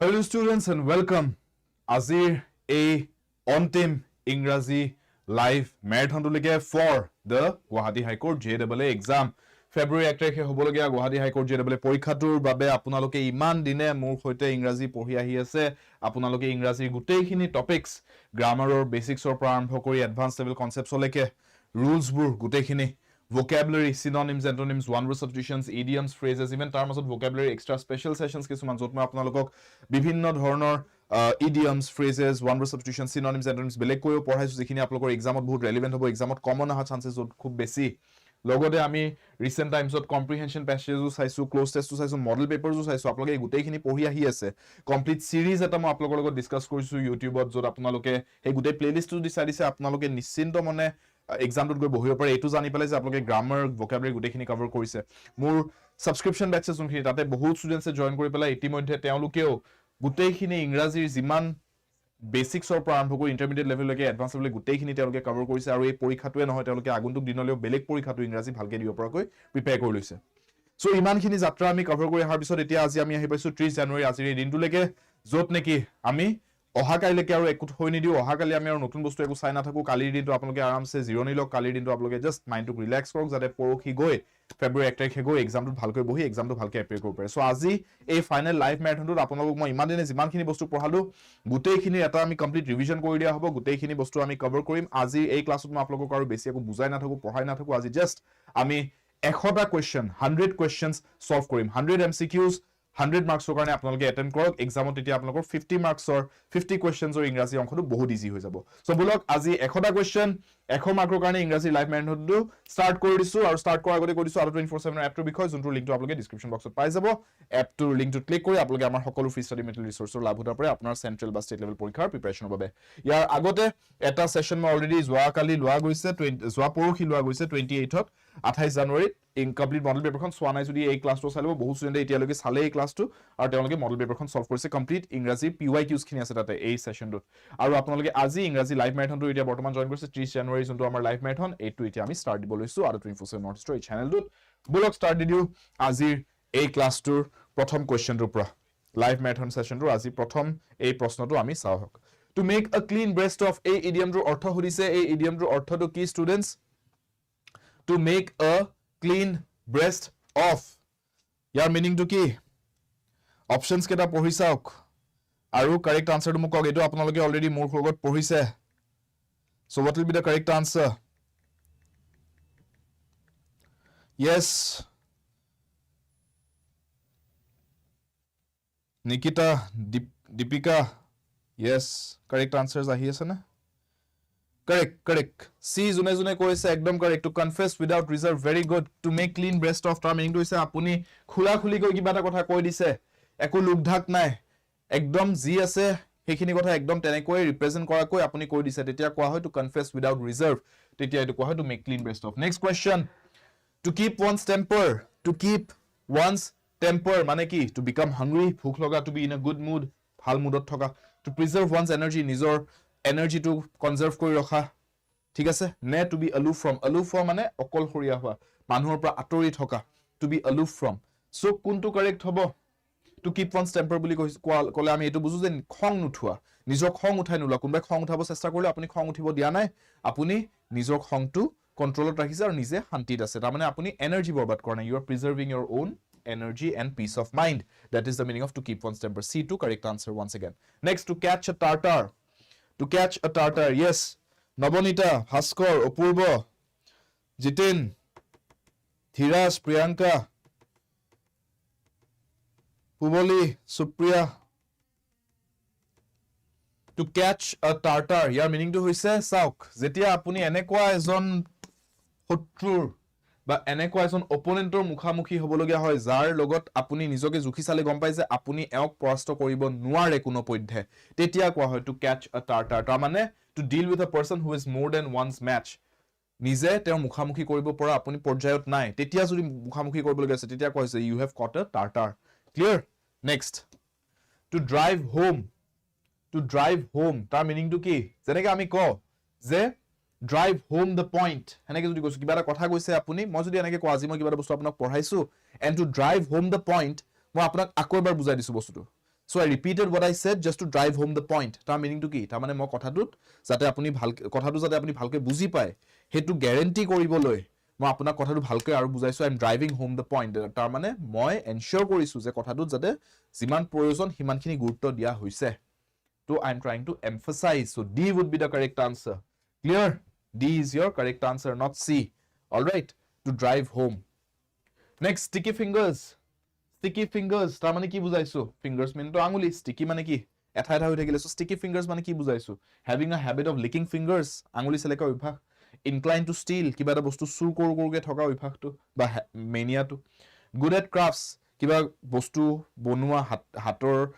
Hello students and welcome. Azir a on-team Ingrazi live marathon to lege for the Guwahati High Court JAA exam. February 1 তাৰিখে হ'বলগীয়া Guwahati High Court JAA পৰীক্ষাটোৰ বাবে আপোনালোকে ইমান দিনে মোৰ হৈতে ইংৰাজী পঢ়ি আহি আছে আপোনালোকে ইংৰাজীৰ গোটেইখিনি টপিকস গ্ৰামাৰৰ বেসিক্সৰ পৰা আৰম্ভ কৰি এডভান্স লেভেল কনসেপ্টছলৈকে ৰুলছবোৰ গোটেইখিনি vocabulary, synonyms, antonyms, one word substitutions, idioms, phrases, even তাৰ মাজত vocabulary extra special sessions কিছুমান যত মই আপোনালোকক বিভিন্ন ধৰণৰ idioms, phrases, one word substitutions, synonyms, antonyms বেলেগ কৈও পঢ়াইছো যিখিনি আপোনালোকৰ এক্সামত বহুত ৰেলেভেন্ট হ'ব এক্সামত কমন অহা চান্সেস খুব বেছি লগতে আমি ৰিসেন্ট টাইমছত কম্প্ৰিহেনশন প্যাসেজও চাইছো ক্লোজ টেষ্টও চাইছো মডেল পেপাৰও চাইছো আপোনালোকে গোটেইখিনি পঢ়ি আহি আছে কমপ্লিট সিৰিজ এটা মই আপোনালোকৰ লগত ডিসকাস কৰিছো ইউটিউবত যত আপোনালোকে এই গোটেই প্লেলিষ্টটো দিছে আপোনালোকে নিশ্চিন্ত মনে exam dot go bohiyo pare etu jani pale je aploke grammar vocabulary gutekhini cover korise mur subscription batches unkhini tate bahut students e join kori pela itimodhe teolukeo gutekhini ingrazi jiman basics or prambo ko intermediate level loke advanced level gutekhini teoluke cover korise aru ei porikhatue nohoy teoluke aguntuk dinoleo belek porikhatu ingrazi bhalke dibo para koi prepare kori loise so iman khini jatra ami cover kori har bisot etia aji ami ahi paisu 30 January azir ei dintu leke jot neki ami অহাকাইলৈকে আৰু একু হৈ নিদিও অহাকালি আমি আৰু নতুন বস্তু একু চাই না থাকো কালিৰ দিনটো আপোনালোকে আৰামছে জিৰণি লওক কালিৰ দিনটো আপোনালোকে জাস্ট মাইন্ডটো ৰিলেক্স কৰক যাতে পৰখি গৈ ফেব্ৰুৱাৰী 1 তাৰিখে গৈ এক্সামটো ভালকৈ বহি এক্সামটো ভালকৈ এপ্লাই কৰিব পাৰে সো আজি এই ফাইনাল লাইভ ম্যাৰাথনটোত আপোনালোকক মই ইমান দিনে যিমানখিনি বস্তু পঢ়ালো গোটেইখিনি এটা আমি কমপ্লিট ৰিভিজন কৰি দিয়া হ'ব গোটেইখিনি বস্তু আমি কভাৰ কৰিম আজি এই ক্লাছত মই আপোনালোকক আৰু বেছি একু বুজাই না থাকো পঢ়াই না থাকো আজি জাস্ট আমি 100টা কোৱেশ্চন 100 কোৱেশ্চনছ সলভ কৰিম 100 MCQs 100 marks or karone apnaloke attend korok exam ot etia apnalokor 50 marks or 50 questions or ingrazi onkhonu bahut easy hoi jabo so bolok aji 100 question 100 mark or karone ingrazi live marathon tu start kori disu aru start kora agote korisu aru 24/7 app to bikhoy juntu link tu aploke description box ot pai jabo app to link to click kori aploke amar hokolu free study material resource or labh hotar pore apnar central ba state level porikar preparation babe yar agote eta session ma already joa kali loa goise 20 joa porokhi loa goise 28 ot 28 January incomplete model paper khon swana jodi ei class to salibo bahut student etia loke sale ei class to aru teoloke model paper khon solve korise complete ingrazi pyqs khini ase tate ei session dot aru apnaloke aji ingrazi live marathon to etia bortoman join korise 30 January junto amar live marathon ei to etia ami start dibo loisu aru 24/7 notes to ei channel dot bolok start didiu azir ei class tour prothom question to pra live marathon session to aji prothom ei proshno to ami sahok to make a clean breast of a idiom to ortho hodise ei idiom to ortho to key students to make a clean breast of your meaning to ki options keta pohisauk aru correct answer to mukok etu apnaloke already more logot pohise so what will be the correct answer yes Nikita Deepika yes correct answers ahi ase na correct C june koise ekdom correct to confess without reserve very good to make clean breast of tar meaning to ise apuni khula khuli koi kiba ta kotha koi dise eku lugdhak nai ekdom ji ase hekhini kotha ekdom tenekoi represent kora koi apuni koi dise tetia koa hoy to confess without reserve tetia etu koa hoy to make clean breast of next question to keep one's temper mane ki to become hungry bhuk loga to be in a good mood bhal moodot thoka to preserve one's energy nizor energy to conserve kori rakha ঠিক আছে নে to be aloof from মানে অকলশৰীয়া হোৱা মানুহৰ পৰা আতৰি থকা to be aloof from so কোনটো কাৰেক্ট হ'ব to keep one's temper বুলি কলে আমি এটো বুজু যে খং নুঠুৱা নিজৰ খং উঠাই নুলা কোনবাই খং উঠাব চেষ্টা কৰিলে আপুনি খং উঠিব দিয়া নাই আপুনি নিজৰ খংটো কন্ট্ৰোলত ৰাখিছে আৰু নিজে শান্তিত আছে তাৰ মানে আপুনি এনাৰ্জি বৰবাদ কৰা নাই you are preserving your own energy and peace of mind that is the meaning of to keep one's temper C2 correct answer once again next to catch a tartar yes Nabonita, Haskor, Opurbo, Jitin, Dhiras, Priyanka, Puboli, Supriya. To catch a tartar, your meaning to hoise sauk. Jetia apuni enekwa ejon hotrur ba enekwa ejon opponentor mukhamukhi hobologia hoy jar logot apuni nijoke jukhi sale gom pai je apuni eok porosto koribo nuare kuno poidhe tetia kwa hoy to catch a tartar ta mane to deal with a person who is more than one's match nije ter mukhamukhi koribo pora apuni porjayot nai tetia jodi mukhamukhi koribo lage ase tetia koise you have caught a tartar clear next to drive home ta meaning to ki jeneke ami ko je drive home the point heneke jodi koisu kiba kotha koise apuni moi jodi eneke ko aji moi kiba bostu apunak porhaisu and to drive home the point moi apunak akor bar bujai disu bostuto So I repeated what I said just to drive home the point. Tar meaning to ki? Tar mane moi kothatut jate apuni bhalke kothatut jate apuni bhalke buji pae. Hetu guarantee koriboloi moi apunak kothatut bhalke aru bujaisu. I'm driving home the point. Tar mane moi ensure korisu je kothatut jate jiman proyojon himan khini gurutto dia hoise. So I'm trying to emphasize. So D would be the correct answer. Clear? D is your correct answer, not C. All right, to drive home. Next, sticky fingers. Sticky fingers. Ta mane ki bujaisu? Fingers mean to anguli. Sticky mane ki? Etha etha hoi thakile. So sticky fingers mane ki bujaisu? Having a habit of licking fingers. Anguli seleka obhyak. Inclined to steal. Kiba eta bostu sur koru koruke thoka obhyak to ba mania to. Good at crafts. Kiba bostu bonua hator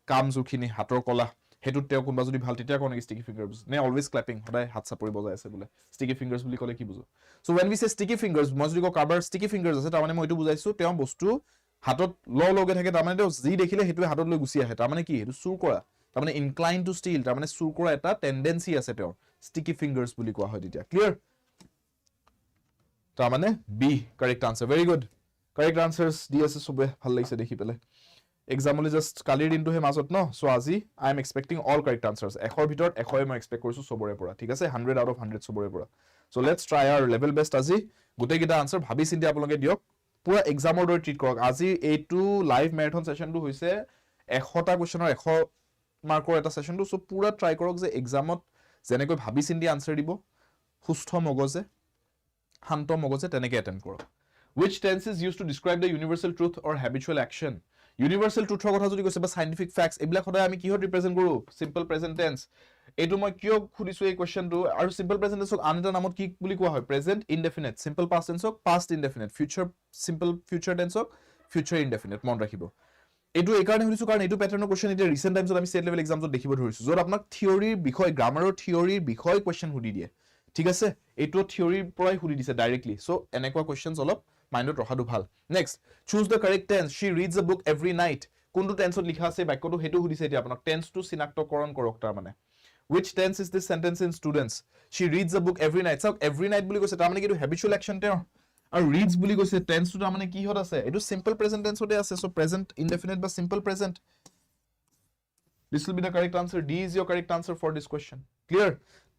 kam jukhini hator kola. Hetu teo kunba jodi bhal titia kone sticky fingers ne always clapping hoday hat sapori bojai ase bole sticky fingers buli kole ki bujo. So when we say sticky fingers moi jodi ko carbar sticky fingers ase ta mane moi etu bujaisu teo bostu hatot lo loge thake ta mane teo ji dekhile hetu hatot loi gusi ahe ta mane ki hetu sur kora ta mane inclined to steal ta mane sur kora eta tendency ase teo sticky fingers buli koa hoy titia. Clear? Ta mane B correct answer. Very good. Correct answers D ase sobe bhal laise dekhi pele. Exam only just kalir into he mazot no. So azi I am expecting all correct answers. Ekhor bhitor ekhoi moi expect korisu sobore pora. Thik ase 100 out of 100 sobore pora. So let's try our level best azi. Gutei gita answer bhabi sindi apologe diok. Pura exam order treat korok. Azi A2 live marathon session tu hoise 100 ta question or 100 markor eta session tu. So pura try korok je examot jenekoi bhabi sindi answer dibo. Hustho mogoje hanto mogoje teneke attempt korok. Which tense is used to describe the universal truth or habitual action? Universal truth কথা যদি কৈছে বা scientific facts এবিলা খদাই আমি কিহত represent কৰো simple present tense এটো মই কিয় খুদিছো এই কোৱেশ্চনটো আৰু simple present tense আনটা নামত কি বুলি কোৱা হয় present indefinite simple past tense past indefinite future simple future tense future indefinite মন ৰাখিব এটো এই কাৰণে খুদিছো কাৰণ এটো প্যাটাৰ্নৰ কোৱেশ্চন এটা ৰিসেন্ট টাইমছত আমি স্টেট লেভেল এক্সামছত দেখিব ধৰিছো যত আপোনাক থিওৰিৰ বিষয় গ্ৰামাৰৰ থিওৰিৰ বিষয় কোৱেশ্চন খুদি দিয়ে ঠিক আছে এটো থিওৰিৰ পৰাই খুদি দিছে ডাইৰেক্টলি সো এনেকুৱা কোৱেশ্চনছ অলপ মাইন্ডত ৰখাটো ভাল next choose the correct tense she reads a book every night কোনটো টেন্সত লিখা আছে বাক্যটো হেতু হুদিছে এতিয়া আপোনাক টেন্সটো চিনাক্তকৰণ কৰক তাৰ মানে which tense is this sentence in students she reads a book every night so every night বুলি কৈছে তাৰ মানে কিটো habitual action তে আৰু reads বুলি কৈছে টেন্সটো তাৰ মানে কি হত আছে এটো simple present tense হতে আছে so present indefinite বা simple present this will be the correct answer D is your correct answer for this question clear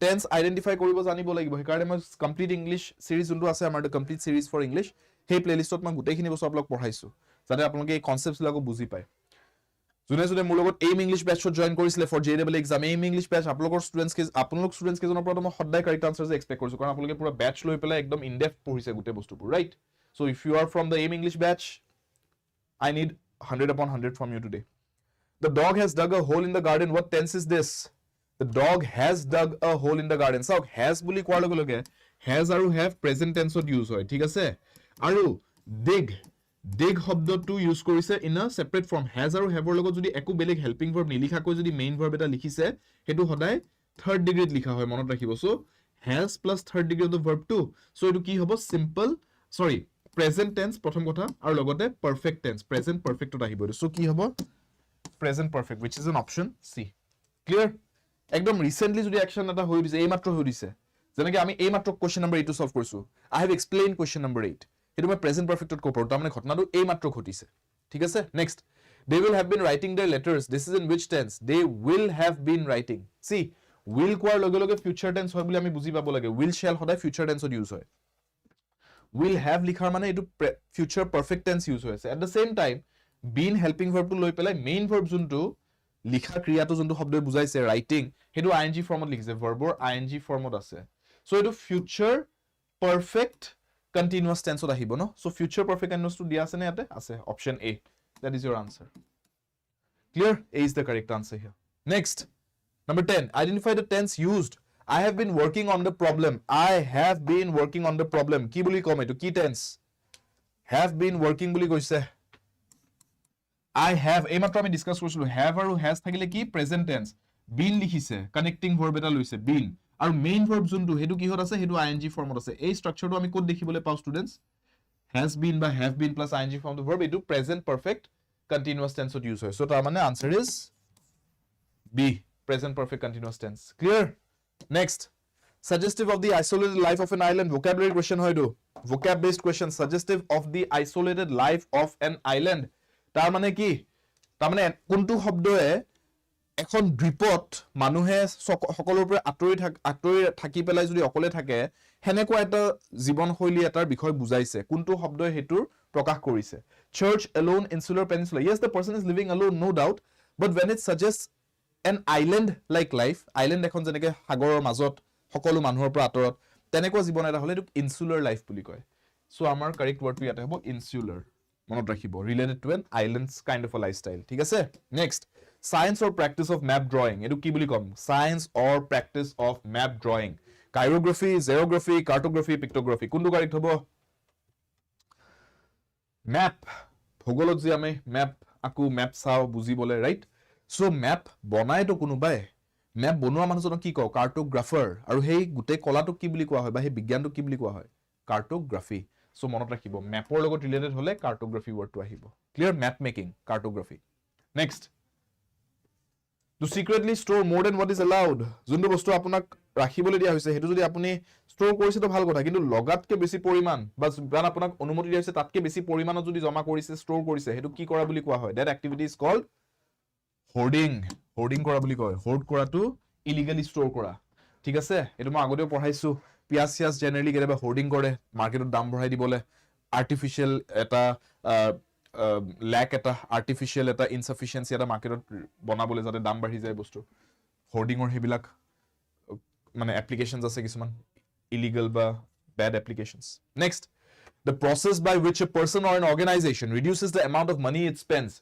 tense identify কৰিব জানিব লাগিব হেকাৰণে মই complete english series যোনটো আছে আমাৰ the complete series for english हे प्लेलिस्टত মই গুটেখিনি বস্তু আপোনাক পঢ়াইছো যাতে আপোনালোকে এই কনসেপ্টছ লাগো বুজি পায় জুনে জুনে মোৰ লগত এইম ইংলিশ বেচত জয়েন কৰিছিলে for JAA exam Aim English batch আপোনালোকৰ ষ্টুডেন্টস কেজনৰ পৰা মই সদায় কাৰেক্ট আনসাৰস এক্সপেক্ট কৰিছো কাৰণ আপোনালোকে পুৰা বেচ লৈ পেলাই একদম ইন ডেপথ পঢ়িছে গুটে বস্তুবোৰ right so if you are from the aim English base I need 100 upon 100 from you today. The dog has dug a hole in the garden. What tense is this? The dog has dug a hole in the garden. So has বুলি কোৱাৰ লগে লগে has আৰু have present tense to use হয় ঠিক আছে আৰু dig শব্দটো ইউজ কৰিছে in a separate form has আৰু have ৰ লগত যদি একো বেলেগ হেল্পিং ভাৰ্ব নিলিখাকৈ যদি মেইন ভাৰ্ব এটা লিখিছে হেতু সদায় থাৰ্ড ডিগ্ৰীত লিখা হয় মনত ৰাখিব so has plus third degree of the verb to so এটো কি হ'ব present tense প্ৰথম কথা আৰু লগতে perfect tense present perfect ত আহিব সো কি হ'ব present perfect which is an option C clear একদম ৰিসেন্টলি যদি অ্যাকশন এটা হৈ দিছে এই মাত্ৰ হৈ দিছে যেনেকৈ আমি এই মাত্ৰ কোৱেশ্চন নম্বৰ 8 টো সলভ কৰিছো I have explained question number 8 এটো মই প্ৰেজেন্ট পাৰফেক্টত কপৰ তাৰ মানে ঘটনাটো এই মাত্ৰ ঘটিছে ঠিক আছে next they will have been writing their letters this is in which tense they will have been writing see will কোৱাৰ লগে লগে future tense হয় বুলি আমি বুজি পাব লাগে will shall সদায় future tense ত ইউজ হয় will have লিখাৰ মানে এটো future perfect tense ইউজ হৈছে at the same time been helping verb টো লৈ পেলাই main verb যোনটো লিখা ক্ৰিয়াটো যোনটো শব্দই বুজাইছে writing হেতু ing ফৰ্মত লিখিছে verbৰ ing ফৰ্মত আছে সো এটো future perfect continuous tense ত আহিব ন সো future perfect continuous টো দিয়া আছে নে ইয়াতে আছে option A that is your answer clear A is the correct answer here next number 10 identify the tense used I have been working on the problem I have been working on the problem কি বুলি কম এটো কি tense have been working বুলি কৈছে I have এই মাত্ৰ আমি discuss কৰিছিলো have আৰু has থাকিলে কি present tense been লিখিছে connecting verb এটা লৈছে been আৰু মেইন ভাৰ্ব যোনটো হেতু কি হত আছে হেতু ing ফৰ্মত আছে এই স্ট্ৰাকচাৰটো আমি কোড দেখিবলৈ পাও ষ্টুডেন্টস has been বা have been plus ing from the verb এটো present perfect continuous tense ত ইউজ হয় সো তাৰ মানে answer is B present perfect continuous tense clear next suggestive of the isolated life of an island vocabulary question হয় do vocab based question suggestive of the isolated life of an island তাৰ মানে কি তাৰমানে কোনটো শব্দয়ে এখন দ্বীপত মানুহে সকলোৰ পৰা আঁতৰি থাকি পেলাই যদি অকলে থাকে হেনেকুৱা এটা জীৱনশৈলী এটাৰ বিষয় বুজাইছে কোনটো শব্দই হেতুৰ প্ৰকাশ কৰিছে church alone insular peninsula yes the person is living alone no doubt but when it suggests an island like life island এখন যেনেকে সাগৰৰ মাজত সকলো মানুহৰ পৰা আঁতৰত তেনেকুৱা জীৱন এটা হলে এটো insular life বুলি কয় so আমাৰ কাৰেক্ট ওয়াৰ্ডটো ইয়াতে হ'ব insular মনত ৰাখিব related to an islands kind of a lifestyle ঠিক আছে next science or practice of map drawing এটো কি বুলি কম science or practice of map drawing chirography xerography cartography pictography কোনটো কাৰেক্ট হ'ব map ভূগোলত যে আমি map আকু map চাও বুজিবলে ৰাইট সো map বনায় তো কোনোবাই map বনোৱা মানুহজনক কি কও কাৰ্টোগ্ৰাফাৰ আৰু হেই গুটে কলাটো কি বুলি কোৱা হয় বা হে বিজ্ঞানটো কি বুলি কোৱা হয় কাৰ্টোগ্ৰাফি সো মনত ৰাখিব ম্যাপৰ লগত ৰিলেটেড হলে কাৰ্টোগ্ৰাফি ওয়াৰ্ডটো আহিব clear map making কাৰ্টোগ্ৰাফি next to secretly store more than what is allowed যোনটো বস্তু আপোনাক ৰাখিবলৈ দিয়া হৈছে হেতু যদি আপুনি ষ্ট'ৰ কৰিছে তো ভাল কথা কিন্তু লগাতকে বেছি পৰিমাণ বা যান আপোনাক অনুমতি দিয়া হৈছে তাতকে বেছি পৰিমাণত যদি জমা কৰিছে ষ্ট'ৰ কৰিছে হেতু কি কৰা বুলি কোৱা হয় that activity is called hoarding কৰা বুলি কয় hoard কৰাটো illegally store কৰা ঠিক আছে এটো মই আগতেও পঢ়াইছো পিয়াস জেনাৰেলি কেতিয়াবা hoarding কৰে মাৰ্কেটত দাম বঢ়াই দিবলে আৰ্টিফিশিয়াল এটা lack eta artificial eta insufficiency eta market bonabole jate dam bahi jay bostu hoarding or hebilak mane applications ase kisuman illegal ba bad applications next the process by which a person or an organization reduces the amount of money it spends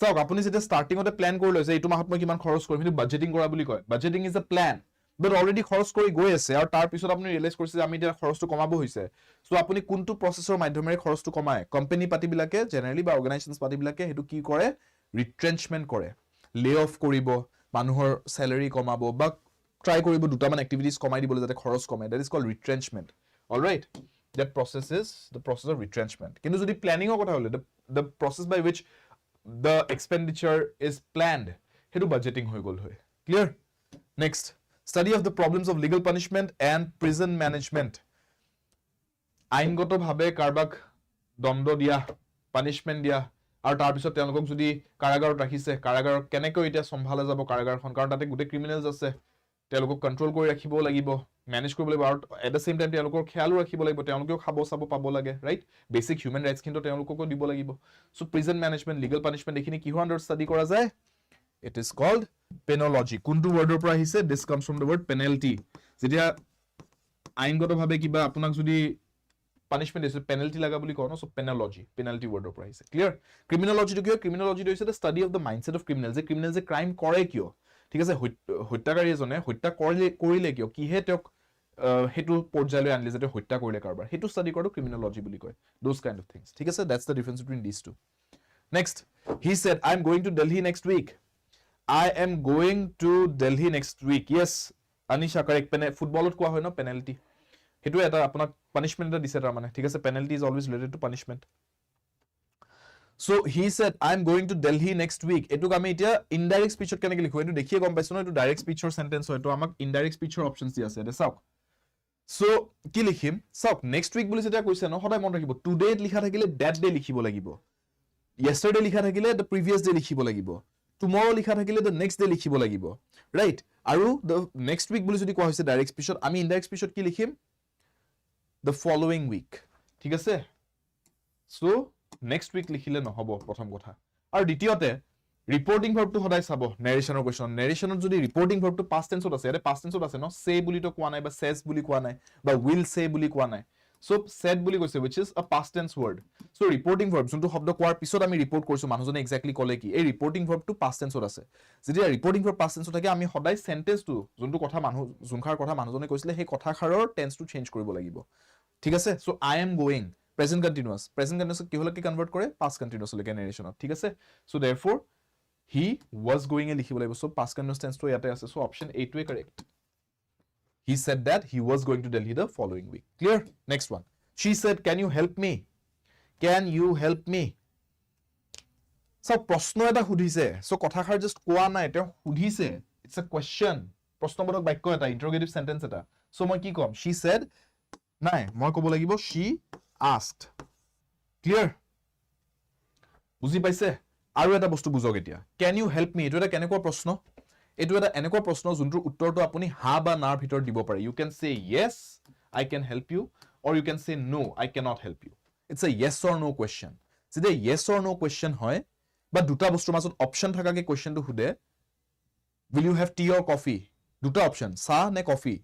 so apuni jete starting ote plan kori loise etu mahat moi kiman kharoch korim etu budgeting kora buli koy budgeting is a plan but already খৰচ কৰি গৈ আছে আৰু তাৰ পিছত আপুনি realise কৰিছে যে আমি এটা খৰচটো কমাব হৈছে সো আপুনি কোনটো প্ৰসেছৰ মাধ্যমেৰে খৰচটো কমায় কোম্পানী পাৰ্টি বিলাকে জেনাৰেলি বা অৰ্গানাইজেশনছ পাৰ্টি বিলাকে হেতু কি কৰে ৰিট্ৰেঞ্চমেন্ট কৰে লে অফ কৰিব মানুহৰ স্যালাৰি কমাব বা ট্ৰাই কৰিব দুটা মান এক্টিভিটিজ কমাই দিবলৈ যাতে খৰচ কমায় that is called retrenchment all right that process is the process of retrenchment কিন্তু যদি প্ল্যানিংৰ কথা হলে the process by which the expenditure is planned হেতু বাজেটিং হৈ গল হয় clear next study of the problems of legal punishment and prison management আইনগত ভাবে কাৰবাক দণ্ড দিয়া পানিশমেন্ট দিয়া আৰু তাৰ পিছত তেওঁলোকক যদি কাৰাগাৰত ৰাখিছে কাৰাগাৰ কেনেকৈ এটা সম্ভালা যাব কাৰাগাৰখন কাৰণ তাতে গুটে ক্ৰিমিনেলস আছে তেওঁলোকক কন্ট্ৰোল কৰি ৰাখিব লাগিব মেনেজ কৰিব লাগিব আৰু এট দা সেম টাইম তেওঁলোকৰ খেয়াল ৰাখিব লাগিব তেওঁলোকেও খাব চাব পাব লাগে ৰাইট বেসিক হিউম্যান ৰাইটস কিন্তু তেওঁলোককো দিব লাগিব so prison management legal punishment এখিনি কি আন্ডাৰ ষ্টাডি কৰা যায় it is called penology কোনটো ওয়াৰ্ডৰ পৰা আহিছে this comes from the word penalty যেতিয়া আইনগত ভাবে কিবা আপোনাক যদি punishment is penalty laga বুলি কয় ন সো penology penalty ওয়াৰ্ডৰ পৰা আহিছে ক্লিয়াৰ ক্ৰিমিনোলজি টো কি ক্ৰিমিনোলজি টো হৈছে the study of the mindset of criminals যে ক্ৰিমিনেল যে ক্ৰাইম কৰে কিয় ঠিক আছে হত্যাকাৰী এজনে হত্যা কৰিলে কিয় কি হে তেওঁক হেতু পৰ্যায়লৈ আনলে যাতে হত্যা কৰিলে কাৰবাৰ হেতু ষ্টাডি কৰাটো ক্ৰিমিনোলজি বুলি কয় those kind of things ঠিক আছে that's the difference between these two next he said I am going to Delhi next week I am going to Delhi next week yes Anisha correct footballot কোৱা হয় ন penalty হেতু এটা আপোনাক punishment এটা দিছে তাৰ মানে ঠিক আছে penalty is always related to punishment so he said I am going to Delhi next week এটুক আমি এতিয়া indirect speech ত কেনেকৈ লিখো এটো দেখিয়ে গম পাইছো ন এটো direct speech ৰ sentence হয় তো আমাক indirect speech ৰ options দি আছে চাওক so কি লিখিম চাওক next week বুলি যেটা কৈছে ন সদায় মন ৰাখিব today লিখা থাকিলে that day লিখিব লাগিব yesterday লিখা থাকিলে the previous day লিখিব লাগিব tomorrow লিখা থাকিলে the next day লিখিব লাগিব right আৰু the next week বুলি যদি কোৱা হৈছে ডাইৰেক্ট স্পিচত আমি ইনডাইৰেক্ট স্পিচত কি লিখিম the following week ঠিক আছে so next week লিখিলে নহব প্ৰথম কথা আৰু দ্বিতীয়তে ৰিপৰ্টিং ভাৰ্বটো সদায় চাব নেৰেশনৰ কোৱেশ্চন নেৰেশনত যদি ৰিপৰ্টিং ভাৰ্বটো পাষ্ট টেন্সত আছে এটা পাষ্ট টেন্সত আছে ন সে বুলি তো কোৱা নাই বা সেজ বুলি কোৱা নাই বা will say বুলি কোৱা নাই so said বুলি কৈছে which is a past tense word so reporting verb যোনটো শব্দ কোৱাৰ পিছত আমি ৰিপৰ্ট কৰিছো মানুহজনে এক্স্যাক্টলি কলে কি এই ৰিপৰ্টিং ভাৰ্বটো পাষ্ট টেন্সত আছে যেতিয়া ৰিপৰ্টিং ভাৰ্ব পাষ্ট টেন্সত থাকে আমি সদায় সেন্টেন্সটো যোনটো কথা মানুহ যোনখাৰ কথা মানুহজনে কৈছিলে সেই কথাখাৰৰ টেন্সটো চেঞ্জ কৰিব লাগিব ঠিক আছে so I am going present continuous কি হলকে কনভাৰ্ট কৰে past continuous লৈকে নেৰেশনত ঠিক আছে so therefore he was going এ লিখিব লাগিব so past continuous tense টো ইয়াতে আছে so option A টোৱে correct he said that he was going to Delhi the following week clear next one she said can you help me so প্ৰশ্ন এটা সুধিছে so কথাখাৰ just কোৱা নাই তেওঁ সুধিছে it's a question প্ৰশ্নবোধক বাক্য এটা interrogative sentence এটা so মই কি কম she said নাই মই ক'ব লাগিব she asked clear বুজি পাইছে আৰু এটা বস্তু বুজক এতিয়া can you help me এটো এটা কেনেকুৱা প্ৰশ্ন এটো এটা এনেকুৱা প্ৰশ্ন যোনটোৰ উত্তৰটো আপুনি হা বা নাৰ ভিতৰত দিব পাৰে you can say yes I can help you or you can say no I cannot help you it's a yes or no question যেতিয়া yes or no question হয় বা দুটা বস্তুৰ মাজত অপচন থাকাকে কোৱেশ্চনটো খুদে will you have tea or coffee দুটা option চাহ নে কফি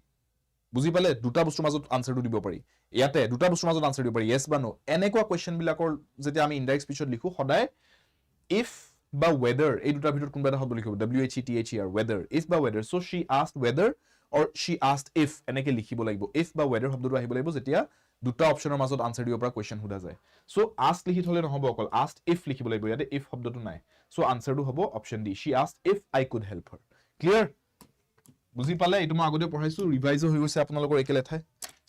বুজি পালে দুটা বস্তুৰ মাজত আনসাৰটো দিব পাৰি ইয়াতে দুটা বস্তুৰ মাজত আনসাৰ দিব পাৰি yes বা no এনেকুৱা কোৱেশ্চন বিলাকৰ যেতিয়া আমি ইনডাইৰেক্ট স্পিচত লিখো সদায় if বা whether এই দুটাৰ ভিতৰত কোনবা এটা শব্দ লিখিব WHETHER whether if বা whether so she asked whether or she asked if এনেকে লিখিব লাগিব if বা whether শব্দটো আহিব লাগিব যেতিয়া দুটা অপচনৰ মাজত আনসাৰ দিব পৰা কোৱেশ্চন হুদা যায় সো asked লিখি থলে নহব অকল asked if লিখিব লাগিব ইয়াতে if শব্দটো নাই সো আনসাৰটো হ'ব option D she asked if I could help her clear বুজি পালে এটো মই আগতে পঢ়াইছো ৰিভাইজ হৈ গৈছে আপোনালোকৰ একেলে ঠাই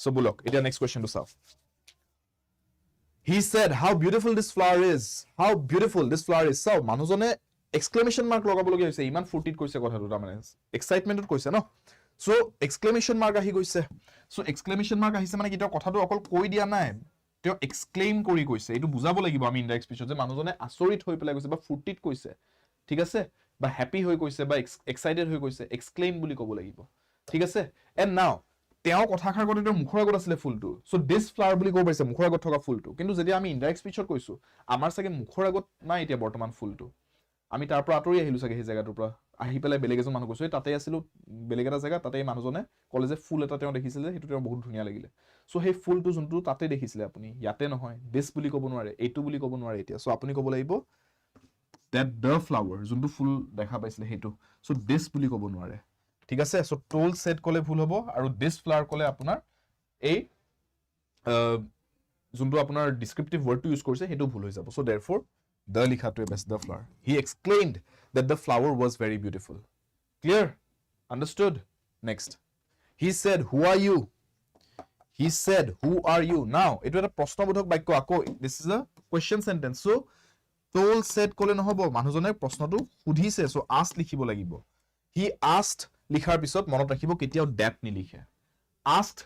সো বুলক এটা নেক্সট কোৱেশ্চনটো চাও He said how beautiful this flower is how beautiful this flower is so মানুহজনে এক্সক্লেমেশন মাৰ্ক লগাব লগা হৈছে ইমান ফুৰ্তিত কৈছে কথাটো তাৰ মানে এক্সাইটমেন্টত কৈছে ন সো এক্সক্লেমেশন মাৰ্ক আহি গৈছে সো এক্সক্লেমেশন মাৰ্ক আহিছে মানে কিটা কথাটো অকল কৈ দিয়া নাই তেওঁ এক্সক্লেইম কৰি কৈছে এটো বুজাব লাগিব আমি ইনডাইৰেক্ট স্পিচত যে মানুহজনে আচৰিত হৈ পেলাই কৈছে বা ফুৰ্তিত কৈছে ঠিক আছে বা হ্যাপি হৈ কৈছে বা এক্সাইটেড হৈ কৈছে এক্সক্লেইম বুলি ক'ব লাগিব ঠিক আছে এন্ড নাও তেওঁ কথাখাৰ গতে তেওঁৰ মুখৰ আগত আছিল ফুলটো সো দিস ফ্লাৱাৰ বুলি ক'ব পাৰিছে মুখৰ আগত থকা ফুলটো কিন্তু যদি আমি ইনডাইৰেক্ট স্পিচত কৈছো আমাৰ সাকে মুখৰ আগত নাই এতিয়া বৰ্তমান ফুলটো আমি তাৰ পৰা আতৰি আহিলো সাকে সেই জায়গাটোৰ পৰা আহি পেলাই বেলেগ এজন মানুহ কৈছো তাতে আছিল বেলেগ এটা জায়গা তাতে মানুহজনে কলে যে ফুল এটা তেওঁ দেখিছিল হেতু তেওঁ বহুত ধুনিয়া লাগিলে সো সেই ফুলটো যোনটো তাতে দেখিছিল আপুনি ইয়াতে নহয় দিস বুলি ক'ব নোৱাৰে এইটো বুলি ক'ব নোৱাৰে এতিয়া সো আপুনি ক'ব লাগিব that the flower যোনটো ফুল দেখা পাইছিল হেতু সো দিস বুলি ক'ব নোৱাৰে ঠিক আছে সো told said কলে ভুল হ'ব আৰু this flower কলে আপোনাৰ এই যোনটো আপোনাৰ ডেসক্ৰিপটিভ ওয়াৰ্ডটো ইউজ কৰিছে হেতু ভুল হৈ যাব সো therefore the লিখাটো best the flower he exclaimed that the flower was very beautiful clear understood next he said who are you he said who are you now এটো এটা প্ৰশ্নবোধক বাক্য আকৌ this is a question sentence so told said কলে নহব মানুহজনে প্ৰশ্নটো সুধিছে সো asked লিখিব লাগিব he asked লিখাৰ পিছত মনত ৰাখিব কেতিয়াও that নিলিখে asked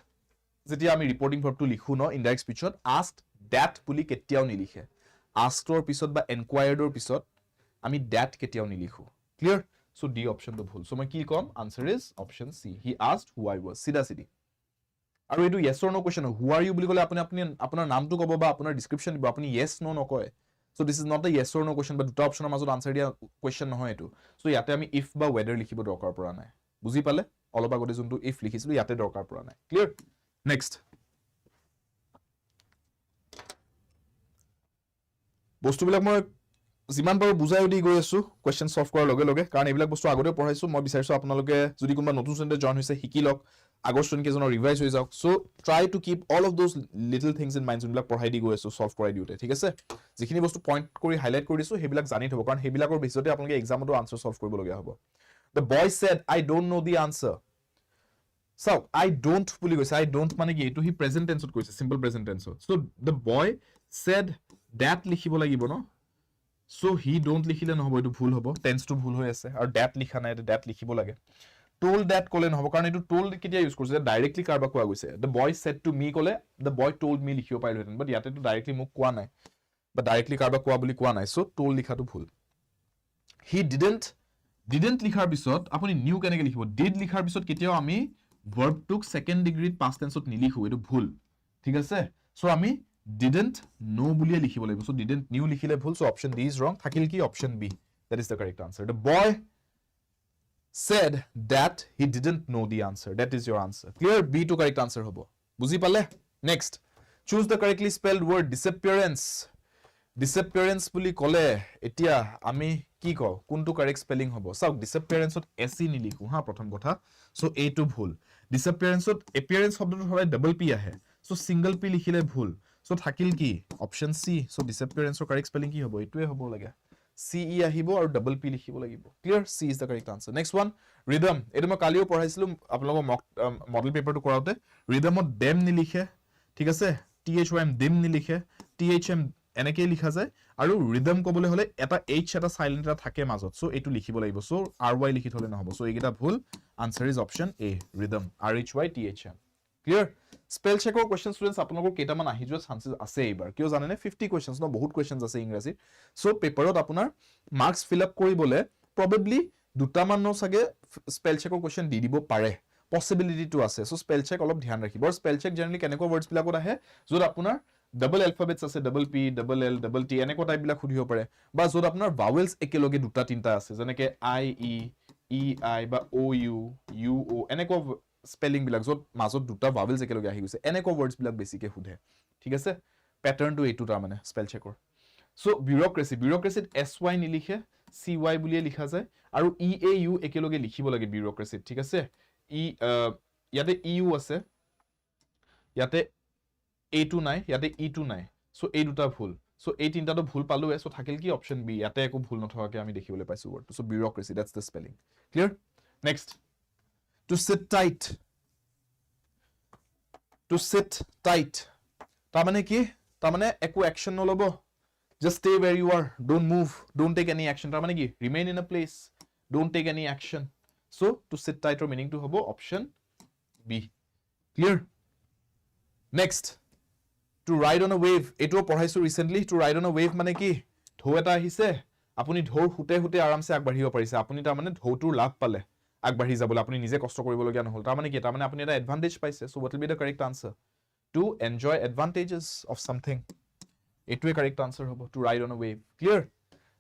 যেতিয়া আমি ৰিপৰ্টিং ভাৰ্বটো লিখো ন ইনডাইৰেক্ট স্পিচত asked that বুলি কেতিয়াও নিলিখে asked-ৰ পিছত বা enquired-ৰ পিছত আমি that কেতিয়াও নিলিখো ক্লিয়াৰ সো ডি অপচনটো ভুল সো মই কি কম answer is option C he asked who I was সিধা সিধি আৰু এটো yes or no question who are you বুলি কলে আপুনি আপোনাৰ নামটো ক'ব বা আপোনাৰ ডেসক্ৰিপচন দিব আপুনি yes no নকয় so this is not a yes or no question but দুটা অপচনৰ মাজত আনসাৰ দিয়া question নহয় এটো সো ইয়াতে আমি if বা whether লিখিব দৰকাৰ পৰা নাই বুজি পালে অলপ আগতে যোনটো if লিখিছিলো ইয়াতে দৰকাৰ পৰা নাই ক্লিয়াৰ নেক্সট বস্তুবিলাক মই জিমান পাৰো বুজাই দি গৈ আছো কোৱেশ্চন সলভ কৰাৰ লগে লগে কাৰণ এইবিলাক বস্তু আগতে পঢ়াইছো মই বিচাৰিছো আপোনালোকে যদি কোনবা নতুন ষ্টুডেন্ট জয়েন হৈছে শিকি লওক আগৰ ষ্টুডেন্ট কেজনৰ ৰিভাইজ হৈ যাওক so try to keep all of those little things in mind যোনবিলাক পঢ়াই দি গৈ আছো সলভ কৰাই দিওতে ঠিক আছে যিখিনি বস্তু পইণ্ট কৰি হাইলাইট কৰি দিছো সেইবিলাক জানি থব কাৰণ সেইবিলাকৰ বেছিতে আপোনালোকে এক্সামতো আনসাৰ সলভ কৰিব লগা হ'ব the boy said I don't know the answer so I don't বুলি কৈছে I don't মানে কি এটো হি প্ৰেজেন্ট টেন্সত কৈছে সিম্পল প্ৰেজেন্ট টেন্সত so the boy said that লিখিব লাগিব ন so he don't লিখিলে নহব এটো ভুল হ'ব টেন্স টো ভুল হৈ আছে আৰু that লিখা নাই এটো that লিখিব লাগে told that কলে নহব কাৰণ এটো told কেতিয়া ইউজ কৰিছে ডাইৰেক্টলি কাৰবা কোৱা গৈছে the boy said to me কলে the boy told me লিখিব পাৰিলেহেঁতেন বাট ইয়াতে তো ডাইৰেক্টলি মোক কোৱা নাই বা ডাইৰেক্টলি কাৰবা কোৱা বুলি কোৱা নাই so told লিখাটো ভুল he didn't লিখাৰ পিছত আপুনি নিউ কেনেকে লিখিব did লিখাৰ পিছত কেতিয়াও আমি verb টুক সেকেন্ড ডিগ্ৰীত past tenseত নিলিখো এটো ভুল ঠিক আছে সো আমি didn't know বুলিয়ে লিখিব লাগিব so didn't knew লিখিলে ভুল so option D is wrong থাকিল কি option B that is the correct answer the boy said that he didn't know the answer that is your answer clear B to correct answer hobo বুজি পালে next choose the correctly spelled word disappearance বুলি কলে এতিয়া আমি কি কও কোনটো correct spelling হ'ব চাওক disappearanceত s নিলিখো হা প্ৰথম কথা সো এইটো ভুল disappearanceত appearance শব্দটো হয় ডাবল p আহে সো সিঙ্গল p লিখিলে ভুল সো থাকিল কি অপচন সি সো disappearanceৰ কাৰেক্ট স্পেলিং কি হ'ব এটোৱে হ'ব লাগে ce আহিব আৰু ডাবল p লিখিব লাগিব clear c is the correct answer next one rhythm এটো মই কালিও পঢ়াইছিলো আপোনালোকৰ মডেল পেপাৰটো কৰাওতে rhythmত them নিলিখে ঠিক আছে thm them নিলিখে thm এনেকৈ লিখা যায় আৰু rhythm কবলে হলে এটা h এটা সাইলেন্ট এটা থাকে মাজত সো এটো লিখিব লাগিব সো ry লিখি থলে নহব সো এইটা ভুল answer is option A rhythm rhythm clear spell চেকৰ কোৱেশ্চন ষ্টুডেন্টস আপোনালোকৰ কেইটামান আহি যোৱা চান্সেস আছে এইবাৰ কিয় জানেনে 50 কোৱেশ্চনস ন বহুত কোৱেশ্চনস আছে ইংৰাজীত সো পেপাৰত আপোনাৰ মাৰ্কস ফিল আপ কৰিবলে প্ৰবাবলি দুটামান ন সাগে স্পেল চেকৰ কোৱেশ্চন দি দিব পাৰে পসিবিলিটি টু আছে সো স্পেল চেক অলপ ধ্যান ৰাখিব আৰু স্পেল চেক জেনেৰেলি কেনেকুৱা ওয়াৰ্ডছ বিলাকত আহে যত আপোনাৰ ডাবল এলফাবেটস আছে double P double L double T এনেকুৱা টাইপ বিলাক খুদিব পাৰে বা যত আপোনাৰ ভাৱেলছ একেলগে দুটা তিনটা আছে যেনেকে আই ই ই আই বা ও ইউ ইউ ও এনেকুৱা স্পেলিং বিলাক যত মাজত দুটা ভাৱেলছ একেলগে আহি গৈছে এনেকুৱা ওয়াৰ্ডছ বিলাক বেছিকে খুদে ঠিক আছে প্যাটাৰ্নটো এইটো তাৰ মানে স্পেল চেকৰ সো বিউৰোক্ৰেসিত এস ওয়াই নিলিখে সি ওয়াই বুলিয়ে লিখা যায় আৰু ই এ ইউ একেলগে লিখিব লাগে বিউৰোক্ৰেসিত ঠিক আছে ই ইয়াতে ইউ আছে ইয়াতে A2 নাই ইয়াতে E2 নাই সো এই দুটা ভুল সো এই তিনটাটো ভুল পালোৱে সো থাকিল কি অপচন বি ইয়াতে একো ভুল নথকাকে আমি দেখিবলৈ পাইছো ওয়াৰ্ডটো so bureaucracy that's the spelling clear next to sit tight তাৰ মানে কি তাৰ মানে একো অ্যাকশন নলব just stay where you are don't move don't take any action তাৰ মানে কি remain in a place don't take any action so to sit tight or meaning to hobo option B clear next to ride on a wave eto পঢ়াইছো recently to ride on a wave মানে কি ঢৌ এটা আহিছে আপুনি ঢৌৰ হুতে হুতে আৰামসে আগবাঢ়িব পাৰিছে আপুনি তাৰ মানে ঢৌটোৰ লাভ পালে আগবাঢ়ি যাবলৈ আপুনি নিজে কষ্ট কৰিব লগিয়া নহল তাৰ মানে কি তাৰ মানে আপুনি এটা এডভান্টেজ পাইছে so what will be the correct answer to enjoy advantages of something এটোৱে correct answer হ'ব to ride on a wave clear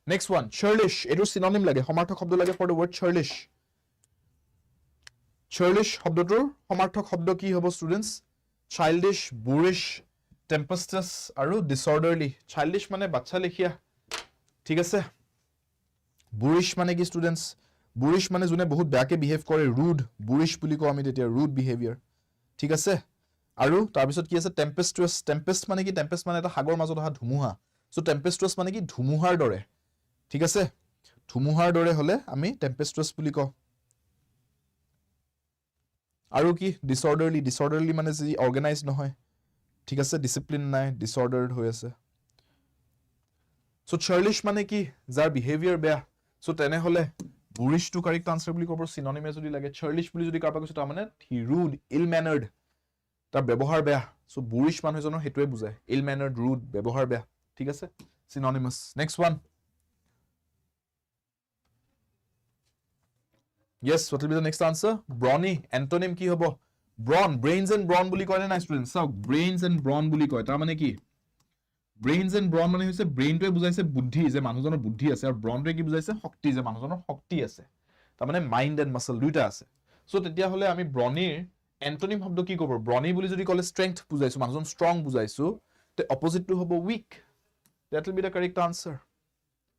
next one churlish এটো synonym লাগে সমাৰ্থক শব্দ লাগে for the word churlish শব্দটোৰ সমাৰ্থক শব্দ কি হ'ব students childish boorish tempestuous আৰু disorderly childish মানে বাচ্চা লেখিয়া ঠিক আছে boorish মানে কি students boorish মানে যোনে বহুত বেয়াকে বিহেভ কৰে rude boorish বুলি কও আমি তেতিয়া rude behavior ঠিক আছে আৰু তাৰ পিছত কি আছে tempestuous tempest মানে কি tempest মানে এটা সাগৰ মাজত অহা ধুমুহা সো tempestuous মানে কি ধুমুহাৰ দৰে ঠিক আছে ধুমুহাৰ দৰে হলে আমি tempestuous বুলি কও আৰু কি disorderly মানে যি অৰ্গানাইজ নহয় ঠিক আছে ডিসিপ্লিন নাই disordered হৈ আছে সো churlish মানে কি যাৰ বিহেভিয়াৰ বেয়া সো তেনে হলে boorish টু কাৰেক্ট আনসাৰ বুলি ক'ব সিনোনিমে যদি লাগে churlish বুলি যদি কাৰপা কৈছে তাৰ মানে he rude ill mannered তাৰ ব্যৱহাৰ বেয়া সো boorish মানুহজনৰ হেতুৱে বুজায় ill mannered rude ব্যৱহাৰ বেয়া ঠিক আছে synonymous next one yes what will be the next answer brawny antonym কি হ'ব brawn brains and brawn বুলি কয় না students so brains and brawn বুলি কয় তাৰ মানে কি brains and brawn মানে হৈছে ব্ৰেইনটোৱে বুজাইছে বুদ্ধি যে মানুহজনৰ বুদ্ধি আছে আৰু brawnটোৱে কি বুজাইছে শক্তি যে মানুহজনৰ শক্তি আছে তাৰ মানে মাইন্ড এন্ড মাসল দুইটা আছে সো তেতিয়া হলে আমি ব্ৰনিৰ এন্টোনিম শব্দ কি ক'ব ব্ৰনি বুলি যদি কলে স্ট্ৰেংথ বুজাইছো মানুহজন ষ্ট্ৰং বুজাইছো তে অপোজিট টু হ'ব week that will be the correct answer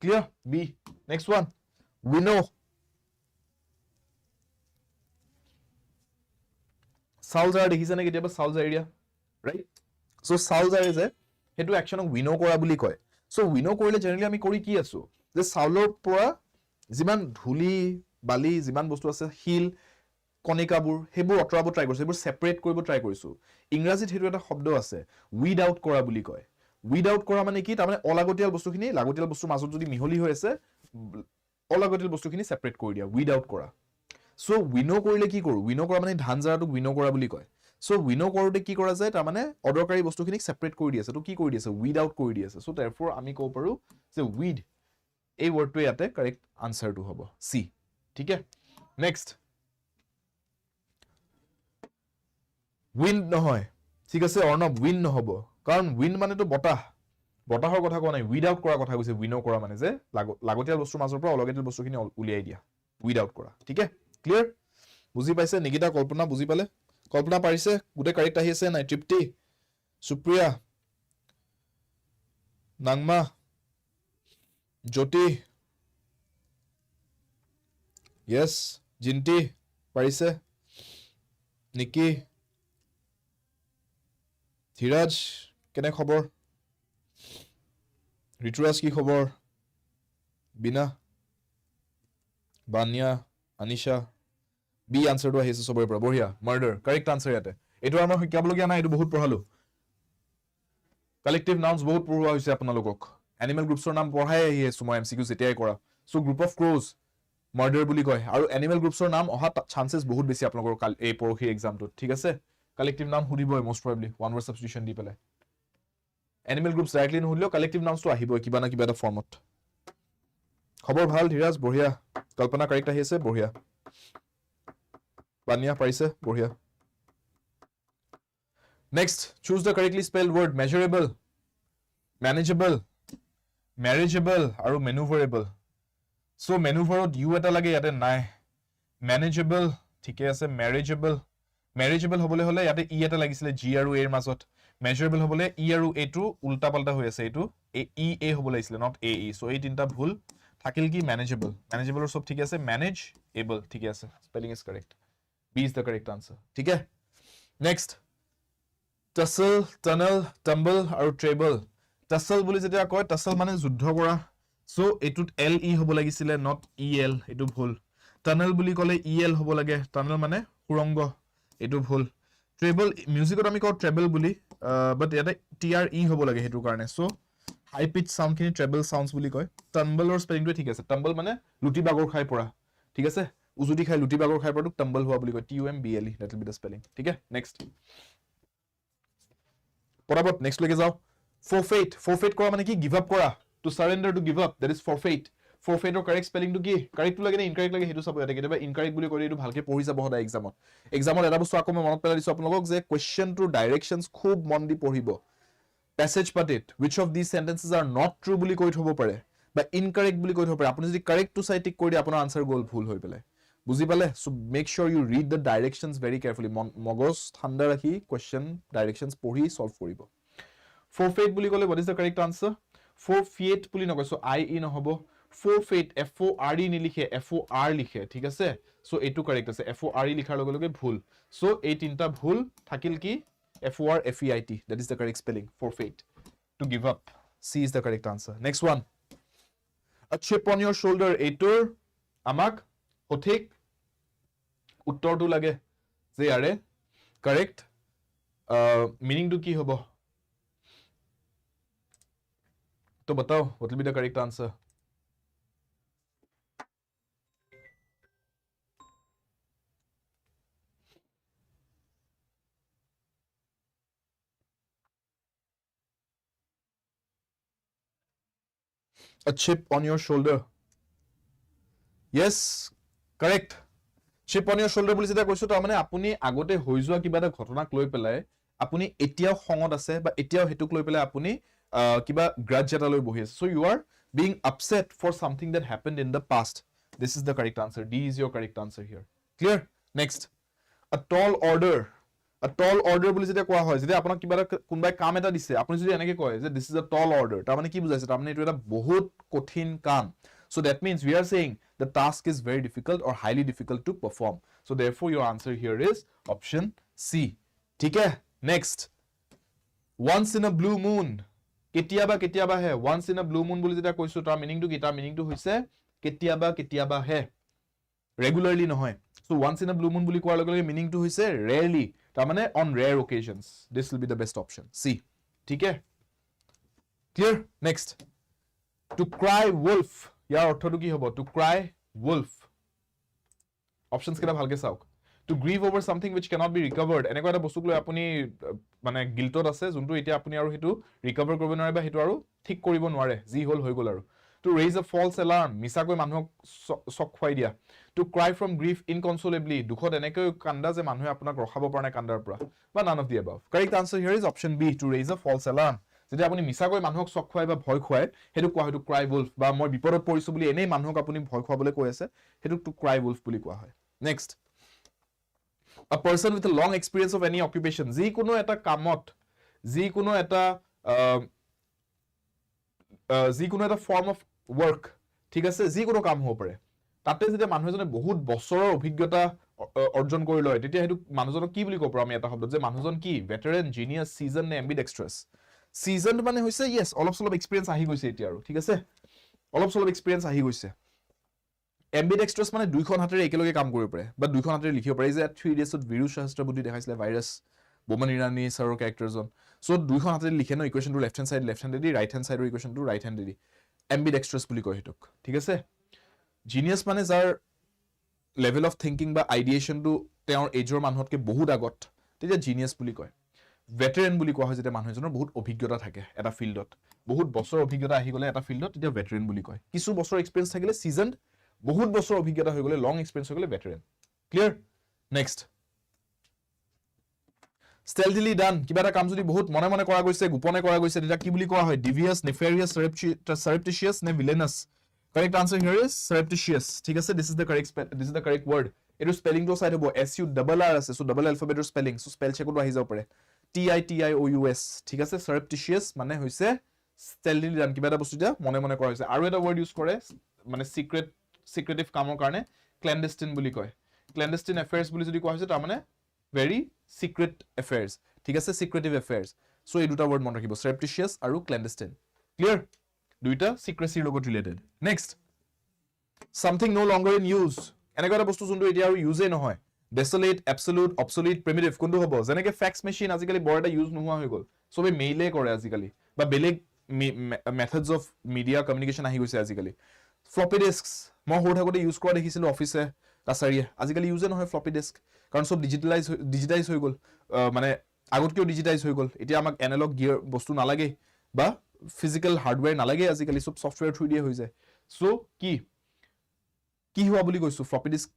clear B next one winnow সাউলজাৰ দেখিছে নে কেতিয়াবা সাউলজাৰ এৰিয়া ৰাইট সো সাউলজাৰ ইজ হেতু একচনক উইনো কৰা বুলি কয় সো উইনো কৰিলে জেনেৰেলি আমি কৰি কি আছো যে সাউলৰ পৰা যিমান ধুলি বালি যিমান বস্তু আছে হিল কণিকাবোৰ হেবোৰ অটৰাব ট্ৰাই কৰিছো হেবোৰ সেপাৰেট কৰিব ট্ৰাই কৰিছো ইংৰাজীত হেতু এটা শব্দ আছে উইড আউট কৰা বুলি কয় উইড আউট কৰা মানে কি তাৰ মানে অলাগতিয়াল বস্তুখিনি লাগতিয়াল বস্তুৰ মাজত যদি মিহলি হৈ আছে অলাগতিয়াল বস্তুখিনি সেপাৰেট কৰি দিয়া উইড আউট কৰা সো উইনো কৰিলে কি কৰো উইনো কৰা মানে ধান জাৰাটোক উইনো কৰা বুলি কয় সো উইনো কৰোতে কি কৰা যায় তাৰ মানে অদৰকাৰী বস্তুখিনিক সেপাৰেট কৰি দি আছে তো কি কৰি দি আছে উইড আউট কৰি দি আছে সো therefore আমি কব পাৰো যে উইড এই ওয়াৰ্ডটো ইয়াতে কাৰেক্ট আনসাৰটো হ'ব সি ঠিক আছে নেক্সট উইন্ড নহয় ঠিক আছে অৰ্ণব উইন্ড নহব কাৰণ উইন্ড মানে তো বতাহৰ কথা কোৱা নাই উইড আউট কৰা কথা কৈছে উইনো কৰা মানে যে লাগতিয়াল বস্তুৰ মাজৰ পৰা অলাগতিয়াল বস্তুখিনি উলিয়াই দিয়া উইড আউট কৰা ঠিক আছে ক্লিয়াৰ বুজি পাইছে নিকিতা কল্পনা বুজি পালে কল্পনা পাৰিছে গুটে কাৰেক্ট আহি আছে নাই তৃপ্তি সুপ্ৰিয়া নাংমা জ্যোতি yes জিন্টি পাৰিছে নিকি ধীৰাজ কেনে খবৰ ঋতুৰাজ কি খবৰ বিনা বানিয়া আনিশা বি আনসাৰটো আহিছে সবৰে পৰা বঢ়িয়া মাৰ্ডাৰ কাৰেক্ট আনসাৰ ইয়াতে এটো আমাৰ শিকাবলগীয়া নাই এটো বহুত পঢ়ালো কালেক্টিভ নাউন্স বহুত পঢ়োৱা হৈছে আপোনালোকক এনিমেল গ্ৰুপছৰ নাম পঢ়াই আহি আছো মই এমসিকিউ যেতিয়াই কৰা সো গ্ৰুপ অফ ক্ৰোজ মাৰ্ডাৰ বুলি কয় আৰু এনিমেল গ্ৰুপছৰ নাম অহা চান্সেস বহুত বেছি আপোনালোকৰ এই পৰখি এক্সামটোত ঠিক আছে collective noun সুধিবই most probably one word substitution দি পেলাই animal groups directly নুসুধিলেও collective nouns তো আহিবই কিবা না কিবা এটা ফৰ্মত খবৰ ভাল ধীৰাজ বঢ়িয়া কল্পনা কাৰেক্ট আহি আছে বঢ়িয়া পানিয়া পাৰিছে বঢ়িয়া next choose the correctly spelled word measurable manageable marriageable আৰু maneuverable so maneuverত u এটা লাগে ইয়াতে নাই manageable ঠিকে আছে marriageable হবলে হলে ইয়াতে ই এটা লাগিছিলে জি আৰু এৰ মাজত measurable হবলে ই আৰু এ টো উল্টা পাল্টা হৈ আছে এটো ই এ হব লাগিছিলে not a e so এই তিনটা ভুল থাকিল কি manageable manageable সব ঠিক আছে manageable ঠিক আছে spelling is correct b is the correct answer ঠিক আছে next tussle tunnel tumble আৰু treble tussle বুলি যেতিয়া কয় tussle মানে যুদ্ধ কৰা so এটুত l e হ'ব লাগিছিলে not el এটো ভুল tunnel বুলি কলে el হ'ব লাগে tunnel মানে সুৰংগ এটো ভুল treble মিউজিকত আমি কও treble বুলি but ইয়াতে tre হ'ব লাগে হেতু কাৰণে so high pitch sound খিনি treble sounds বুলি কয় tumble or spelling টো ঠিক আছে tumble মানে লুটি বাগৰ খাই পৰা ঠিক আছে উজুটি খাই লুটি বাগৰ খাই পৰাটো tumble হোৱা বুলি কয় tumble that will be the spelling ঠিক আছে next পৰাবত next লৈকে যাও forfeit কৰা মানে কি give up কৰা to surrender to give up that is forfeit or correct spelling to কি correct লাগে নে incorrect লাগে হেতু সব ইয়াতে কেতিয়াবা incorrect বুলি কৰি এটো ভালকে পঢ়ি যাব হদা এক্সামত এটা বস্তু আকৌ মই মনত পেলাই দিছো আপোনালোকক যে question to directions খুব মন দি পঢ়িব passage patit which of these sentences are not true বুলি কৈ থব পাৰে বা incorrect বুলি কৈ থব পাৰে আপুনি যদি correct to side টিক কৰি আপোনাৰ answer goal ভুল হৈ পেলাই বুজি পালে so make sure you read the directions very carefully মগজ ঠাণ্ডা ৰাখি question directions পঢ়ি solve কৰিব forfeit বুলি কলে what is the correct answer forfeit বুলি নকয় so I e নহব forfeit f o r e নিলিখে f o r লিখে ঠিক আছে so এটো correct আছে f o r e লিখাৰ লগে লগে ভুল so এই তিনটা ভুল থাকিল কি f o r f e i t that is the correct spelling forfeit to give up c is the correct answer next one a chip on your shoulder এটোৰ আমাক সঠিক উত্তৰটো লাগে যে আৰে correct meaning to কি হ'ব तो बताओ what will be the correct answer a chip on your shoulder yes correct chip on your shoulder বুলি যেটা কৈছো তাৰ মানে আপুনি আগতে হৈ যোৱা কিবা এটা ঘটনাক লৈ পেলাই আপুনি এতিয়াও খঙত আছে বা এতিয়াও হেতুক লৈ পেলাই আপুনি কিবা grudge এটা লৈ বহি আছে so you are being upset for something that happened in the past this is the correct answer d is your correct answer here clear next a tall order বুলি যেটা কোৱা হয় যদি আপোনাক কিবা কোনবাই কাম এটা দিছে আপুনি যদি এনেকে কয় যে this is a tall order তাৰ মানে কি বুজাইছে তাৰ মানে এটো এটা বহুত কঠিন কাম so that means we are saying the task is very difficult or highly difficult to perform so therefore your answer here is option c ठीक है next once in a blue moon কেতিয়াবা হে once in a blue moon বুলি যেটা কৈছো তাৰ meaning টো হৈছে কেতিয়াবা হে regularly নহয় so once in a blue moon বুলি কোৱাৰ লগে লগে মিনিং টো হৈছে rarely তাৰ মানে on rare occasions this will be the best option c ঠিক है clear next to cry wolf ইয়াৰ অৰ্থটো কি হ'ব to cry wolf options কেটা ভালকে চাওক to grieve over something which cannot be recovered এনেকুৱা এটা বস্তুক লৈ আপুনি মানে গিল্টত আছে যোনটো এতিয়া আপুনি আৰু হেতু ৰিকভাৰ কৰিব নোৱাৰে বা হেতু আৰু ঠিক কৰিব নোৱাৰে যি হল হৈ গল আৰু to raise a false alarm মিছাকৈ মানুহক চক খুৱাই দিয়া to cry from grief inconsolably দুখত এনেকৈ কান্দা যে মানুহে আপোনাক ৰখাব পৰা নাই কান্দাৰ পৰা বা none of the above correct answer here is option b to raise a false alarm যদি আপুনি মিছাকৈ মানুহক চক খুৱাই বা ভয় খুৱাই হেতু কোৱা হয় to cry wolf বা মই বিপদত পৰিছো বুলি এনেই মানুহক আপুনি ভয় খুৱাবলৈ কৈ আছে হেতু to cry wolf বুলি কোৱা হয় next a person with a long experience of any occupation যিকোনো এটা কামত যিকোনো এটা form of work ঠিক আছে যিকোনো কাম হ'ব পাৰে তাতে যদি মানুহ এজনে বহুত বছৰৰ অভিজ্ঞতা অৰ্জন কৰি লয় তেতিয়া হেতু মানুহজনক কি বুলি কব আমি এটা শব্দত যে মানুহজন কি veteran genius seasoned নে ambidextrous seasoned মানে হৈছে yes অলপ সলপ এক্সপেৰিয়েন্স আহি গৈছে এতিয়া আৰু ঠিক আছে অলপ সলপ এক্সপেৰিয়েন্স আহি গৈছে ambidextrous মানে দুইখন হাতেৰে একেলগে কাম কৰিব পাৰে বা দুইখন হাতেৰে লিখিব পাৰে যে 3 ডেজত বিৰু সহস্ত্ৰবুদ্ধি দেখাইছিলে ভাইৰাছ বোমন ইৰানী সাৰৰ ক্যাৰেক্টাৰজন সো দুইখন হাতেৰে লিখে ন ইকুৱেশ্যনটো লেফট হ্যান্ড দি ৰাইট হ্যান্ড সাইডৰ ইকুৱেশ্যনটো ৰাইট হ্যান্ড দি ambidextrous বুলি কয় হেতুক ঠিক আছে জিনিয়াস মানে যাৰ লেভেল অফ থিংকিং বা আইডিয়েশনটো তেওঁৰ এজৰ মানুহতকে বহুত আগত তেতিয়া জিনিয়াছ বুলি কয় ভেটেৰেন বুলি কোৱা হয় যেতিয়া মানুহ এজনৰ বহুত অভিজ্ঞতা থাকে এটা ফিল্ডত বহুত বছৰ অভিজ্ঞতা আহি গলে এটা ফিল্ডত তেতিয়া ভেটেৰেন বুলি কয় কিছু বছৰ এক্সপেৰিয়েন্স থাকিলে সিজনড বহুত বছৰ অভিজ্ঞতা হৈ গলে লং এক্সপেৰিয়েন্স হৈ গলে ভেটেৰেন ক্লিয়াৰ নেক্সট stealthily done কিবা এটা কাম যদি বহুত মনে মনে কৰা গৈছে গোপনে কৰা গৈছে তেতিয়া কি বুলি কোৱা হয় devious nefarious surreptitious নে villainous correct answer here is surreptitious ঠিক আছে this is the correct word এটো স্পেলিং টো সাইড হ'ব s u double r আছে সো ডাবল অ্যালফাবেটৰ স্পেলিং সো স্পেল চেকটো আহি যাব পাৰে t i t i o u s ঠিক আছে surreptitious মানে হৈছে stealthily done কিবা এটা বস্তু দিয়া মনে মনে কৰা হৈছে আৰু এটা ওয়াৰ্ড ইউজ কৰে মানে secretive কামৰ কাৰণে clandestine বুলি কয় clandestine affairs বুলি যদি কোৱা হৈছে তাৰ মানে very secret affairs ঠিক আছে secretive affairs so এই দুটা word মন ৰাখিব surreptitious আৰু clandestine clear দুইটা secrecy লগত related next something no longer in use এনেকুৱা এটা বস্তু যোনটো এতিয়া আৰু ইউজে নহয় desolate absolute obsolete primitive কোনটো হ'ব যেনেকে fax machine আজিকালি বৰ এটা ইউজ নোহোৱা হৈ গল সবে মেইলে কৰে আজিকালি বা বেলেগ methods of media communication আহি গৈছে আজিকালি floppy disks মই হৈ থাকোতে ইউজ কৰা দেখিছিলো অফিসে কাছাৰিয়ে আজিকালি ইউজে নহয় floppy disk কাৰণ সব ডিজিটালাইজ হৈ গল মানে আগত কিও ডিজিটাইজ হৈ গল এতিয়া আমাক এনালগ গিয়াৰ বস্তু নালাগে বা ফিজিক্যাল হাৰ্ডওয়্যাৰ নালাগে আজিকালি সব সফটওয়্যাৰ থ্ৰু দিয়ে হৈ যায় সো কি হোৱা বুলি কৈছো floppy disk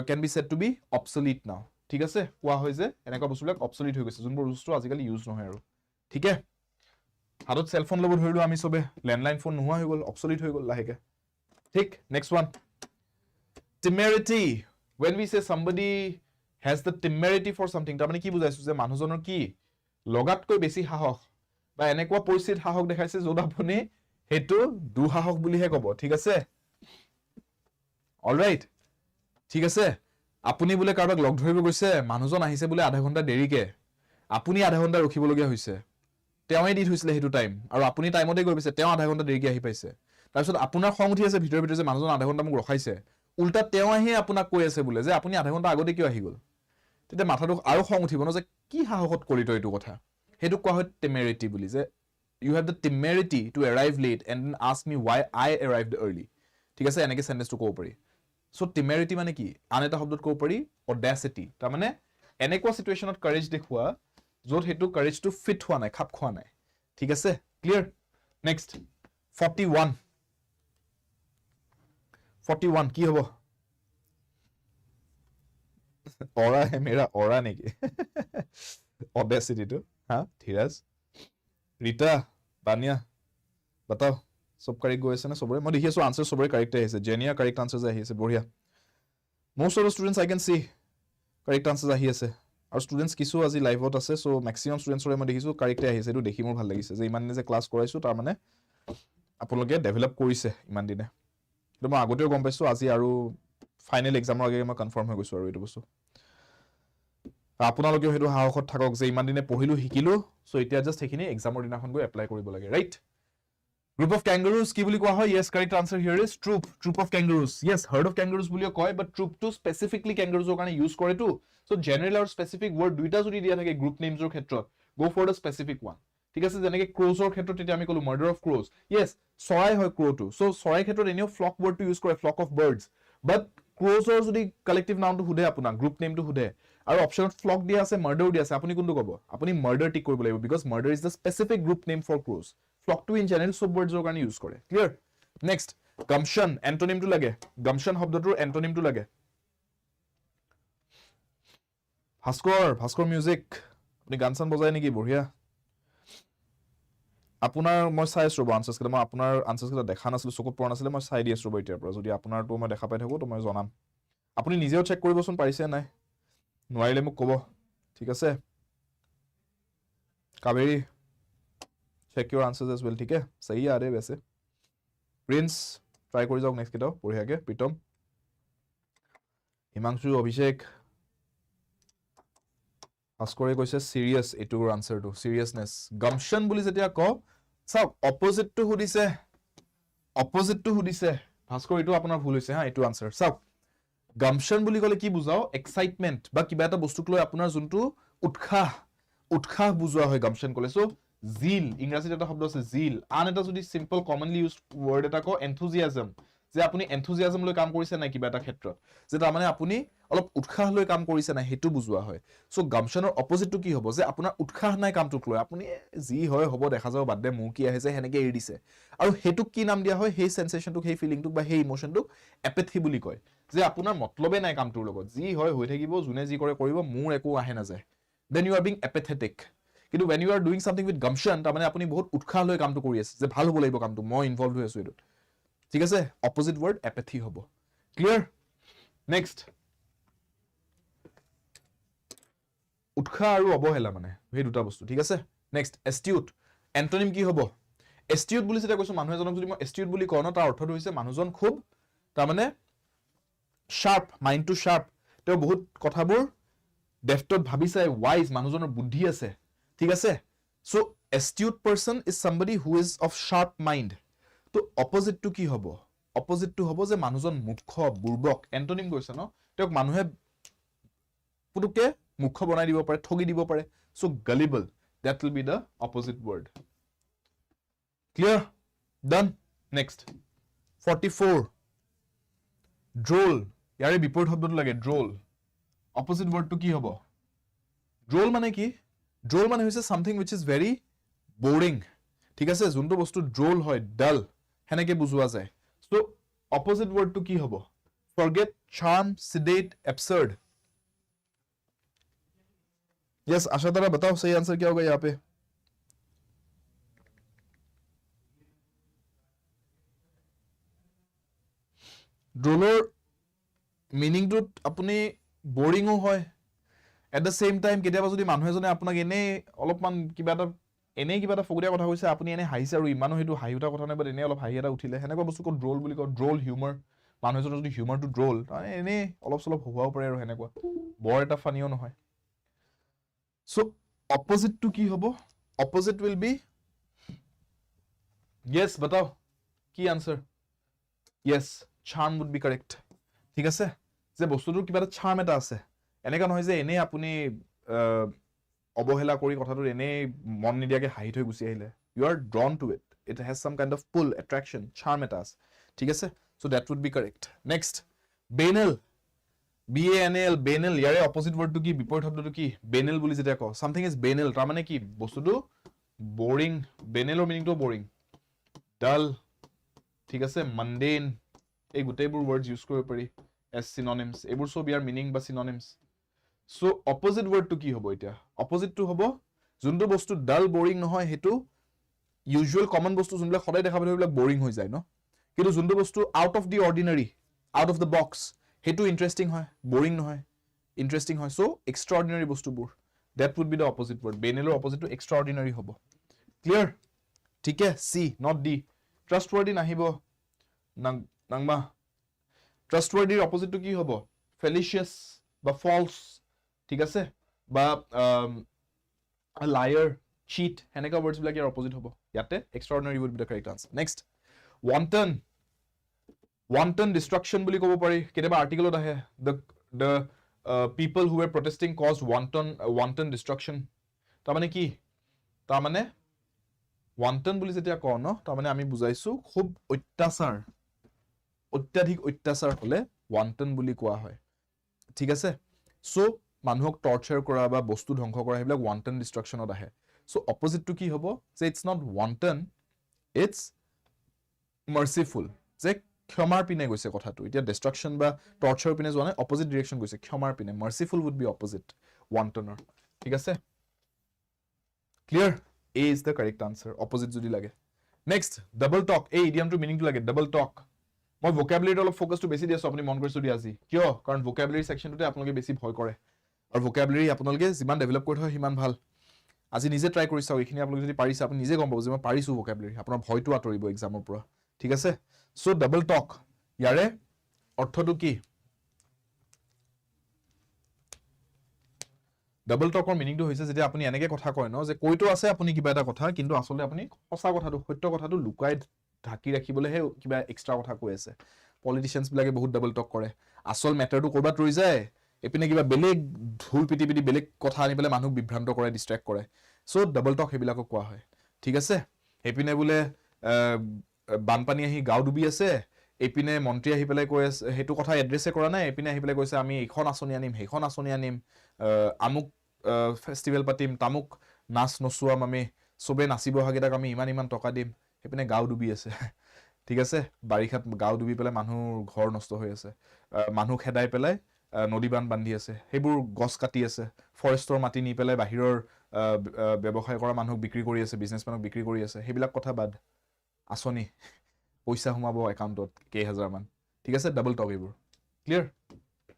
can be said to be obsolete now ঠিক আছে কোৱা হয় যে এনেকা বস্তুবিলাক obsolete হৈ গৈছে যোনবোৰ বস্তু আজিকালি ইউজ নহয় আৰু ঠিক আছে হাতত সেল ফোন লব ধৰিলো আমি সবে ল্যান্ডলাইন ফোন নোহোৱা হৈ গল obsolete হৈ গল লাহেকে ঠিক next one temerity when we say somebody has the temerity for something তাৰ মানে কি বুজাইছো যে মানুহজনৰ কি লগাতকৈ বেছি সাহস বা এনেকুৱা পৰিস্থিতিত সাহস দেখাইছে যত আপুনি হেতু দুসাহস বুলিহে কব ঠিক আছে অলৰাইট ঠিক আছে আপুনি বুলে কাৰবাক লগ ধৰিব গৈছে মানুহজন আহিছে বুলে আধা ঘন্টা দেৰিকে আপুনি আধা ঘন্টা ৰখিব লগিয়া হৈছে তেওঁই দি থৈছিলে হেতু টাইম আৰু আপুনি টাইমতে গৈ পাইছে তেওঁ আধা ঘন্টা দেৰিকে আহি পাইছে তাৰপিছত আপোনাৰ খং উঠি আছে ভিতৰ ভিতৰ যে মানুহজন আধা ঘন্টা মোক ৰখাইছে উল্টা তেওঁ আহি আপোনাক কৈ আছে বুলে যে আপুনি আধা ঘন্টা আগতে কিয় আহি গল তেতিয়া মাথাটো আৰু খং উঠিব ন যে কি সাহসত কৰিতো এইটো কথা হেতু কোৱা হয় temerity বুলি যে you have the temerity to arrive late and then ask me why I arrived early ঠিক আছে এনেকে সেন্টেন্সটো ক'ব পাৰি সো temerity মানে কি আন এটা শব্দত ক'ব পাৰি audacity তাৰ মানে এনেকুৱা সিচুৱেচনত courage দেখুৱা যত হেতু courage টো ফিট হোৱা নাই খাপ খোৱা নাই ঠিক আছে ক্লিয়াৰ নেক্সট 41 কি হ'ব অৰা হে মেৰা অৰা নেকি audacity to ha Dheeraj Rita Baniya बताओ सब करेक्ट গৈ আছে না সবৰে মই দেখি আছো আনসাৰ সবৰে কারেক্ট আহিছে জেনিয়া কারেক্ট আনসার আহিছে বঢ়িয়া most of the students I can see correct answer আহি আছে আৰু স্টুডেন্টস কিছু আজি লাইভত আছে সো ম্যাক্সিমাম স্টুডেন্টসৰে মই দেখিছো কাৰেক্ট আহিছে এটো দেখি মোৰ ভাল লাগিছে যে ইমান দিনে যে ক্লাস কৰাইছো তাৰ মানে আপোনালোকে ডেভেলপ কৰিছে ইমান দিনে তো মই আগতেও গম পাইছো আজি আৰু ফাইনাল এক্সামৰ আগে মই কনফাৰ্ম হৈ গৈছো আৰু এটো বস্তু আপোনালোকে হেতু হাওখত থাকক যে ইমান দিনে পঢ়িলো শিকিলো সো এতিয়া জাস্ট হেখিনি এক্সামৰ দিনাখন গৈ এপ্লাই কৰিব লাগে ৰাইট Group of kangaroos কি বুলি কোৱা হয় yes correct answer here is troop of kangaroos yes herd of kangaroos বুলিও কয় but troop to specifically kangaroos ৰ কাৰণে ইউজ কৰে তো so general আৰু specific word দুইটা যদি দিয়া থাকে group names ৰ ক্ষেত্ৰত go for the specific one ঠিক আছে যেনেকৈ crows ৰ ক্ষেত্ৰত তেতিয়া আমি কলো murder of crows yes চৰাই হয় crow to so চৰাই ক্ষেত্ৰত এনেও flock word to use কৰে flock of birds but crows ৰ যদি collective noun to হুদে আপোনা group name to হুদে আৰু অপচনত flock দিয়া আছে murder দিয়া আছে আপুনি কোনটো কব আপুনি murder টিক কৰিব লাগিব because murder is the specific group name for crows flock to in general sub words ৰ কাৰণে ইউজ কৰে clear next gumption antonym to লাগে gumption শব্দটোৰ antonym to লাগে ভাস্কৰ মিউজিক আপুনি গান চান বজায় নেকি বঢ়িয়া আপোনাৰ মই চাই আছো আনসাৰস কেইটা মই আপোনাৰ আনসাৰস কেইটা দেখা নাছিলো চকুত পৰা নাছিলে মই চাই দি আছো এতিয়াৰ পৰা যদি আপোনাৰটো মই দেখা পাই থাকো তো মই জনাম আপুনি নিজেও চেক কৰিবচোন পাৰিছে নাই নোৱাৰিলে মোক ক'ব ঠিক আছে Kaveri check your answers as well ठीक है सही आ रहे वैसे प्रिंस ट्राई কৰি যাওক নেক্সট কেটাও পঢ়িয়াকে প্ৰীতম হিমাংশু অভিষেক ভাস্কৰে কৈছে সিৰিয়াস এটুৰ আনসাৰটো সিৰিয়াসনেস gumption বুলি যেতিয়া ক সব অপোজিট টু হুদিছে ভাস্কৰ এটো আপোনাৰ ভুল হৈছে হা এটু আনসাৰ সব gumption বুলি কলে কি বুজাও এক্সাইটমেন্ট বা কিবা এটা বস্তুক লৈ আপোনাৰ যোনটো উৎসাহ বুজোৱা হয় gumption কলে সো zeal ইংৰাজীত এটা শব্দ আছে zeal আন এটা যদি সিম্পল কমনলি ইউজড ওয়ার্ড এটা কো enthusiasm যে আপুনি এনথুজিয়াজম লৈ কাম কৰিছে নাই কিবা এটা ক্ষেত্ৰত যে তাৰ মানে আপুনি অলপ উৎসাহ লৈ কাম কৰিছে নাই হেতু বুজোৱা হয় সো গামছনৰ অপজিটটো কি হ'ব যে আপোনাৰ উৎসাহ নাই কামটোক লৈ আপুনি যি হয় হ'ব দেখা যাব বাদ দে মোৰ কি আহিছে হেনেকে এৰি দিছে আৰু হেতুক কি নাম দিয়া হয় সেই সেন্সেশনটোক সেই ফিলিংটোক বা সেই ইমোশনটোক এপেথি বুলি কয় যে আপোনাৰ মতলবে নাই কামটোৰ লগত যি হয় হৈ থাকিব জুনে যি কৰে কৰিব মোৰ একো আহে না যায় then you are being apathetic কিন্তু when you are doing something with gumption তাৰ মানে আপুনি বহুত উৎসাহ লৈ কামটো কৰি আছে যে ভাল হ'ব লাগিব কামটো মই ইনভলভ হৈ আছো এটো ঠিক আছে অপজিট ওয়ার্ড apathy হ'ব ক্লিয়াৰ নেক্সট উৎসাহ আৰু অবহেলা মানে এই দুটা বস্তু ঠিক আছে নেক্সট astute এন্টোনিম কি হ'ব astute বুলি যেটা কৈছো মানুহ এজনক যদি মই astute বুলি কওঁ ন তাৰ অৰ্থটো হৈছে মানুহজন খুব তাৰ মানে শাৰ্প মাইন্ডটো শাৰ্প তেওঁ বহুত কথাবোৰ ডেফটত ভাবি চাই ওয়াইজ মানুহজনৰ বুদ্ধি আছে ঠিক আছে so astute person is somebody who is of sharp mind তো অপজিট টু কি হ'ব অপজিট টু হ'ব যে মানুহজন মুখ্য বুৰ্বক এন্টোনিম কৈছে ন তেওঁক মানুহে পুতুকে মুখ্য বনাই দিব পাৰে ঠগি দিব পাৰে so gullible that will be the opposite word clear done next 44 droll ইয়াৰে বিপৰীত শব্দটো লাগে droll opposite word to কি হ'ব droll মানে কি droll মানে হৈছে something which is very boring ঠিক আছে যোনটো বস্তু droll হয় dull হেনেকে বুজোৱা যায় সো opposite word to কি হ'ব forget charm sedate absurd yes आशा तारा बताओ सही आंसर क्या होगा यहाँ पे droller meaning to अपनी boring हो है at the same time কেতিয়াবা যদি মানুহ এজনে আপোনাক এনে অলপমান কিবা এটা এনে কিবা এটা ফগুৰিয়া কথা কৈছে আপুনি এনে হাঁহিছে আৰু ইমানো হেতু হাঁহি উঠা কথা নাই বাট এনে অলপ হাঁহি এটা উঠিলে হেনেকুৱা বস্তু কত ড্ৰোল বুলি কয় ড্ৰোল হিউমাৰ মানুহ এজনৰ যদি হিউমাৰটো ড্ৰোল মানে এনে অলপ চলপ হহুৱাও পাৰে আৰু হেনেকুৱা বৰ এটা ফানিও নহয় সো অপজিট টু কি হ'ব অপজিট উইল বি yes बताओ কি answer yes charm would be correct ঠিক আছে যে বস্তুটোৰ কিবা এটা charm এটা আছে এনেকা নহয় যে এনে আপুনি অবহেলা কৰি কথাটো এনে মন নিদিয়াকে হাঁহি থৈ গুছি আহিলে you are drawn to it it has some kind of pull attraction charm এটা আছে ঠিক আছে so that would be correct next banal banal banal ইয়াৰে অপজিট ওয়াৰ্ডটো কি বিপৰীত শব্দটো কি banal বুলি যেটা কও something is banal তাৰ মানে কি বস্তুটো boring banalৰ মিনিংটো boring dull ঠিক আছে mundane এই গুটেইবোৰ ওয়াৰ্ডস ইউজ কৰিব পাৰি as synonyms এইবোৰ সব ইয়াৰ মিনিং বা synonyms so opposite word to কি হ'ব এতিয়া opposite to হ'ব যোনটো বস্তু dull boring নহয় হেতু usual common বস্তু যোনবিলাক সদায় দেখা পালে সেইবিলাক boring হৈ যায় ন কিন্তু যোনটো বস্তু out of the ordinary out of the box হেতু interesting হয় boring নহয় interesting হয় so extraordinary বস্তুবোৰ that would be the opposite word banal or opposite to extraordinary হ'ব clear ঠিক আছে c not d trustworthy নাহিব নাংমা trustworthy opposite to কি হ'ব fallacious বা false ঠিক আছে বা a liar cheat হেনেকা words বিলাক ইয়াৰ opposite হ'ব ইয়াতে extraordinary would be the correct answer next wanton destruction বুলি ক'ব পাৰি কেতিয়াবা আৰ্টিকেলত আহে the people who were protesting caused wanton destruction তাৰ মানে কি তাৰ মানে wanton বুলি যেতিয়া কও ন তাৰ মানে আমি বুজাইছো খুব অত্যাচাৰ অত্যাধিক অত্যাচাৰ হলে wanton বুলি কোৱা হয় ঠিক আছে সো মানুহক টৰ্চাৰ কৰা বা বস্তু ধ্বংস কৰা হেবিলাক wanton destructionত আহে সো অপজিট টু কি হ'ব যে it's not wanton it's merciful যে ক্ষমাৰ পিনে গৈছে কথাটো এতিয়া destruction বা টৰ্চাৰ পিনে যোৱা নাই অপজিট ডাইৰেকশন গৈছে ক্ষমাৰ পিনে merciful would be opposite wantonৰ ঠিক আছে clear a is the correct answer opposite যদি লাগে next double talk এই idiomটো মিনিংটো লাগে double talk মই vocabulary অলপ ফোকাসটো বেছি দিছো আপুনি মন কৰিছো দি আজি কিয় কাৰণ vocabulary সেকশনটোতে আপোনালোকে বেছি ভয় কৰে আৰু vocabulary আপোনালোকে যিমান ডেভেলপ কৰি থয় হিমান ভাল আজি নিজে ট্ৰাই কৰি চাও এইখিনি আপোনালোকে যদি পাৰিছে আপুনি নিজে গম পাব যে মই পাৰিছো vocabulary আপোনাৰ ভয়টো আতৰিব এক্সামৰ পৰা ঠিক আছে সো ডাবল টক ইয়াৰে অৰ্থটো কি ডাবল টকৰ মিনিংটো হৈছে যেতিয়া আপুনি এনেকে কথা কয় ন যে কৈতো আছে আপুনি কিবা এটা কথা কিন্তু আসলে আপুনি সঁচা কথাটো সত্য কথাটো লুকাই ঢাকি ৰাখিবলৈ হে কিবা এক্সট্ৰা কথা কৈ আছে পলিটিশিয়ানস বিলাকে বহুত ডাবল টক কৰে আসল ম্যাটাৰটো কৰবাত ৰৈ যায় এপিনে কিবা বেলেগ ধুল পিটি পিটি বেলেগ কথা আনি পেলে মানুহক বিভ্ৰান্ত কৰে ডিস্ট্ৰাক্ট কৰে সো ডাবল টক হেবিলাকক কোৱা হয় ঠিক আছে এপিনে বুলে বানপানী আহি গাও ডুবি আছে এপিনে মন্ত্ৰী আহি পেলাই কৈ আছে হেতু কথা এড্ৰেছে কৰা নাই এপিনে আহি পেলাই কৈছে আমি এইখন আঁচনি আনিম সেইখন আঁচনি আনিম আমুক ফেষ্টিভেল পাতিম তামুক নাচ নচুৱাম আমি সবে নাচিব হাগিটাক আমি ইমান টকা দিম হেপিনে গাঁও ডুবি আছে ঠিক আছে বাৰিষাত গাঁও ডুবি পেলাই মানুহৰ ঘৰ নষ্ট হৈ আছে মানুহ খেদাই পেলাই নদী বান্ধ বান্ধি আছে সেইবোৰ গছ কাটি আছে ফৰেষ্টৰ মাটি নি পেলাই বাহিৰৰ ব্যৱসায় কৰা মানুহক বিক্ৰী কৰি আছে বিজনেছমেনক বিক্ৰী কৰি আছে সেইবিলাক কথা বাদ আঁচনি পইচা সোমাব একাউণ্টত কেইহাজাৰ মান ঠিক আছে ডাবল টক এইবোৰ ক্লিয়াৰ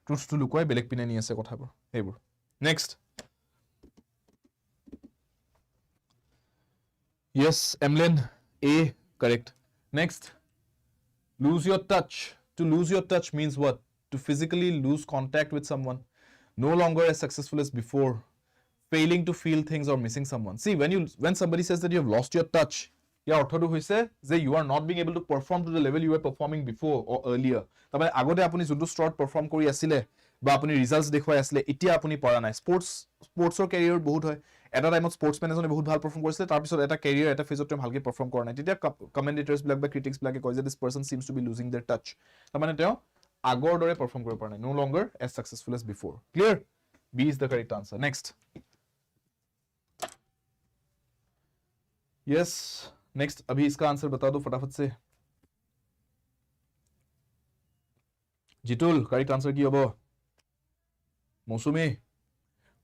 ট্ৰুথটো লুকুৱাই বেলেগ পিনে নি আছে কথাবোৰ সেইবোৰ next yes Emlyn A correct next lose your touch to lose your touch means what to physically lose contact with someone no longer as successful as before failing to feel things or missing someone see when somebody says that you have lost your touch ইয়াৰ অৰ্থটো হৈছে যে you are not being able to perform to the level you were performing before or earlier তাৰমানে আগতে আপুনি যোনটো ষ্টৰত perform কৰি আছিলে বা আপুনি ৰিজাল্টস দেখুৱাই আছিলে এতিয়া আপুনি পৰা নাই স্পৰ্টছৰ কেৰিয়াৰ বহুত হয় এটা টাইমত স্পৰ্টছমেন এজনে বহুত ভাল পাৰফৰ্ম কৰিছিলে তাৰ পিছত এটা কেৰিয়াৰ এটা ফেজত তেওঁ ভালকৈ পাৰফৰ্ম কৰা নাই তেতিয়া কমেন্টেটৰ্ছ বিলাক বা ক্ৰিটিক্স বিলাকে কয় যে this person seems to be losing their touch তাৰমানে তেওঁ আগৰ দৰে পাৰফৰ্ম কৰিব পৰা নাই no longer as successful as before clear B is the correct answer next yes next अभी इसका आंसर बता दो फटाफट से जितुल करेक्ट आंसर की होबो Mousumi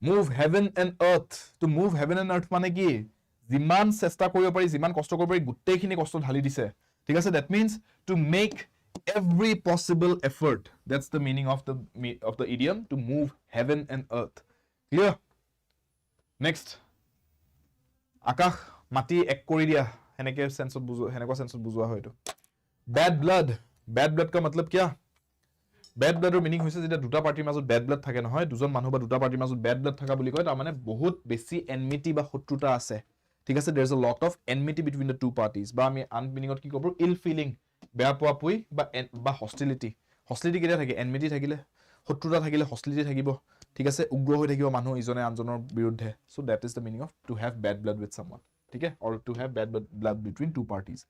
move heaven and earth to move heaven and earth माने की जिमान চেষ্টা কৰিব পাৰি জিমান কষ্ট কৰিব পাৰি গুটেইখিনি কষ্ট ঢালি দিছে ঠিক আছে that means to make every possible effort that's the meaning of the idiom to move heaven and earth clear next আকাশ মাটি এক কৰি দিয়া হেনেকে সেন্সত বুজো হেনেকা সেন্সত বুজোৱা হয় এটো ব্যাড ব্লাড का मतलब क्या ব্যাড ব্লাডৰ মিনিং হৈছে যেটা দুটা পাৰ্টিৰ মাজত ব্যাড ব্লাড থাকে নহয় দুজন মানুহ বা দুটা পাৰ্টিৰ মাজত ব্যাড ব্লাড থাকা বুলি কয় তাৰ মানে বহুত বেছি এনমিটি বা শত্ৰুতা আছে ঠিক আছে there is a lot of enmity between the two parties বা আমি আন মিনিংত কি কব ill feeling বেয়া পোৱা পুই বা hostility কেতিয়া থাকে enmity থাকিলে শত্ৰুতা থাকিলে hostility থাকিব ঠিক আছে উগ্ৰ হৈ থাকিব মানুহ ইজনে আনজনৰ বিৰুদ্ধে so that is the meaning of to have bad blood with someone ठीक है or to have bad blood between two parties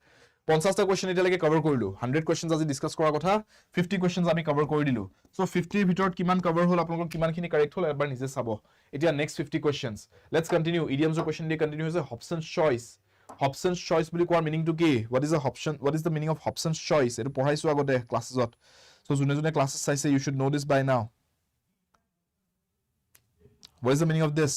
50টা কোৱেশ্চন এতিয়ালৈকে কভাৰ কৰিলো 100 কোৱেশ্চনস আজি ডিসকাস কৰাৰ কথা 50 কোৱেশ্চনস আমি কভাৰ কৰি দিলো সো 50 ৰ ভিতৰত কিমান কভাৰ হল আপোনালোকৰ কিমানখিনি কাৰেক্ট হল এবাৰ নিজে চাব এতিয়া next 50 questions let's continue ইডিয়মছৰ question দিয়ে কন্টিনিউ হৈছে হবসনছ চয়েস বুলি কোৱাৰ মিনিংটো কি what is the meaning of hobson's choice এটো পঢ়াইছো আগতে ক্লাসেছত সো জুনে ক্লাসেস চাইছে you should know this by now what is the meaning of this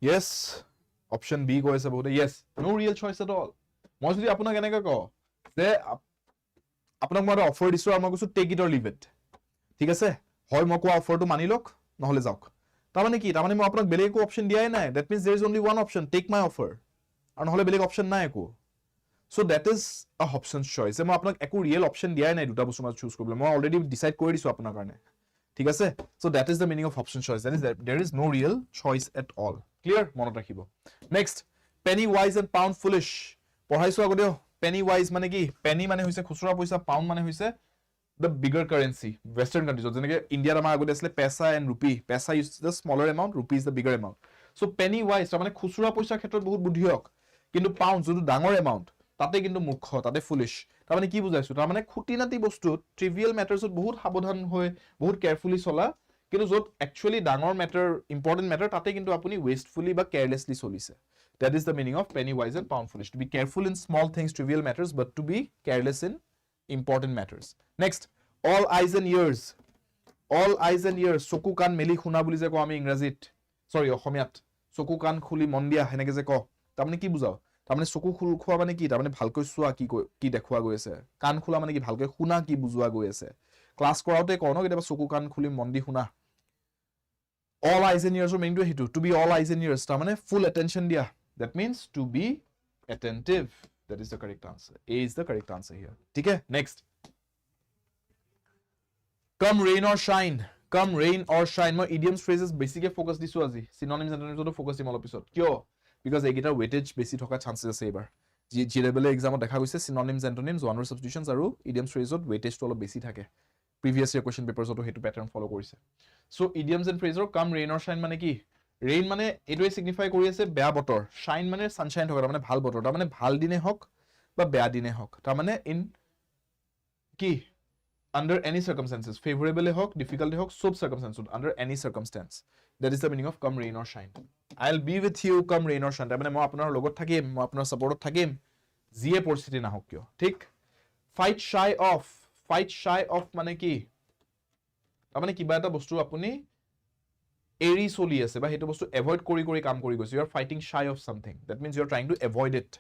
yes option b কৈছে বহুত yes no real choice at all মই যদি আপোনাক এনেকৈ কও যে আপোনাক মই অফাৰ দিছো আৰু মই কৈছো take it or leave it ঠিক আছে হয় মই কোৱা অফাৰটো মানি লওক নহলে যাওক তাৰমানে কি তাৰমানে মই আপোনাক বেলেগ একো অপচন দিয়াই নাই that means there is only one option take my offer আৰু নহলে বেলেগ অপচন নাই একো so that is a Hobson's choice মই আপোনাক একো ৰিয়েল অপচন দিয়াই নাই দুটা বস্তু মাজত চুজ কৰিবলৈ মই অলৰেডি ডিসাইড কৰি দিছো আপোনাৰ কাৰণে ঠিক আছে so that is the meaning of Hobson's choice that is that there is no real choice at all clear মনত ৰাখিব next penny wise and pound foolish পঢ়াইছো আগতে penny wise মানে কি penny মানে হৈছে খুচুৰা পইচা pound মানে হৈছে the bigger currency western countries যেনেকে ইন্ডিয়াৰ আমাৰ আগতে আছিল পেসা and rupee পেসা is the smaller amount rupee is the bigger amount so penny wise মানে খুচুৰা পইচাৰ ক্ষেত্ৰত বহুত বুদ্ধিয়ক কিন্তু pound যোনটো ডাঙৰ amount তাতে কিন্তু মূৰ্খ তাতে ফুলিশ তাৰ মানে কি বুজাইছো তাৰ মানে খুটিনাতি বস্তু ট্ৰিভিয়াল ম্যাটাৰছত বহুত সাৱধান হৈ বহুত কেয়াৰফুলি চলা কিন্তু যত একচুয়ালি ডাঙৰ ম্যাটাৰ ইম্পৰ্টেন্ট ম্যাটাৰ তাতে কিন্তু আপুনি ওয়েস্টফুলি বা কেয়াৰলেছলি চলিছে that is the meaning of penny wise and pound foolish to be careful in small things trivial matters but to be careless in important matters next all eyes and ears চকু কাণ মেলি শুনা বুলি যে কও আমি ইংৰাজীত সৰি অসমীয়াত চকু কাণ খুলি মন দিয়া হেনেকে যে কও তাৰমানে কি বুজাও তাৰমানে চকু খোলা মানে কি তাৰমানে ভালকৈ চোৱা কি দেখুৱা গৈ আছে কাণ খোলা মানে কি ভালকৈ শুনা কি বুজোৱা গৈ আছে ক্লাস কৰাওতে কও ন কেতিয়াবা চকু কাণ খুলি মন দি শুনা all eyes and ears mean to be all eyes and ears তাৰমানে full attention দিয়া that means to be attentive that is the correct answer a is the correct answer here ठीक है next come rain or shine মই idioms phrases basically focus দিছো আজি synonyms antonyms to focus দিম অলপ পিছত কিয় because এইগিটাৰ weightage বেছি থকা chances আছে এবাৰ GAA এক্সামত দেখা গৈছে synonyms antonyms one word substitutions আৰু idioms phrase weightage অলপ বেছি থাকে previous year question papers টো হেতু pattern follow কৰিছে so idioms and phrase come rain or shine মানে কি rain মানে এটোৱে signify কৰি আছে বেয়া বতৰ shine মানে sunshine থকা মানে ভাল বতৰ মানে ভাল দিনে হক বা বেয়া দিনে হক মানে in কি under any circumstances favorable hawk difficult hawk sub circumstances under any circumstance that is the meaning of come rain or shine I'll be with you come rain or shine মানে মই আপোনাৰ লগত থাকিম মই আপোনাৰ সাপোৰ্টত থাকিম জিয়ে পৰিস্থিতি না হক কিয় ঠিক fight shy of মানে কি মানে কিবা এটা বস্তু আপুনি এৰি চলি আছে বা হেতু বস্তু এভয়েড কৰি কাম কৰি গৈছে you are fighting shy of something that means you are trying to avoid it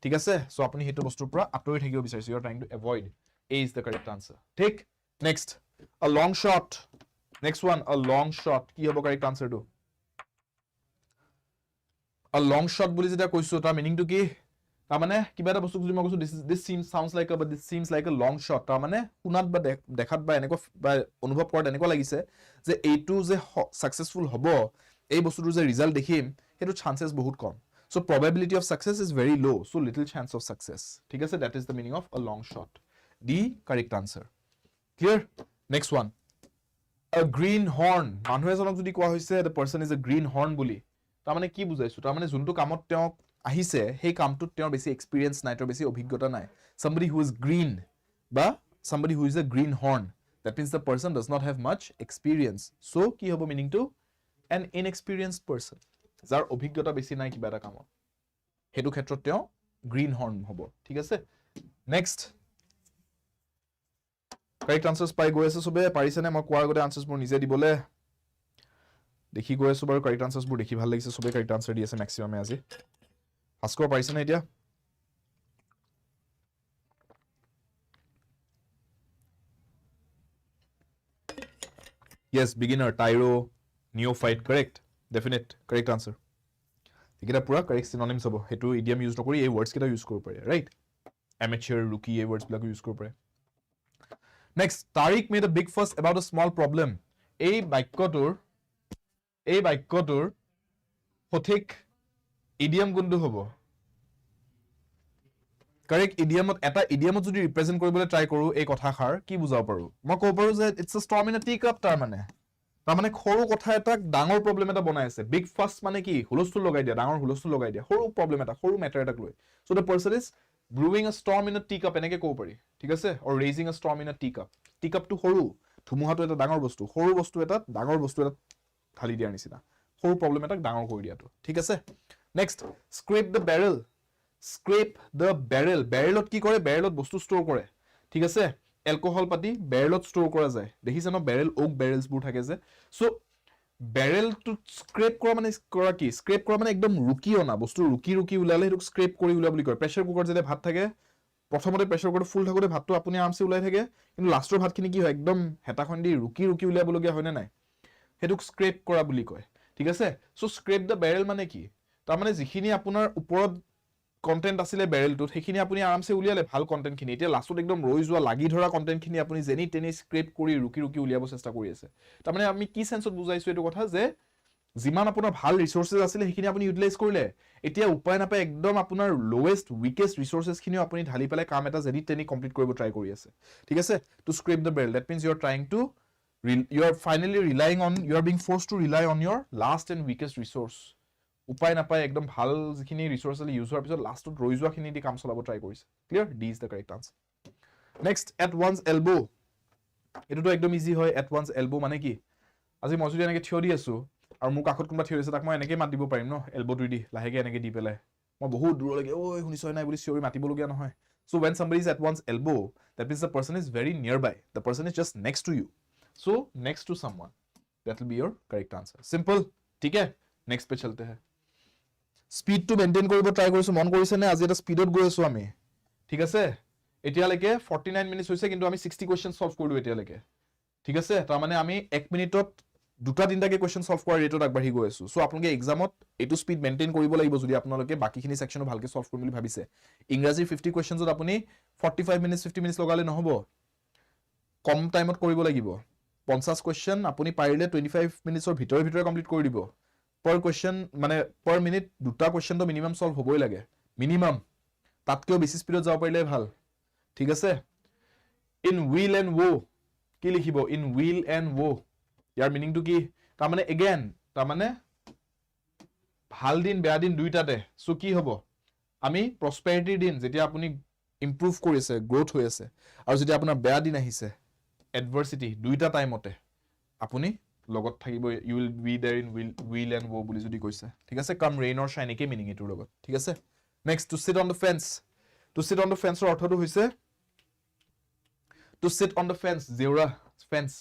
ঠিক আছে সো আপুনি হেতু বস্তুৰ পৰা আঁতৰি থাকিব বিচাৰিছে you are trying to avoid A is the correct answer. Take next a long shot. Next one a long shot. কি হ'ব correct answer to? A long shot বুলি যেটা কৈছো তাৰ meaning to কি? তাৰ মানে কিবা এটা বস্তু যদি মই কৈছো this seems sounds like a but this seems like a long shot. তাৰ মানে শুনাত বা দেখাত বা এনেকুৱা বা অনুভৱ কৰাত এনেকুৱা লাগিছে যে এইটো যে successful হ'ব এই বস্তুটোৰ যে ৰিজাল্ট দেখিম হেতু chances বহুত কম. So probability of success is very low. So little chance of success. ঠিক আছে that is the meaning of a long shot. D correct answer clear next one a green horn মানুহে জনক যদি কোৱা হৈছে the person is a green horn বুলি তাৰ মানে কি বুজাইছো তাৰ মানে যোনটো কামত তেওঁ আহিছে সেই কামটোত তেওঁৰ বেছি এক্সপেৰিয়েন্স নাই তেওঁৰ বেছি অভিজ্ঞতা নাই somebody who is green বা somebody who is a green horn that means the person does not have much experience so কি হ'ব meaning to an inexperienced person যাৰ অভিজ্ঞতা বেছি নাই কিবা এটা কামত হেতু ক্ষেত্ৰত তেওঁ green horn হ'ব ঠিক আছে next correct answers পাই গৈ আছে সবে পাৰিছে নে মই কোৱাৰ আগতে answers বোৰ নিজে দিবলে দেখি গৈ আছো বাৰু correct answers বোৰ দেখি ভাল লাগিছে সবে correct answer দি আছে maximum আজি হাস্কৰ পাৰিছে নে এতিয়া yes beginner tyro neophyte correct definite correct answer একেটা পুৰা correct synonyms হ'ব হেতু idiom use নকৰি এই words কেটা use কৰিব পাৰে right amateur rookie এই words বিলাক use কৰিব পাৰে Next, Tariq made a big fuss about a small problem. এই বাক্যটোৰ সঠিক idiom কোনটো হ'ব? Correct idiomত এটা idiomত যদি represent কৰিবলৈ try কৰো এই কথাষাৰ কি বুজাব পাৰো? মই ক'ব পাৰো যে it's a storm in a teacup তাৰ মানে সৰু কথা এটা ডাঙৰ problem এটা বনাই আছে big fuss মানে কি হুলস্থুল লগাই দিয়া ডাঙৰ হুলস্থুল লগাই দিয়া সৰু problem এটা সৰু matter এটা লৈ so the person is brewing a storm in a teacup এনেকে ক'ব পাৰি ঠিক আছে or raising a storm in a teacup to সৰু ধুমুহাটো এটা ডাঙৰ বস্তু সৰু বস্তু এটা ডাঙৰ বস্তু এটা ঢালি দিয়াৰ নিচিনা সৰু problem এটা ডাঙৰ কৰি দিয়াটো ঠিক আছে next scrape the barrel barrelত কি কৰে barrelত বস্তু store কৰে ঠিক আছে alcohol পাতি barrelত store কৰা যায় দেখিছে ন barrel oak barrels বোৰ থাকে যে so barrel to scrape কৰা মানে কৰা কি scrape কৰা মানে একদম ৰুকি অনা বস্তু ৰুকি উলালে হেতু scrape কৰি উলা বুলি কয় pressure cooker যেতে ভাত থাকে প্ৰথমতে pressure cooker ফুল থাকোতে ভাতটো আপুনি আৰামছে উলাই থাকে কিন্তু লাষ্টৰ ভাতখিনি কি হয় একদম হেতাখন দি ৰুকি উলিয়াবলগীয়া হয় নাই হেতু scrape কৰা বুলি কয় ঠিক আছে so scrape the barrel মানে কি তাৰ মানে যিখিনি আপোনাৰ ওপৰত কন্টেন্ট আছিলে barrelটোত সেইখিনি আপুনি আৰামছে উলিয়ালে ভাল কন্টেন্ট খিনি এতিয়া লাষ্টত একদম ৰৈ যোৱা লাগি ধৰা কন্টেন্ট খিনি আপুনি যেনি তেনি স্ক্ৰেপ কৰি ৰুকি উলিয়াব চেষ্টা কৰি আছে তাৰ মানে আমি কি সেন্সত বুজাইছো এটো কথা যে যিমান আপোনাৰ ভাল ৰিসোৰ্সেস আছিলে সেইখিনি আপুনি ইউটিলাইজ কৰিলে এতিয়া উপায় নাপায় একদম আপোনাৰ লোৱেষ্ট উইকেষ্ট ৰিসোৰ্সেস খিনি আপুনি ঢালি পেলাই কাম এটা যেনি তেনি কমপ্লিট কৰিব ট্ৰাই কৰি আছে ঠিক আছে to scrape the barrel that means you are trying to you are finally relying on you are being forced to rely on your last and weakest resource উপায় নাপায় একদম ভাল যিখিনি ৰিসোৰ্স আছে ইউজ হোৱাৰ পিছত লাষ্টত ৰৈ যোৱাখিনি দি কাম চলাব ট্ৰাই কৰিছে clear D is the correct answer next at once elbow এটোটো একদম ইজি হয় এট ওয়ান্স এলবো মানে কি আজি মই যদি এনেকে থিয়ৰি আছো আৰু মোৰ কাষত কোনবা থিয়ৰি আছে তাক মই এনেকে মাত দিব পাৰিম ন এলবোটো দি লাহেকে এনেকে দি পেলাই মই বহুত দূৰলৈকে ওই শুনিছ নাই বুলি চিঞৰি মাতিব লগিয়া নহয় so when somebody is at one's elbow that means the person is very nearby the person is just next to you so next to someone that will be your correct answer simple ठीक है next पे चलते हैं speed to maintain কৰিব try কৰিছো মন কৰিছে নে আজি এটা স্পিডত গৈ আছো আমি ঠিক আছে এতিয়ালৈকে 49 মিনিটস হৈছে কিন্তু আমি 60 কোৱেশ্চন সলভ কৰিলো এতিয়ালৈকে ঠিক আছে তাৰ মানে আমি 1 মিনিটত দুটা তিনটাকে কোৱেশ্চন সলভ কৰা ৰেটত আগবাঢ়ি গৈ আছো সো আপোনালোকে এক্সামত এটো স্পিড মেইনটেইন কৰিব লাগিব যদি আপোনালোকে বাকিখিনি সেকশনো ভালকে সলভ কৰিম বুলি ভাবিছে ইংৰাজী 50 কোৱেশ্চনছত আপুনি 45 মিনিটস 50 মিনিটস লগালে নহব কম টাইমত কৰিব লাগিব 50 কোৱেশ্চন আপুনি পাৰিলে 25 মিনিটসৰ ভিতৰে কমপ্লিট কৰি দিব per question মানে per minute দুটা question তো minimum solve হবই লাগে minimum তাতকেও বেছি স্পিডত যাব পাৰিলে ভাল ঠিক আছে in will and woe কি লিখিব in will and woe ইয়াৰ মিনিংটো কি তাৰ মানে again তাৰ মানে ভাল দিন বেয়া দিন দুইটাতে সো কি হ'ব আমি prosperity দিন যেতিয়া আপুনি improve কৰিছে growth হৈ আছে আৰু যেতিয়া আপোনাৰ বেয়া দিন আহিছে adversity দুইটা টাইমতে আপুনি লগত থাকিব you will be there in will and woe বুলি যদি কৈছে ঠিক আছে come rain or shine একে মিনিং এটোৰ লগত ঠিক আছে next to sit on the fence ৰ অৰ্থটো হৈছে to sit on the fence জেউৰা fence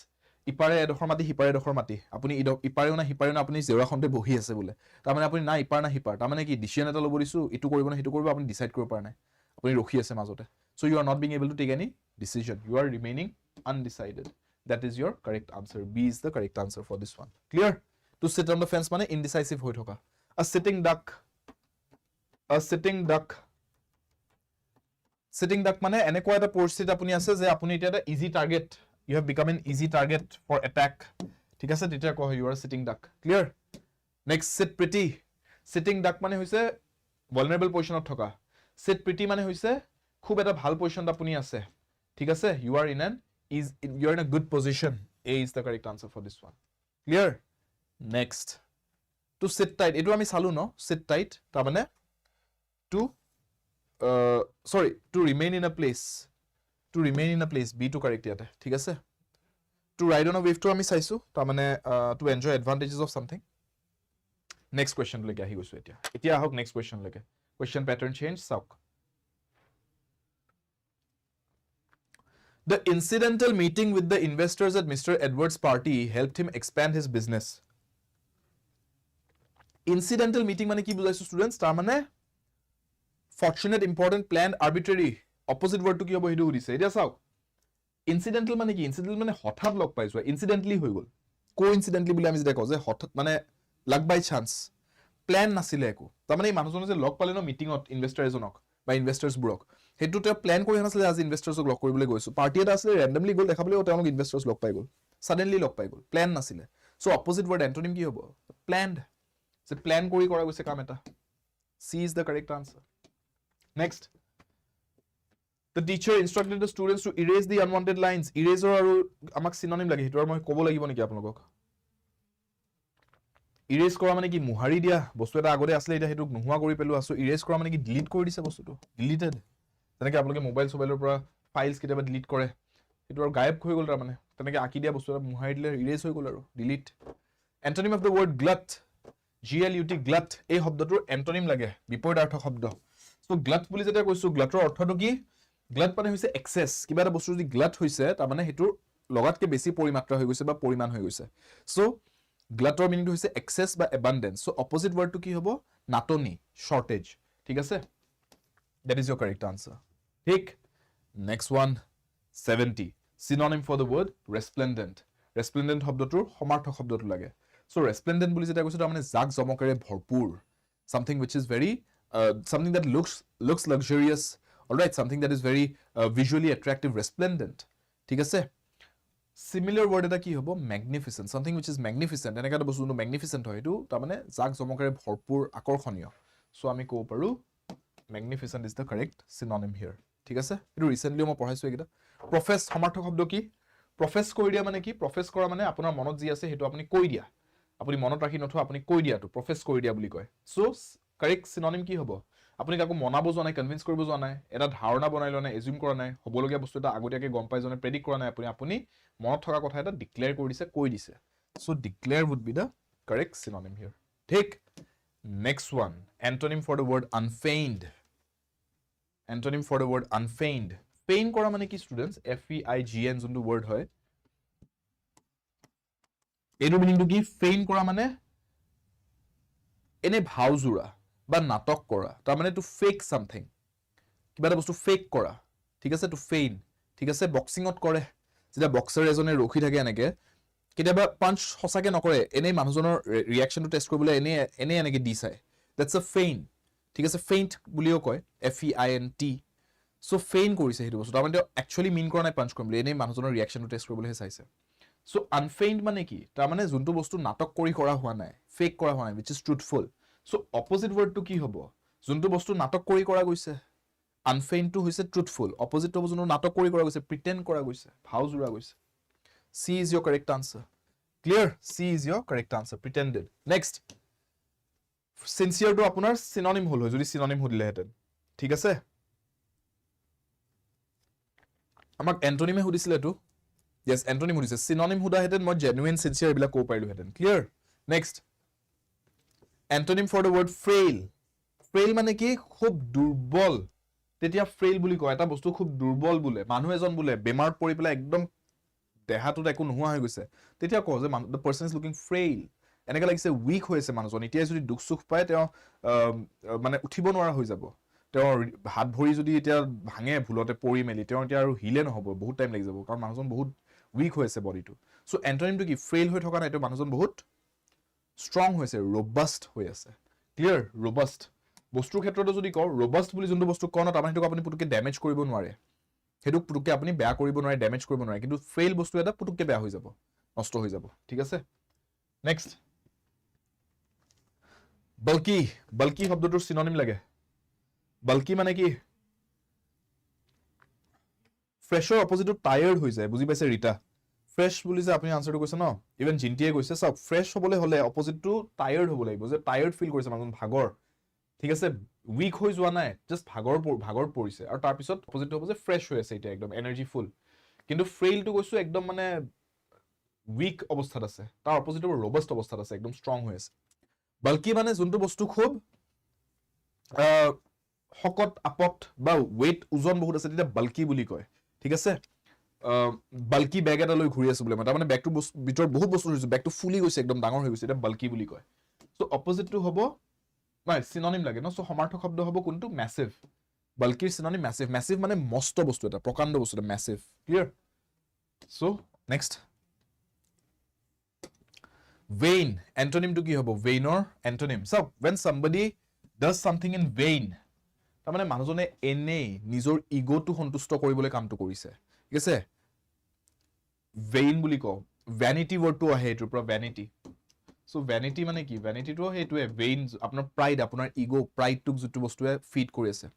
ইপাৰে এডখৰ মাটি হিপাৰে এডখৰ মাটি আপুনি ইপাৰেও না হিপাৰেও না আপুনি জেউৰাখনতে বহি আছে বলে তাৰ মানে আপুনি না ইপাৰ না হিপাৰ তাৰ মানে কি ডিসিশন এটা ল'ব দিছো ইটো কৰিব না হিটো কৰিব আপুনি ডিসাইড কৰিব পৰা নাই আপুনি ৰখি আছে মাজতে so you are not being able to take any decision you are remaining undecided that is your correct answer b is the correct answer for this one clear to sit on the fence মানে indecisive হৈ থকা a sitting duck মানে এনেকুৱা এটা পৰিস্থিতি আপুনি আছে যে আপুনি এটা easy target you have become an easy target for attack ঠিক আছে তেতিয়া কয় you are sitting duck clear next sit pretty sitting duck মানে হৈছে vulnerable positionত থকা sit pretty মানে হৈছে খুব এটা ভাল পজিশনত আপুনি আছে ঠিক আছে you are in a good position a is the correct answer for this one clear next to sit tight এটো আমি চালু ন sit tight তাৰ মানে to remain in a place b to correct ইয়াতে ঠিক আছে to ride on a wave to আমি চাইছো তাৰ মানে to enjoy advantages of something next question লৈকে আহি গৈছো এতিয়া আহক next question লৈকে question pattern change চাওক the incidental meeting with the investors at Mr. Edwards' party helped him expand his business incidental meeting মানে কি বুজাইছো students তাৰ মানে fortunate important planned arbitrary opposite word to কি হ'ব হেতু দিছে এতিয়া চাওক incidental মানে কি incidental মানে হঠাৎ লগ পাইছো incidentally হৈ গল coincidentally বুলি আমি যেটা কওঁ যে হঠাৎ মানে লাগ বাই চান্স প্ল্যান নাছিলে একো তাৰ মানে এই মানুহজনে যে লগ পালে ন মিটিংত ইনভেস্টৰ এজনক বা ইনভেস্টৰছ বুৰক হেতু তে প্ল্যান কৰি নাছিলে আজি ইনভেস্টৰছক লগ কৰিবলৈ গৈছো পাৰ্টি এটা আছিল randomly গল দেখাবলৈ তেওঁলোক ইনভেস্টৰছ লগ পাই গল suddenly লগ পাই গল প্ল্যান নাছিলে সো opposite word antonym কি হ'ব planned যে প্ল্যান কৰি কৰা গৈছে কাম এটা c is the correct answer next the teacher instructed the students to erase the unwanted lines eraser আৰু আমাক synonym লাগে হেতু আৰু মই ক'ব লাগিব নেকি আপোনালোকক erase কৰা মানে কি মুহাৰি দিয়া বস্তু এটা আগতে আসলে এটা হেতু নোহোৱা কৰি পেলো আছো erase কৰা মানে কি delete কৰি দিছে বস্তুটো deleted তেনেকে আপোনালোকে মোবাইলৰ পৰা ফাইলছ কিটাবা delete কৰে হেতু আৰু গায়ব হৈ গল তাৰ মানে তেনেকে আকি দিয়া বস্তু এটা মুহাৰি দিলে erase হৈ গল আৰু delete antonym of the word glut glut এই শব্দটোৰ antonym লাগে বিপৰীতাৰ্থ শব্দ সো glut বুলি যেটা কৈছো glutor অৰ্থটো কি glut মানে হৈছে excess কিবা এটা বস্তু যদি glut হৈছে তাৰ মানে হেতু লগাতকে বেছি পৰিমাত্ৰা হৈ গৈছে বা পৰিমাণ হৈ গৈছে সো glutor meaning to হৈছে excess বা abundance so opposite word to কি হ'ব নাটনি shortage ঠিক আছে that is your correct answer ঠিক next one 70 synonym for the word resplendent শব্দটোৰ সমাৰ্থক শব্দটো লাগে so resplendent বুলি যেটা কৈছো তাৰ মানে জাক জমকেৰে ভৰপুৰ something which is very something that looks luxurious all right something that is very visually attractive resplendent ঠিক আছে similar word এটা কি হ'ব magnificent something which is magnificent এনেকা এটা বস্তু magnificent হয় এটো তাৰ মানে জাক জমকেৰে ভৰপুৰ আকৰ্ষণীয় সো আমি কব পাৰো magnificent is the correct synonym here ঠিক আছে এটো ৰিসেন্টলি মই পঢ়াইছো এটা profess সমাৰ্থক শব্দ কি profess কৰি দিয়া মানে কি profess কৰা মানে আপোনাৰ মনত যি আছে হেতু আপুনি কৈ দিয়া আপুনি মনত ৰাখি নথো আপুনি কৈ দিয়াটো profess কৰি দিয়া বুলি কয় সো correct synonym কি হ'ব আপুনি কাকো মনাব যোৱা নাই কনভিন্স কৰিব যোৱা নাই এটা ধাৰণা বনাই লোৱা নাই এজিউম কৰা নাই হবলগীয়া বস্তু এটা আগতীয়াকে গম পাই জনে প্ৰেডিক্ট কৰা নাই আপুনি মনত থকা কথা এটা ডিক্লেয়াৰ কৰি দিছে কৈ দিছে so declare would be the correct synonym here ঠিক next one antonym for the word unfeigned feign কৰা মানে কি students f e i g n যোনটো word হয় এটো মিনিংটো কি feign কৰা মানে এনে ভাউজুৰা বা নাটক কৰা তাৰ মানে টু ফেক সামথিং কিবা এটা বস্তু ফেক কৰা ঠিক আছে টু ফেইন ঠিক আছে বক্সিংত কৰে যেটা বক্সাৰ এজনে ৰখি থাকে এনেকে কিটাবা পাঞ্চ হসাকে নকৰে এনে মানুহজনৰ ৰিঅ্যাকশনটো টেষ্ট কৰিবলৈ এনে এনেকে দি চাই দ্যাটস আ ফেইন ঠিক আছে ফেইন্ট বুলিও কয় f e i n t so feign কৰিছে হেতু বস্তু তাৰ মানে একচুয়ালি মিন কৰা নাই পাঞ্চ কৰিলে এনে মানুহজনৰ ৰিঅ্যাকশনটো টেষ্ট কৰিবলৈ চাইছে সো আনফেইন্ড মানে কি তাৰ মানে যোনটো বস্তু নাটক কৰি কৰা হোৱা নাই ফেক কৰা হোৱা নাই which is truthful so opposite word to কি হ'ব যোনটো বস্তু নাটক কৰি কৰা গৈছে Unfeigned to হৈছে truthful. Opposite to যোনটো নাটক কৰি কৰা গৈছে, pretend কৰা গৈছে, ভাও জোৰা গৈছে. C is your correct answer. Clear? C is your correct answer. Pretended. Next. Sincere to আপোনাৰ synonym হল হয়, যদি synonym সুধিলেহেঁতেন. ঠিক আছে? আমাক antonyme সুধিছিলে তো. Yes, antonym সুধিছে. Synonym সুধাহেঁতেন মই genuine, sincere এইবিলাক ক'ব পাৰিলোহেঁতেন. Clear? Next. Antonym for the word frail. Frail মানে কি? খুব দুৰ্বল. তেতিয়া frail বুলি কয়, এটা বস্তু খুব দুৰ্বল বোলে, মানুহ এজন বোলে বেমাৰত পৰি পেলাই একদম দেহাটোত একো নোহোৱা হৈ গৈছে, তেতিয়া কওঁ যে the person is looking frail. এনেকৈ লাগিছে উইক হৈ আছে মানুহজন, এতিয়া যদি দুখ সুখ পায় তেওঁ মানে উঠিব নোৱাৰা হৈ যাব, তেওঁৰ হাত ভৰি যদি এতিয়া ভাঙে ভুলতে পৰি মেলি, তেওঁ এতিয়া আৰু হিলে নহ'ব, বহুত টাইম লাগি যাব, কাৰণ মানুহজন বহুত উইক হৈ আছে বডিটো. চ' এণ্টনিমটো কি? ফ্ৰেইল হৈ থকা নাই, তেওঁ মানুহজন বহুত ষ্ট্ৰং হৈছে, ৰবাষ্ট হৈ আছে. ক্লিয়াৰ? ৰবাষ্ট. বস্তুৰ ক্ষেত্ৰতো যদি কওঁ, ৰবাষ্ট বুলি যোনটো বস্তু কওঁ ন, তাৰমানে সেইটোক আপুনি পুতুককৈ ডেমেজ কৰিব নোৱাৰে, সেইটোক পুতুককৈ আপুনি বেয়া কৰিব নোৱাৰে, ডেমেজ কৰিব নোৱাৰে, কিন্তু ফ্ৰেইল বস্তু এটা পুতুককৈ বেয়া হৈ যাব, নষ্ট হৈ যাব. ঠিক আছে? নেক্সট. বাল্কি. বাল্কি শব্দটোৰ চিননিম লাগে. বাল্কি মানে কি? ফ্ৰেছৰ অপজিটটো টায়াৰ্ড হৈ যায়, বুজি পাইছে ৰীতা? ফ্ৰেছ বুলি যে আপুনি আনচাৰটো কৈছে ন, ইভেন জিন্টিয়ে কৈছে, চাওক ফ্ৰেছ হ'বলৈ হ'লে অপজিটটো টায়াৰ্ড হ'ব লাগিব, যে টায়াৰ্ড ফিল কৰিছে মানুহজন, ভাগৰ. ঠিক আছে? উইক হৈ যোৱা নাই, জাষ্ট ভাগৰ পৰিছে, আৰু তাৰপিছত অপজিটটো হ'ব যে ফ্ৰেছ হৈ আছে, এতিয়া একদম এনাৰ্জি ফুল. কিন্তু ফ্ৰেইলটো কৈছো একদম মানে উইক অৱস্থাত আছে, তাৰ অপজিটটো ৰবাষ্ট অৱস্থাত আছে, একদম ষ্ট্ৰং হৈ আছে. বাল্কি মানে যোনটো বস্তু খুব শকত আপত বা ৱেইট ওজন বহুত আছে, তেতিয়া বাল্কি বুলি কয়. ঠিক আছে? বাল্কি বেগ এটা লৈ ঘূৰি আছো বোলে মই, তাৰমানে বেগটোৰ ভিতৰত বহুত বস্তু ধৰিছো, বেগটো ফুলি গৈছে, একদম ডাঙৰ হৈ গৈছে, এতিয়া বাল্কি বুলি কয়. চ' অপজিটটো হ'ব নাই, চিননিম লাগে ন, চ' সমাৰ্থক শব্দ হ'ব কোনটো? মেছিভ. বাল্কিৰ চিননিম মেছিভ. মেছিভ মানে মস্ত বস্তু এটা, প্ৰকাণ্ড বস্তু এটা, মেছিভ. ক্লিয়াৰ? চ' নেক্সট. vain. এণ্টনিমটো কি হ'ব? vainৰ এণ্টনিম. চাওক, when somebody does something in vain, তাৰমানে মানুহজনে এনেই নিজৰ ইগ'টো সন্তুষ্ট কৰিবলৈ কামটো কৰিছে. ঠিক আছে? vain বুলি কওঁ, ভ্যানিটি ৱৰ্ডটো আহে এইটোৰ পৰা, ভ্যানিটি. চ' ভ্যানিটি মানে কি? ভ্যানিটিটো সেইটোৱে, vain আপোনাৰ প্ৰাইড, আপোনাৰ ইগ', প্ৰাইডটোক যিটো বস্তুৱে ফিট কৰি আছে.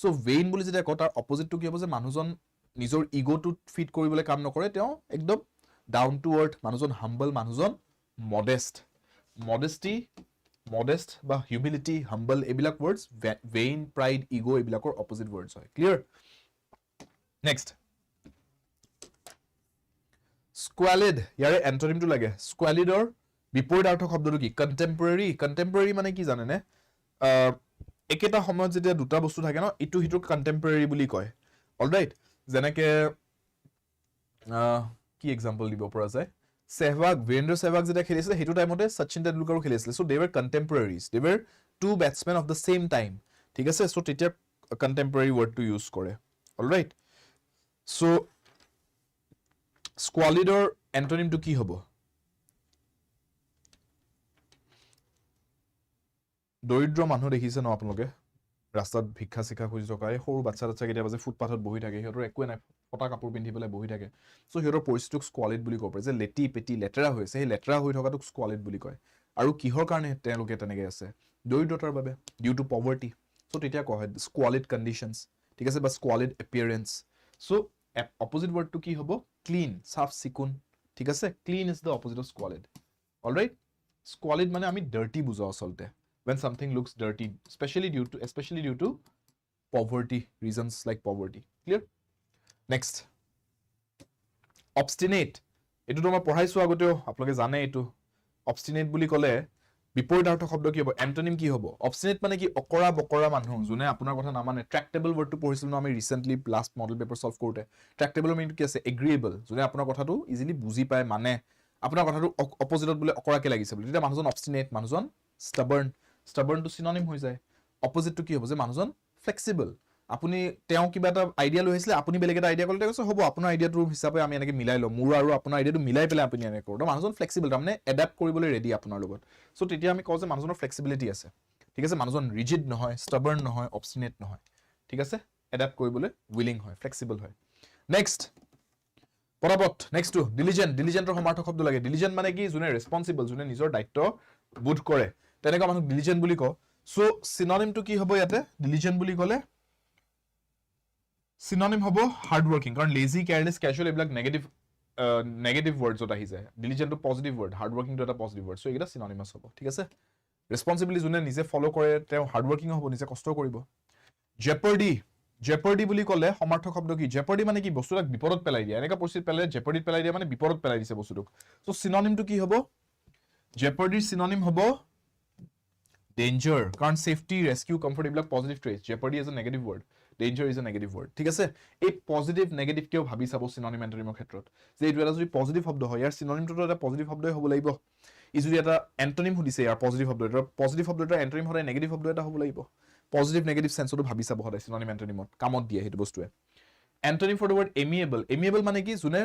চ' vain বুলি যেতিয়া কওঁ, তাৰ অপজিটটো কি হ'ব? যে মানুহজন নিজৰ ইগ'টোত ফিট কৰিবলৈ কাম নকৰে, তেওঁ একদম ডাউন টু আৰ্থ, মানুহজন হাম্বল, মানুহজন মডেষ্ট. মডেষ্ট বা হিউমিলিটি, হাম্বল, এইবিলাক ৱৰ্ডছ ভেইন, প্ৰাইড, ইগ' এইবিলাকৰ অপজিট ৱৰ্ডছ হয়. ক্লিয়াৰ? নেক্সট. স্কুৱালিড. ইয়াৰে এণ্টনিমটো লাগে. স্কুৱালিডৰ বিপৰীতাৰ্থক শব্দটো কি? কণ্টেম্পৰেৰী. কণ্টেম্পৰেৰী মানে কি জানেনে? একেটা সময়ত যেতিয়া দুটা বস্তু থাকে ন, ইটো সিটোক কণ্টেম্পৰেৰী বুলি কয়. অলৰাইট? যেনেকে কি এক্সাম্পল দিব পৰা যায়? সেহৱাগ, বীৰেন্দ্ৰ সেহৱাগ যেতিয়া খেলিছিলে, সেইটো টাইমতে শচীন তেণ্ডুলকাৰো খেলিছিলে. So' they were contemporaries, they were two batsmen of the same time. ঠিক আছে? চ' তেতিয়া কণ্টেম্পৰেৰী ৱৰ্ডটো ইউজ কৰে. অলৰাইট? চ' স্কুৱালিডৰ এণ্টনিমটো কি হ'ব? দৰিদ্ৰ মানুহ দেখিছে ন আপোনালোকে, ৰাস্তাত ভিক্ষা চিক্ষা খুজি থকা, এই সৰু বাচ্ছা কেতিয়াবা যে ফুটপাথত বহি থাকে, সিহঁতৰ একোৱে নাই, ফটা কাপোৰ পিন্ধি পেলাই বহি থাকে. চ' সিহঁতৰ পৰিস্থিতিটোক স্কুৱালিড বুলি ক'ব পাৰে, যে লেটি পেটি লেতেৰা হৈ আছে, সেই লেতেৰা হৈ থকাটোক স্কুৱালিড বুলি কয়. আৰু কিহৰ কাৰণে তেওঁলোকে তেনেকৈ আছে? দৰিদ্ৰতাৰ বাবে, ডিউ টু পভাৰ্টি. চ' তেতিয়া কোৱা হয় স্কুৱালিড কণ্ডিশ্যনছ. ঠিক আছে? বা স্কুৱালিড এপিয়াৰেঞ্চ. চ' অপজিট ৱৰ্ডটো কি হ'ব? ক্লিন, চাফ চিকুণ. ঠিক আছে? Clean is the opposite of squalid. Alright? Squalid মানে আমি ডাৰ্টি বুজাওঁ আচলতে, when something looks dirty, especially due to poverty, reasons like poverty. Clear? Next. Obstinate. এইটো মই পঢ়াইছো আগতেও, আপোনালোকে জানে এইটো. Obstinate বুলি ক'লে বিপৰীতাৰ্থক শব্দ কি হ'ব? এণ্টনিম কি হ'ব? Obstinate মানে কি? অকৰা বকৰা মানুহ, যোনে আপোনাৰ কথা নামানে. ট্ৰেক্টেবল ৱৰ্ডটো পঢ়িছিলো ন আমি recently last model paper solve কৰোঁতে. ট্ৰেক্টেবল মিনিংটো কি আছে? এগ্ৰিয়েবল, যোনে আপোনাৰ কথাটো ইজিলি বুজি পায়, মানে আপোনাৰ কথাটো অপজিটত বোলে অকৰাকে লাগিছে বুলি, তেতিয়া মানুহজন অবষ্টিনেট, মানুহজন ষ্টাবাৰ্ণ. ষ্টাবাৰ্ণটো চিননিম হৈ যায়. অপজিটটো কি হ'ব? যে মানুহজন ফ্লেক্সিবল, আপুনি তেওঁ কিবা এটা আইডিয়া লৈ আহিছিলে, আপুনি বেলেগ এটা আইডিয়া ক'লে, তেওঁ কৈছে হ'ব আপোনাৰ আইডিয়াটোৰ হিচাপে আমি এনেকৈ মিলাই ল'ম, মোৰ আৰু আপোনাৰ আইডিয়াটো মিলাই পেলাই আপুনি এনেকৈ কৰোঁ. তো মানুহজন ফ্লেক্সিবল, তাৰমানে এডাপ্ট কৰিবলৈ ৰেডি আপোনাৰ লগত. চ' তেতিয়া আমি কওঁ যে মানুহজনৰ ফ্লেক্সিবিলিটি আছে. ঠিক আছে? মানুহজন ৰিজিড নহয়, ষ্টাবাৰ্ণ নহয়, অবষ্টিনেট নহয়. ঠিক আছে? এডাপ্ট কৰিবলৈ উইলিং হয়, ফ্লেক্সিবল হয়. নেক্সট. পটাপট. নেক্সটটো ডিলিজেণ্ট. ডিলিজেণ্টৰ সমাৰ্থক শব্দ লাগে. ডিলিজেণ্ট মানে কি? যোনে ৰেছপনচিবল, যোনে নিজৰ দায়িত্ব বোধ কৰে, তেনেকুৱা মানুহক ডিলিজেণ্ট বুলি কওঁ. চ' চিননিমটো কি হ'ব ইয়াতে? ডিলিজেণ্ট বুলি ক'লে Synonym হব hard working কাৰণ lazy careless casual এইবিলাক নেগেটিভ ৱৰ্ডছত আহি যায় diligent to positive word hard working to এটা positive word so এইটা synonymous হ'ব ঠিক আছে ৰেসপন্সিবিলিটি যোনে নিজে ফলো কৰে তেওঁ হাৰ্ড ওয়াৰ্কিং হ'ব নিজে কষ্ট কৰিব jeopardy বুলি ক'লে সমাৰ্থক শব্দ কি jeopardy মানে কি বস্তুটাক বিপদত পেলাই দিয়া এনেকা পৰিস্থিতি পেলাই jeopardy পেলাই দিয়া মানে বিপদত পেলাই দিছে বস্তুটোক সো synonym টো কি হ'ব jeopardy synonym হ'ব danger কাৰণ safety rescue comfort এইবিলাক positive ট্ৰেটস jeopardy is a negative word danger is a negative word ঠিক আছে এই পজিটিভ নেগেটিভ কেও ভাবি চাব synonym antonyms ক্ষেত্ৰত যে এইটো এটা যদি পজিটিভ শব্দ হয় ইয়াৰ synonym টো এটা পজিটিভ শব্দই হ'ব লাগিব ই যদি এটা antonym hudiছে ইয়াৰ পজিটিভ শব্দ এটা পজিটিভ শব্দ এটা antonym হলে নেগেটিভ শব্দ এটা হ'ব লাগিব পজিটিভ নেগেটিভ সেন্সটো ভাবি চাব হয় synonym antonyms কামত দিয়ে হেতু বস্তুৱে antonym for the word amiable মানে কি যোনে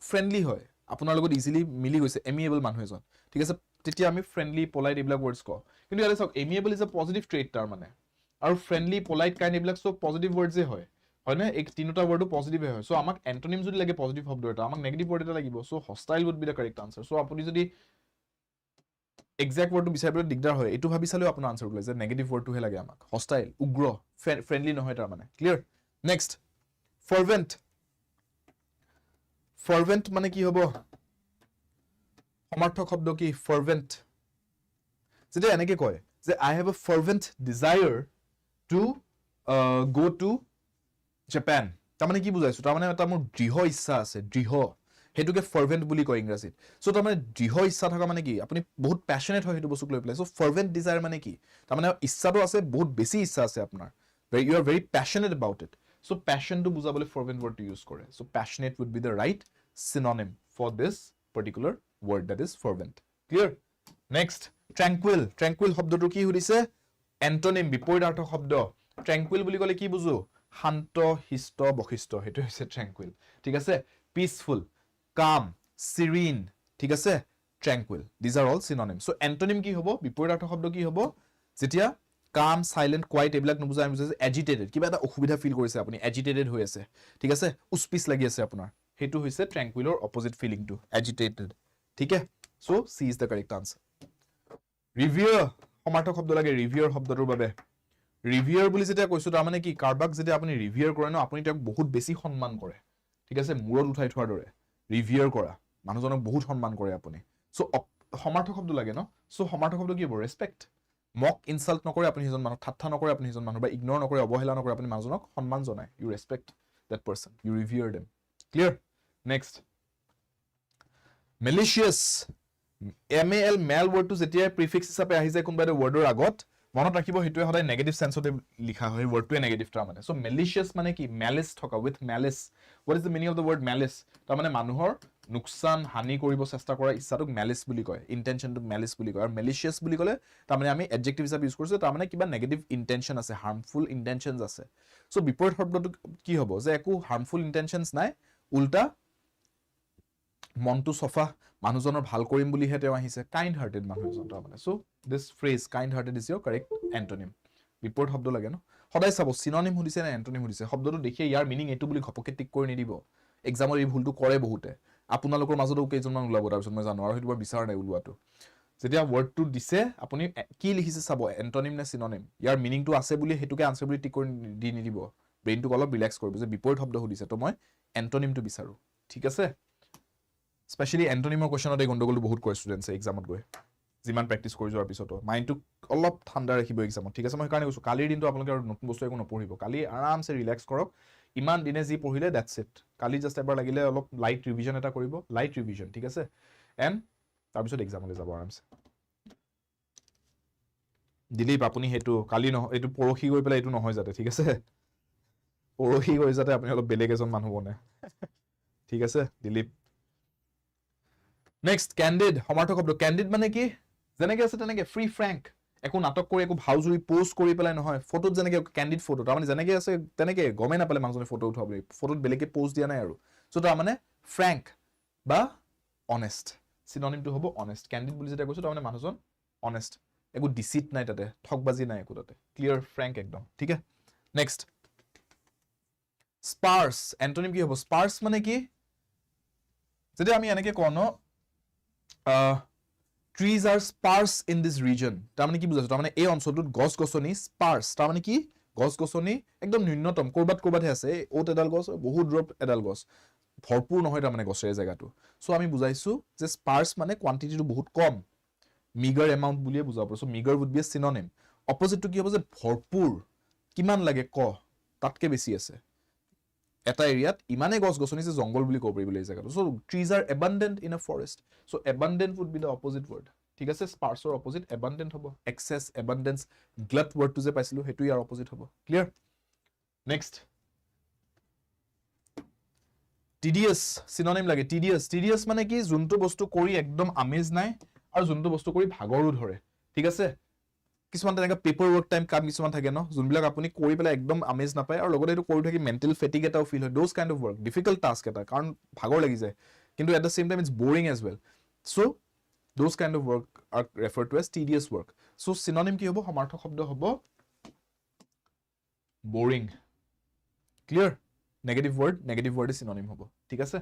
ফ্ৰেন্ডলি হয় আপোনাৰ লগত ইজিলি মিলি গৈছে amiable মানুহ এজন ঠিক আছে তেতিয়া আমি ফ্ৰেন্ডলি পলাইট এইবিলাক ৱৰ্ডছ কও কিন্তু ইয়াতে চাওক amiable is a positive trait তাৰ মানে আৰু ফ্ৰেন্ডলি পলাইট কাইন্ড এইবিলাক সব পজিটিভ ৱৰ্ডছে হয় হয়নে এক তিনটা ৱৰ্ডো পজিটিভ হয় সো আমাক antonym যদি লাগে পজিটিভ শব্দ এটা আমাক নেগেটিভ ৱৰ্ড এটা লাগিব so hostile would be the correct answer so আপুনি যদি এক্সাক্ট ৱৰ্ডটো বিচাৰিবলৈ দিগদাৰ হয় এটো ভাবি চালেও আপোনাৰ আনসাৰ ওলাই যে নেগেটিভ ৱৰ্ডটোহে লাগে আমাক hostile উগ্ৰ ফ্ৰেন্ডলি নহয় তাৰ মানে ক্লিয়াৰ নেক্সট fervent মানে কি হ'ব সমাৰ্থক শব্দ কি fervent যেটা এনেকে কয় যে I have a fervent desire to go to Japan তাৰ মানে কি বুজাইছো তাৰ মানে এটা মোৰ দৃঢ় ইচ্ছা আছে দৃঢ় হেতুকে fervent বুলি কয় ইংৰাজীত সো তাৰ মানে দৃঢ় ইচ্ছা থকা মানে কি আপুনি বহুত passionate হয় হেতু বস্তুক লৈ পেলাই সো fervent desire মানে কি তাৰ মানে ইচ্ছাটো আছে বহুত বেছি ইচ্ছা আছে আপোনাৰ you are very passionate about it so passion to বুজাবলৈ fervent word to use কৰে so passionate would be the right synonym for this particular word that is fervent clear next tranquil শব্দটো কি হৰিছে antonym বিপৰীতাৰ্থক শব্দ tranquil বুলি ক'লে কি বুজো শান্ত হিষ্ট বখিষ্ট হেতু হৈছে tranquil ঠিক আছে peaceful calm serene ঠিক আছে tranquil these are all synonyms so antonym কি হ'ব বিপৰীতাৰ্থক শব্দ কি হ'ব যেতিয়া calm silent quiet এইবিলাক নবুজাই আমি বুজাইছে agitated কিবা এটা অসুবিধা ফিল কৰিছে আপুনি agitated হৈ আছে ঠিক আছে উস্পিস লাগি আছে আপোনাৰ হেতু হৈছে tranquilৰ opposite feeling to agitated ঠিক আছে so c is the correct answer revere সমাৰ্থক শব্দ লাগে revere শব্দটোৰ বাবে revere বুলি যেটা কৈছো তাৰ মানে কি কাৰবাক যেটা আপুনি revere কৰে ন আপুনি তাক বহুত বেছি সন্মান কৰে ঠিক আছে মূৰত উঠাই থোৱাৰ দৰে revere কৰা মানুহজনক বহুত সন্মান কৰে আপুনি সো সমাৰ্থক শব্দ লাগে ন সো সমাৰ্থক শব্দ কি হ'ব ৰেসপেক্ট মক ইনসাল্ট নকৰে আপুনি হিজন মানুহ ঠাট্টা নকৰে আপুনি হিজন মানুহ বা ইগনোৰ নকৰে অবহেলা নকৰে আপুনি মানুহজনক সন্মান জনায় you respect that person you revere them clear next malicious mal word to যেতিয়া prefix হিচাপে আহি যায় কোনবা এটা wordৰ আগত মনত ৰাখিব হেতুৱে সদায় নেগেটিভ সেন্সতে লিখা হয় wordটোৱে নেগেটিভ তাৰ মানে সো malicious মানে কি malice থকা with malice what is the meaning of the word malice তাৰ মানে মানুহৰ নুকসান হানি কৰিব চেষ্টা কৰা ইচ্ছাটোক malice বুলি কয় ইন্টেনশনটো malice বুলি কয় আৰু malicious বুলি ক'লে তাৰ মানে আমি adjective হিচাপে ইউজ কৰিছো তাৰ মানে কিবা নেগেটিভ ইন্টেনশন আছে harmful intentions আছে সো বিপৰীত শব্দটো কি হ'ব যে একো harmful intentions নাই উল্টা মনটো সফা মানুহজনৰ ভাল কৰিম বুলি হেতে আহিছে কাইন্ড হাৰ্টেড মানুহজন তাৰ মানে so this phrase kind hearted is your correct antonym বিপৰীত শব্দ লাগে ন সদায় চাব synonym hudiছে না antonym hudiছে শব্দটো দেখি ইয়াৰ মিনিং এটো বুলি ঘপকে টিক কৰি নিদিব এক্সামৰ এই ভুলটো কৰে বহুতে আপোনালোকৰ মাজতো কেইজনমান ওলাব তাৰ পিছত মই জানো আৰু হেতু বিচাৰ নাই ওলোৱাটো যেতিয়া ওয়াৰ্ডটো দিছে আপুনি কি লিখিছে চাব antonym নে synonym ইয়াৰ মিনিংটো আছে বুলি হেতুকে আনসাৰ বুলি টিক কৰি দি নিদিব ব্ৰেইনটো অলপ ৰিল্যাক্স কৰিব যে বিপৰীত শব্দ hudiছে তো মই antonymটো বিচাৰো ঠিক আছে স্পেশালি antonymৰ কোৱেশ্চনতে গণ্ডগোলটো বহুত কৰে ষ্টুডেন্টছে এক্সামত গৈ জিমান প্ৰেক্টিস কৰি যোৱাৰ পিছতো মাইন্ডটো অলপ ঠাণ্ডা ৰাখিব এক্সামত ঠিক আছে মই কাৰণে কৈছো কালিৰ দিনটো আপোনালোকে আৰু নতুন বস্তু একো নপঢ়িব কালি আৰামছে ৰিল্যাক্স কৰক ইমান দিনে যি পঢ়িলে দ্যাটস ইট কালি জাস্ট এবাৰ লাগিলে অলপ লাইট ৰিভিজন এটা কৰিব লাইট ৰিভিজন ঠিক আছে এন্ড তাৰ পিছত এক্সামলৈ যাব আৰামছে দিলীপ আপুনি হেতু কালি নহয় এটো পৰখি গৈ পেলাই এটো নহয় যাতে ঠিক আছে পৰখি গৈ যাতে আপুনি অলপ বেলেগ এজন মানুহ বনে ঠিক আছে দিলীপ নেক্সট ক্যান্ডিড সমাৰ্থক শব্দ ক্যান্ডিড মানে কি যেনেকে আছে তেনেকে ফ্ৰী ফ্ৰ্যাঙ্ক একো নাটক কৰি একো ভাউজুৰি পোস্ট কৰি পেলাই নহয় ফটোত যেনেকে ক্যান্ডিড ফটো তাৰ মানে যেনেকে আছে তেনেকে গমে না পালে মানুহজনে ফটো উঠাব ফটোত বেলেগে পোস্ট দিয়া নাই আৰু সো তাৰ মানে ফ্ৰ্যাঙ্ক বা অনেষ্ট সিনোনিমটো হ'ব অনেষ্ট ক্যান্ডিড বুলি যেটা কৈছো তাৰ মানে মানুহজন অনেষ্ট একো ডিসিট নাই তাতে ঠকবাজি নাই একো তাতে ক্লিয়াৰ ফ্ৰ্যাঙ্ক একদম ঠিক আছে নেক্সট স্পার্স অ্যান্টোনিম কি হ'ব স্পার্স মানে কি যেটা আমি এনেকে কোন trees are sparse in this region তাৰ মানে কি বুজাছো তাৰ মানে এই অঞ্চলটোত গছ গছনি sparse তাৰ মানে কি গছ গছনি একদম ন্যূনতম কৰবাতহে আছে ওত এডাল গছ বহুত দূৰত এডাল গছ ভৰপূৰ নহয় তাৰ মানে গছৰে জায়গাটো সো আমি বুজাইছো যে স্পাৰ্স মানে কোয়ান্টিটিটো বহুত কম meager amount বুলিয়ে বুজাব পাৰো so meager would be a synonym opposite to কি হ'ব যে ভৰপূৰ কিমান লাগে ক তাতকে বেছি আছে এটা এৰিয়াত ইমানে গছ গছনি যে জংগল বুলি ক'ব পাৰি এই জায়গাটো so trees are abundant in a forest so abundant would be the opposite word ঠিক আছে sparse or opposite abundant হ'ব excess abundance glut word to যে পাইছিলো হেতু ইয়াৰ opposite হ'ব clear next tedious synonym লাগে tedious মানে কি যোনটো বস্তু কৰি একদম আমেজ নাই আৰু যোনটো বস্তু কৰি ভাগৰো ধৰে ঠিক আছে কিছুমান তেনেকা পেপাৰ ওয়াৰ্ক টাইম কাম কিছুমান থাকে ন যোনবিলাক আপুনি কৰি পেলাই একদম আমেজ নাপায় আৰু লগতে এটো কৰি থাকি মেন্টাল ফেটিগ এটাও ফিল হয় those kind of work difficult task এটা কাৰণ ভাগৰ লাগি যায় কিন্তু at the same time it's boring as well so those kind of work are referred to as tedious work so synonym কি হ'ব সমাৰ্থক শব্দ হ'ব boring clear negative word is synonym হ'ব ঠিক আছে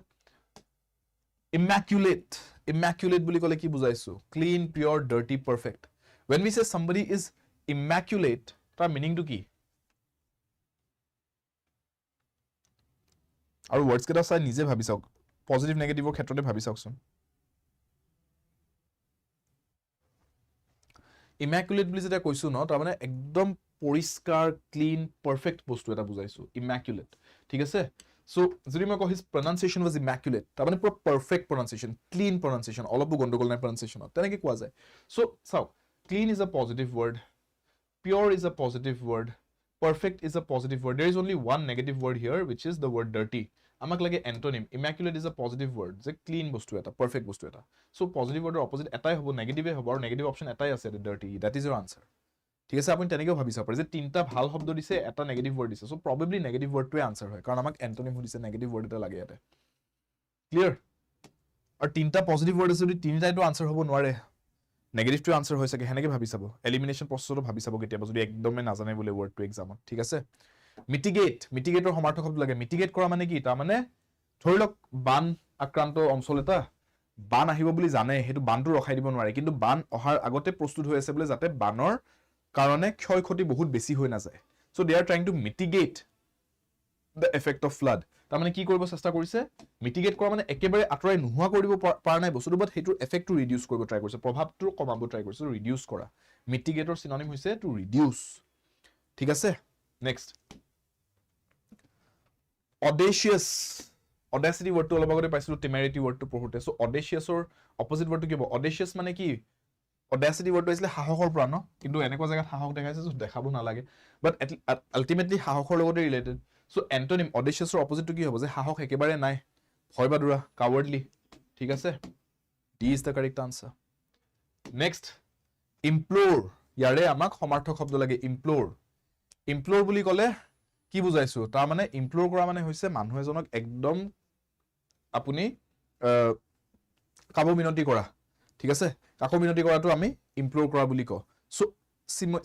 immaculate বুলি ক'লে কি বুজাইছো clean pure dirty perfect when we say somebody is immaculate তাৰ meaning টো কি আৰু words কেটা চাই নিজে ভাবি চাওক পজিটিভ নেগেটিভৰ ক্ষেত্ৰতে ভাবি চাওকচোন immaculate বুলি যেটা কৈছো ন তাৰ মানে একদম পৰিষ্কাৰ ক্লিন পারফেক্ট বস্তু এটা বুজাইছো immaculate ঠিক আছে সো যদি মই কওঁ his pronunciation was immaculate তাৰ মানে পুৰা পাৰফেক্ট pronunciation clean pronunciation অলপো গন্ডগোল নাই pronunciation তেনেকৈ কোৱা যায় সো চাও clean is a positive word pure is a positive word perfect is a positive word there is only one negative word here which is the word dirty আমাক লাগে antonym immaculate is a positive word যে clean বস্তু এটা perfect বস্তু এটা so positive word opposite এটাই হ'ব নেগেটিভে হ'ব আৰু নেগেটিভ অপচন এটাই আছে dirty that is your answer ঠিক আছে আপুনি তেনেকৈ ভাবি চাব পাৰে যে তিনটা ভাল শব্দ দিছে এটা নেগেটিভ ওয়াৰ্ড দিছে সো প্ৰবাবলি নেগেটিভ ওয়াৰ্ডটোৱে আনসাৰ হয় কাৰণ আমাক antonym দিছে নেগেটিভ ওয়াৰ্ড এটা লাগে ইয়াতে ক্লিয়াৰ আৰু তিনটা পজিটিভ ওয়াৰ্ড আছে যদি তিনিটাইটো আনসাৰ হ'ব নোৱাৰে নেগেটিভটো আনসাৰ হৈ সকে হেনেকে ভাবি চাব এলিমিনেশন প্ৰসেসটো ভাবি চাব কেতিয়াবা যদি একদমে নাজানে বলে ওয়াৰ্ডটো এক্সামত ঠিক আছে মিটিগেটৰ সমাৰ্থক শব্দ লাগে মিটিগেট কৰা মানে কি তাৰ মানে ধৰি লওক বান আক্ৰান্ত অঞ্চল এটা বান আহিব বুলি জানে হেতু বানটো ৰখাই দিব নোৱাৰে কিন্তু বান অহাৰ আগতে প্ৰস্তুত হৈ আছে বলে যাতে বানৰ কাৰণে ক্ষয় ক্ষতি বহুত বেছি হৈ না যায় so they R trying two mitigate the effect of flood তাৰ মানে কি কৰিব চেষ্টা কৰিছে মিটিগেট কৰা মানে একেবাৰে আতৰাই নোহোৱা কৰিব পাৰা নাই বস্তুটো বাট হেতুৰ এফেক্টটো ৰিডিউস কৰিব ট্ৰাই কৰিছে প্ৰভাৱটো কমাব ট্ৰাই কৰিছে ৰিডিউস কৰা মিটিগেটৰ সিনোনিম হৈছে টু ৰিডিউস ঠিক আছে next audacious audacity word to অলপ আগতে পাইছিলো temerity word to পঢ়োতে so audacious or opposite word to কি হ'ব audacious মানে কি audacity word to আছিলে সাহসৰ পৰা ন কিন্তু এনেকুৱা জায়গা সাহস দেখাইছে সো দেখাব না লাগে বাট আলটিমেটলি সাহসৰ লগতে related so antonym audacious or opposite to কি হ'ব যে সাহস একেবাৰে নাই ভয় বাদুৰা cowardly ঠিক আছে D is the correct answer next implore ইয়াৰে আমাক সমাৰ্থক শব্দ লাগে implore বুলি ক'লে কি বুজাইছো তাৰ মানে implore কৰা মানে হৈছে মানুহ এজনক একদম আপুনি কাব মিনতি কৰা ঠিক আছে কাকো মিনতি কৰাটো আমি implore কৰা বুলি কওঁ সো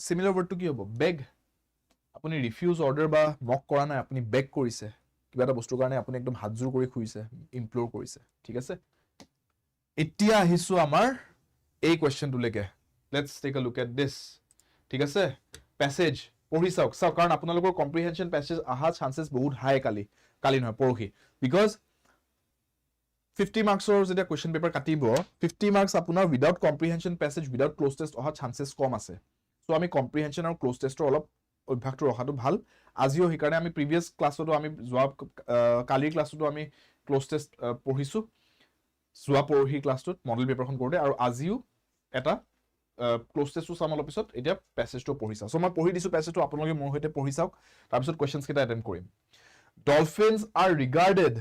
similar word to কি হ'ব beg আপুনি রিফিউজ অর্ডার বা মক কৰা নাই আপুনি বেগ কৰিছে কিবা এটা বস্তুৰ কাৰণে আপুনি একদম হাতজোৰ কৰি খুইছে ইমপ্লোৰ কৰিছে ঠিক আছে এতিয়া আহিছো আমাৰ এই কোৱেশ্চনটো লৈকে let's take a look at this ঠিক আছে প্যাসেজ পঢ়ি চাওক কাৰণ আপোনালোকৰ কম্প্ৰিহেনশন প্যাসেজ আহা চান্সেস বহুত হাই কালি নহয় পৰহি বিকজ 50 মাৰ্কসৰ যেটা কোৱেশ্চন পেপাৰ কাটিব 50 মাৰ্কস আপোনাৰ without comprehension passage without cloze test অহা চান্সেস কম আছে সো আমি কম্প্ৰিহেনশন আৰু ক্লোজ টেষ্টৰ অলপ অভ্যাসটো ৰখাটো ভাল আজিও হিকাৰণে আমি প্ৰিভিয়াস ক্লাছতো আমি যোৱা কালিৰ ক্লাছতো আমি ক্লোজ টেষ্ট পঢ়িছো যোৱা পৰহি ক্লাছটোত মডেল পেপাৰখন কৰোতে আৰু আজিও এটা ক্লোজ টেষ্টটো চাম অলপ পিছত এতিয়া প্যাসেজটো পঢ়িছা সো মই পঢ়ি দিছো প্যাসেজটো আপোনালোকে মোৰ হৈতে পঢ়ি চাওক তাৰ পিছত কোৱেশ্চনছ কেটা এটেম্প কৰিম dolphins are regarded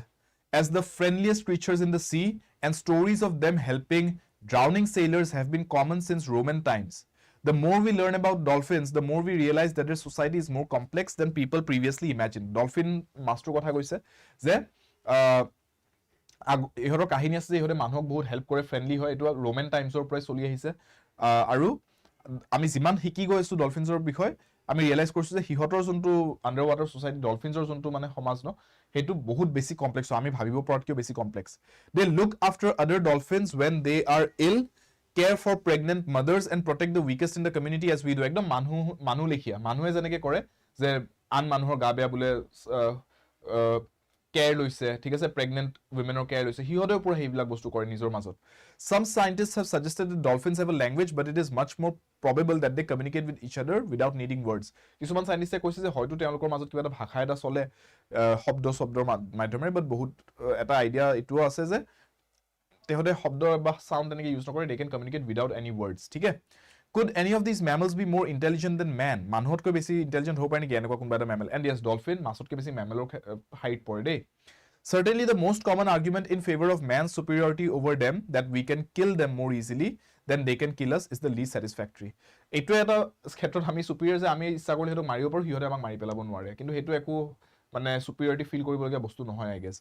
as the friendliest creatures in the sea and stories of them helping drowning sailors have been common since Roman times. The more we learn about dolphins, the more we realize that their society is more complex than people previously imagined. Dolphin master kotha koise je ihoro kahini ase je ihore manhok bahut help kore friendly hoy etu Roman times or pray choli ahise aru ami jiman hiki goisu dolphins or bikhoy আমি realise কৰিছো যে হিহতৰ যোনটো under water society ডলফিনছৰ যোনটো মানে সমাজ ন হেতু বহুত বেছি কমপ্লেক্স আমি ভাবিব পৰাতকৈ বেছি কমপ্লেক্স দে লুক আফটাৰ আদাৰ ডলফিনছ when they are ill care for pregnant mothers and protect the weakest in the community as we do একদম মানুহ লেখিয়া মানুহে যেনেকে কৰে যে আন মানুহৰ গা বেয়া বুলে কেয়াৰ লৈছে ঠিক আছে প্ৰেগনেন্ট womenৰ কেয়াৰ লৈছে হিহঁতে পুৰা হেইবিলাক বস্তু কৰে নিজৰ মাজত some scientists have suggested that dolphins have a language but it is much more probable that they communicate with each other without needing words কিছুমান সাইন্টিস্টে কৈছে যে হয়তো তেওঁলোকৰ মাজত কিবা এটা ভাষা এটা চলে শব্দৰ মাধ্যমেৰে বাট বহুত এটা আইডিয়া এটো আছে যে তেহতে শব্দ বা সাউন্ড এনেকে ইউজ নকৰে they can communicate without any words ঠিক আছে could any of these mammals be more intelligent than man মানুহতকৈ বেছি ইন্টেলিজেন্ট হ'ব পাৰে নেকি এনেকুৱা কোনবা এটা mammal and yes dolphin মাছতকৈ বেছি mammalৰ হাইট পৰে দেই certainly the most common argument in favor of man's superiority over them that we can kill them more easily than they can kill us is the least satisfactory এটো এটা ক্ষেত্ৰত আমি superior যে আমি ইচ্ছা কৰিলে হেতু মাৰিব পাৰো হিহঁতে আমাক মাৰি পেলাব নোৱাৰে কিন্তু হেতু একো মানে superiority feel কৰিবলগীয়া বস্তু নহয় I guess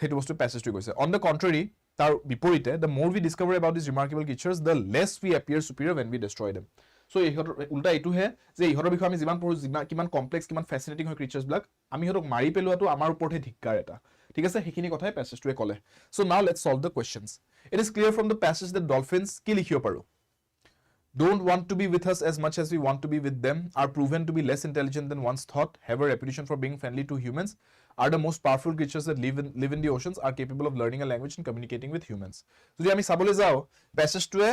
হেতু বস্তু passage গৈছে on the contrary তাৰ বিপৰীতে the more we discover about these remarkable creatures the less we appear superior when we destroy them so ইহঁতৰ উল্টা এটো হে যে ইহঁতৰ বিষয়ে আমি যিমান পঢ়ো কিমান কমপ্লেক্স কিমান ফ্যাসিনেটিং হয় ক্ৰিচাৰ্স বিলাক আমি ইহঁতক মাৰি পেলোৱাটো আমাৰ ওপৰতে ধিক্কাৰ এটা ঠিক আছে হেখিনি কথাই প্যাসেজটোৱে ক'লে so now let's solve the questions it is clear from the passage that dolphins কি লিখিব পাৰো don't want to be with us as much as we want to be with them are proven to be less intelligent than once thought have a reputation for being friendly to humans are the most powerful creatures that live in the oceans are capable of learning a language and communicating with humans যদি আমি চাবলৈ যাও প্যাসেজটোৱে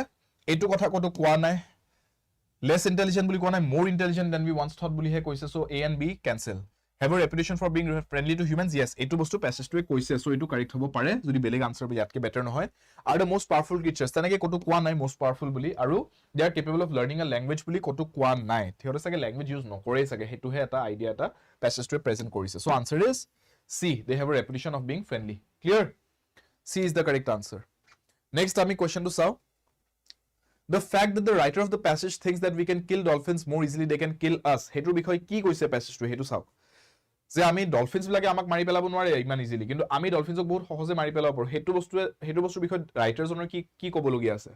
এটো কথা কত কোৱা নাই less intelligent বুলি কোৱা নাই more intelligent than we once thought বুলি হে কৈছে so a and b cancel have a reputation for being friendly to humans yes etu bostu passage to koise so etu correct hobo pare jodi beleg answer bi yatke better no hoy are the most powerful creatures tanake kotu kwa nai most powerful buli aru they are capable of learning a language buli kotu kwa nai theore sage language use nokore sage hetu he eta idea eta passage to present korise so answer is c they have a reputation of being friendly clear c is the correct answer next ami question to saw the fact that the writer of the passage thinks that we can kill dolphins more easily they can kill us hetu bikhoy ki koise passage to hetu saw যে আমি dolphins বিলাকে আমাক মাৰি পেলাব নোৱাৰে ইমান easily কিন্তু আমি ডলফিনসক বহুত সহজে মাৰি পেলাব পাৰো হেতু বস্তু বিষয় ৰাইটাৰ জনৰ কি ক'বলগীয়া আছে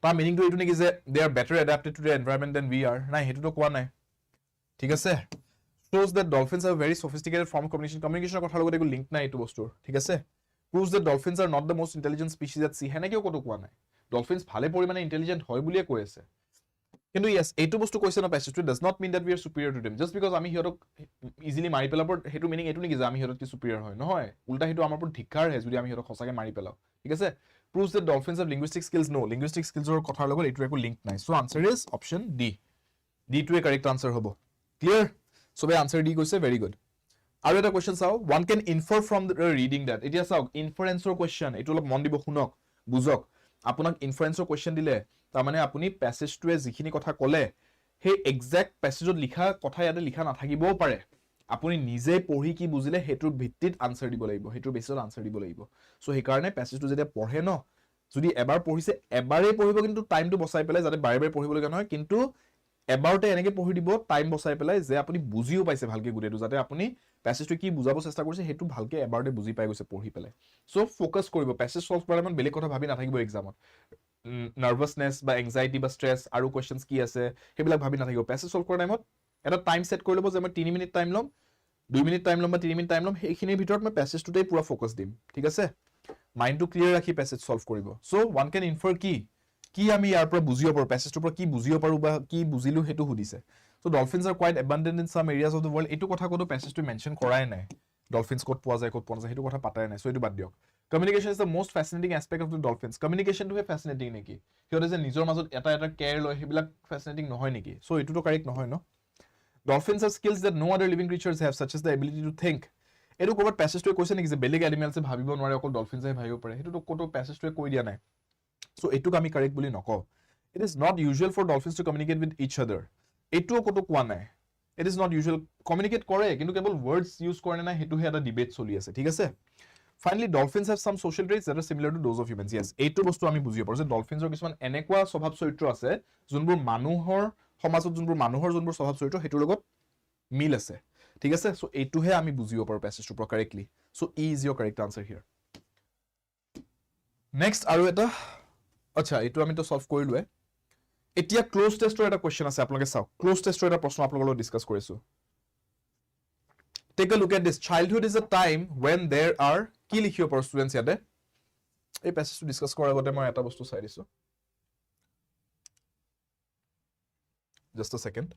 তাৰ মিনিং টো এটো নেকি যে they are better adapted to the environment than we are নাই হেতু তো কোৱা নাই ঠিক আছে shows that dolphins have a very sophisticated form of communication কথাৰ লগত একো লিংক নাই এটো বস্তুৰ ঠিক আছে proves that dolphins are not the most intelligent species at sea হেনে কিয় কতো কোৱা নাই ডলফিনস ভালে পৰিমাণে ইন্টেলিজেন্ট হয় বুলিয়ে কৈ আছে কিন্তু yes এটো বস্তু কৈছে না passage to does not mean that we are superior to them just because আমি হিৰক ইজিলি মাৰি পেলাব হেতু মিনিং এটো নেকি যে আমি হিৰক কি superior হয় নহয় উল্টা হেতু আমাৰ ওপৰত ধিক্কাৰ হে যদি আমি হিৰক খসাকে মাৰি পেলাও ঠিক আছে proves that dolphins have linguistic skills no linguistic skills or কথাৰ লগত এটো একো লিংক নাই so answer is option d d to a correct answer হ'ব clear so by answer d কৈছে very good আৰু এটা question চাও one can infer from the reading that এতিয়া চাও inference or question এটো অলপ মন দিব শুনক বুজক আপোনাক inference or question দিলে তাৰ মানে আপুনি প্যাসেজ টুৱে যিখিনি কথা ক'লে হে এক্সাক্ট প্যাসেজত লিখা কথা ইয়াতে লিখা নাথাকিবও পাৰে আপুনি নিজে পঢ়ি কি বুজিলে হেতুৰ ভিত্তিত আনসাৰ দিব লাগিব হেতুৰ বেসিছত আনসাৰ দিব লাগিব সো হে কাৰণে প্যাসেজটো যেতিয়া পঢ়ে ন যদি এবাৰ পঢ়িছে এবাৰে পঢ়িব কিন্তু টাইমটো বচাই পেলাই যাতে বাৰে বাৰে পঢ়িব লগা নহয় কিন্তু এবাৰতে এনেকে পঢ়ি দিব টাইম বচাই পেলাই যে আপুনি বুজিও পাইছে ভালকে গুটেটো যাতে আপুনি প্যাসেজটো কি বুজাব চেষ্টা কৰিছে হেতু ভালকে এবাৰতে বুজি পাই গৈছে পঢ়ি পেলাই সো ফোকাস কৰিব প্যাসেজ সলভ কৰাৰ মান বেলেগ কথা ভাবি নাথাকিব এক্সামত নাৰ্ভাসনেস বা এংজাইটি বা স্ট্ৰেস আৰু কোৱেশ্চনস কি আছে হেবিলাক ভাবি নাথাকিব প্যাসেজ সলভ কৰাৰ টাইমত এটা টাইম সেট কৰি লব যে মই 3 মিনিট টাইম লম 2 মিনিট টাইম লম বা 3 মিনিট টাইম লম এইখিনিৰ ভিতৰত মই প্যাসেজটোতেই পুৰা ফোকাস দিম ঠিক আছে মাইন্ডটো ক্লিয়াৰ ৰাখি প্যাসেজ সলভ কৰিব সো ওয়ান ক্যান ইনফাৰ কি আমি ইয়াৰ পৰা বুজিব পাৰো প্যাসেজটোৰ পৰা কি বুজিব পাৰো বা কি বুজিলো হেতু সুধিছে so dolphins are quite abundant in some areas of the world এটো কথা কোনো প্যাসেজটো মেনশন কৰাই নাই ডলফিনস ক'ত পোৱা যায় ক'ত পোৱা যায় হেতু কথা পাতাই নাই সো এটো বাদ দিয়ক communication is the most fascinating aspect of the dolphins communication to be fascinating neki hiyote je nijor majot eta care loy hebilak fascinating nohoy neki so etu to correct nohoy no dolphins have skills that no other living creatures have such as the ability to think etu kobat passage to question neki je beleg animals e bhabibo nware okol dolphins e bhabibo pare hetu to koto passage to koi dia nai so etu ami correct boli noko it is not usual for dolphins to communicate with each other etu koto kwa nai it is not usual communicate kore kintu kebol words use kore na hetu he eta debate choli ase thik ase finally dolphins have some social traits that are similar to those of humans yes etu bostu ami bujibo paru je dolphins or kisman enekwa swabhav choritro ase junbur manuhor samajot junbur swabhav choritro hetur logot mil ase thik ase so etu he ami bujibo paru passage to correctly so e is your correct answer here next aru eta acha etu ami to solve korilue etia close test or eta question ase apnaloke saw close test or eta proshno apnalogor discuss korisu take a look at this childhood is a time when there are কি লিখিব পাৰো students ইয়াতে এই প্যাসেজটো discuss কৰাৰ আগতে মই এটা বস্তু চাই দিছো just a second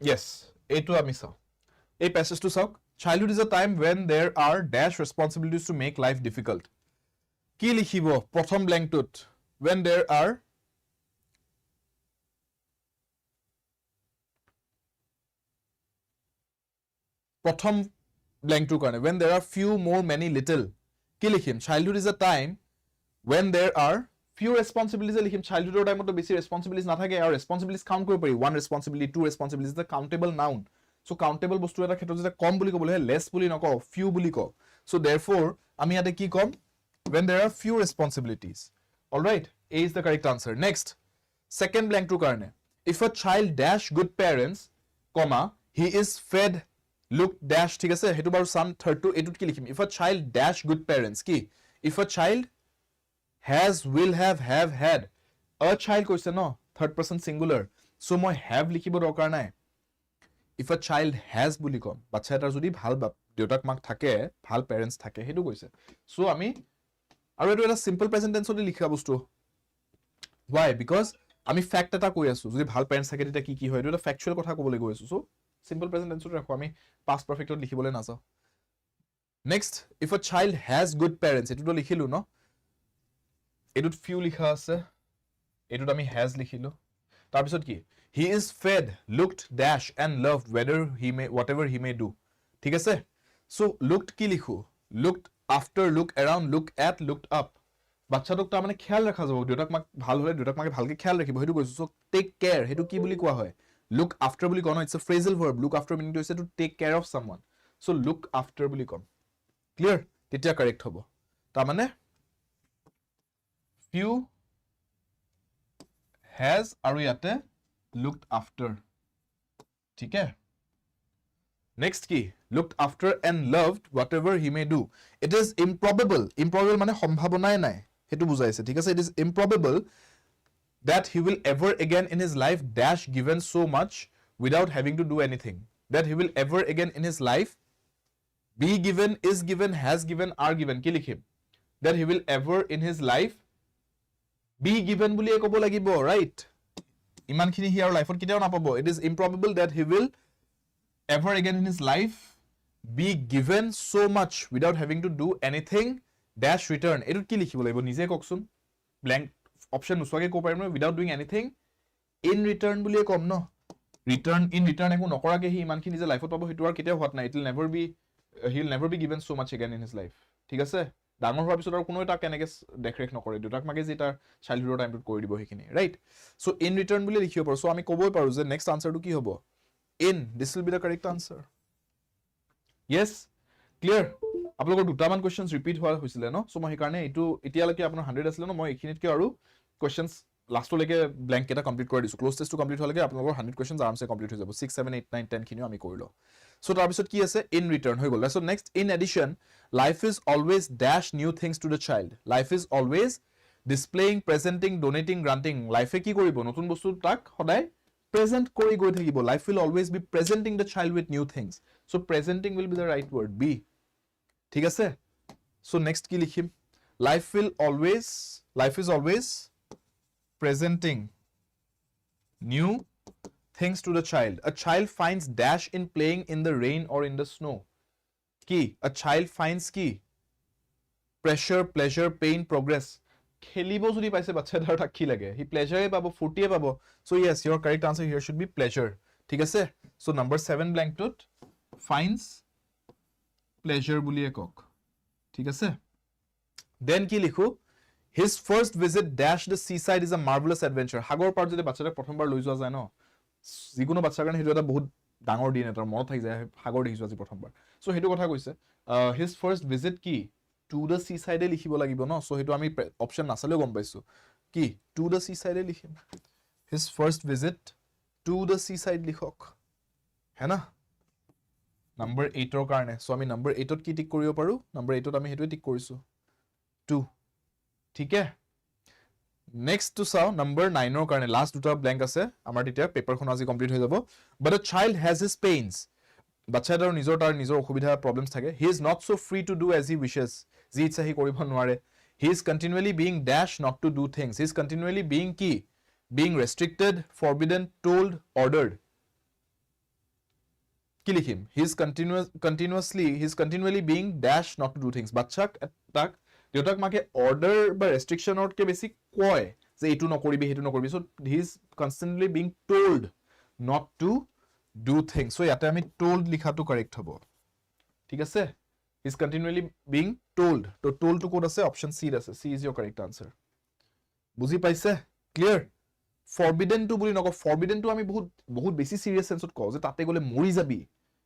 Yes, এইটো আমি চাও এই প্যাসেজটো চাওক childhood is a time when there are dash responsibilities to make life difficult কি লিখিব প্ৰথম ব্ল্যাঙ্কটোত when there are প্ৰথম ব্ল্যাঙ্কটোৰ কাৰণে when there are few more many little কি লিখিম childhood is a time when there are few responsibilities লিখিম childhood টাইমত বেছি responsibilities নাথাকে আৰু responsibilities কাউন্ট কৰিব পাৰি one responsibility two responsibilities is a countable noun so countable বস্তু এটা ক্ষেত্ৰত যেটা কম বুলি ক'বলৈ less বুলি নকও few বুলি কও so therefore আমি ইয়াতে কি কম when there are few responsibilities all right a is the correct answer next second blank to karne if a child dash good parents comma he is fed look dash ঠিক আছে হেতু বাৰু সাম third to এটুত কি লিখিম if a child dash good parents কি if a child has will have had a child কৈছে ন third person singular so মই have লিখিব দৰকাৰ নাই if a child has বুলি কম বাচ্চা এটাৰ যদি ভাল দেউতাক মাক থাকে ভাল parents থাকে হেতু কৈছে so আমি আৰু এটো এটা simple present tense তে লিখা বস্তু why because আমি fact এটা কৈ আছো যদি ভাল parents থাকে তেতিয়া কি কি হয় এটো এটা factual কথা ক'বলৈ গৈ আছো so simple present tense ৰাখো আমি past perfect ত লিখিবলৈ নাযাও next if a child has good parents এটো লিখিলো ন এটুত few লিখা আছে এটুত আমি has লিখিলো তাৰ পিছত কি he is fed looked dash and loved whatever he may do ঠিক আছে so looked কি লিখো looked after look around look at looked up বাচ্চাটোক তাৰ মানে খেয়াল ৰাখা যাব দেউতাক মাক ভাল হলে দেউতাক মাকে ভালকে খেয়াল ৰাখিব হেতু কৈছো so take care হেতু কি বুলি কোৱা হয় look after বুলি কোৱা it's a phrasal verb look after meaning to is to take care of someone so look after বুলি কম clear তেতিয়া correct হ'ব তাৰ মানে few has আৰু ইয়াতে looked after ঠিক আছে next কি looked after and loved whatever he may do it is improbable মানে সম্ভাৱনাই নাই হেতু বুজাইছে ঠিক আছে it is improbable that he will ever again in his life dash given so much without having to do anything that he will ever again in his life be given is given has given are given কি লিখিম that he will ever in his life be given বুলিয়ে ক'ব লাগিব right ইমানখিনি হিয়াৰ লাইফত কিটাও নাপাব it is improbable that he will ever again in his life be given so much without having to do anything dash return এটো কি লিখিব লাগিব নিজে ককচোন blank option নুসুৱাকে কো পাৰিম without doing anything in return বুলিয়ে কম ন return in return একো নকৰাকে হি ইমানখিনি যে লাইফত পাব হেতু আৰু কিটাও হোৱাত নাই it will never be given so much again in his life ঠিক আছে ডাঙৰ হোৱাৰ পিছত আৰু কোনো এটা কেনেকে দেখৰেখ নকৰে দুটাক মাগে যে তাৰ চাইল্ডহুডৰ টাইমটোত কৰি দিব হেখিনি ৰাইট সো ইন ৰিটাৰ্ণ বুলি লিখিব পাৰো সো আমি ক'বই পাৰো যে নেক্সট আনসাৰটো কি হ'ব in this will be the correct answer yes clear আপোনালোকৰ দুটামান কোৱেশ্চনছ ৰিপিট হোৱা হৈছিল ন সো মই হেকাৰণে এটো এতিয়ালৈকে আপোনাৰ 100 আছিল ন মই এখিনিতকে আৰু কোৱেশ্চনছ লাষ্টলৈকে ব্ল্যাঙ্ক এটা কমপ্লিট কৰি দিছো ক্লোজ টেষ্ট টু কমপ্লিট হলকে আপোনালোকৰ 100 কোৱেশ্চনছ আৰামছে কমপ্লিট হৈ যাব 6 7 8 9 10 খিনিও আমি কৰিলো সো তাৰ পিছত কি আছে in return হৈ গল so next in addition life is always dash new things to the child life is always displaying presenting donating granting life কি কৰিব নতুন বস্তু তাক সদায় present কৰি গৈ থাকিব life will always be presenting the child with new things so presenting will be the right word b ঠিক আছে so next কি লিখিম life is always presenting new things to the child a child finds dash in playing in the rain or in the snow কি a child finds কি pressure pleasure pain progress খেলিব যদি পাইছে বাচ্চাটাৰ তাক কি লাগে হি প্লেজাৰে পাব ফুটিয়ে পাব so yes your correct answer here should be pleasure ঠিক আছে so number 7 blank টুত finds pleasure বুলি একক ঠিক আছে then কি লিখো his first visit dash the seaside is a marvelous adventure সাগৰ পাৰ যদি বাচ্চাটাক প্ৰথমবাৰ লৈ যোৱা যায় ন যিকোনো বাচ্চাৰ কাৰণে হেতু এটা বহুত ডাঙৰ দিন এটা মনত থাকি যায় সাগৰ দেখিছো আজি প্ৰথমবাৰ সো হেতু কথা কৈছে his first visit কি to the seaside লিখিব লাগিব ন সো হেতু আমি অপচন নাছালেও গম পাইছো কি to the seaside লিখিম his first visit to the seaside লিখক হেনা number 8 ৰ কাৰণে সো আমি number 8 ত কি টিক কৰিব পাৰো number 8 ত আমি হেতুই টিক কৰিছো 2 ঠিক আছে next to saw number 9 ৰ কাৰণে last দুটা blank আছে আমাৰ তেতিয়া পেপাৰখন আজি কমপ্লিট হৈ যাব but a child has his pains বাচ্চাটাৰ নিজৰ অসুবিধা প্ৰবলেমছ থাকে he is not so free to do as he wishes যি ইচ্ছা হি কৰিব নোৱাৰে he is continually being dash not to do things he is continually being কি being restricted forbidden told ordered কি লিখিম he is continually being dash not to do things বাচ্চাক তাক দেউতাক মাকে অৰ্ডাৰ বা ৰেষ্ট্ৰিকশ্যনতকৈ বেছি কয় যে এইটো নকৰিবি সেইটো নকৰিবি so he is constantly being told not to do things so ইয়াতে আমি told লিখাটো কাৰেক্ট হ'ব ঠিক আছে he is continually being told তো told to ক'ত আছে অপশ্যন চি আছে c is your correct answer বুজি পাইছে ক্লিয়াৰ forbidden to বুলি নকওঁ forbidden to আমি বহুত বেছি সিৰিয়াছ সেন্সত কওঁ যে তাতে গলে মৰি যাবি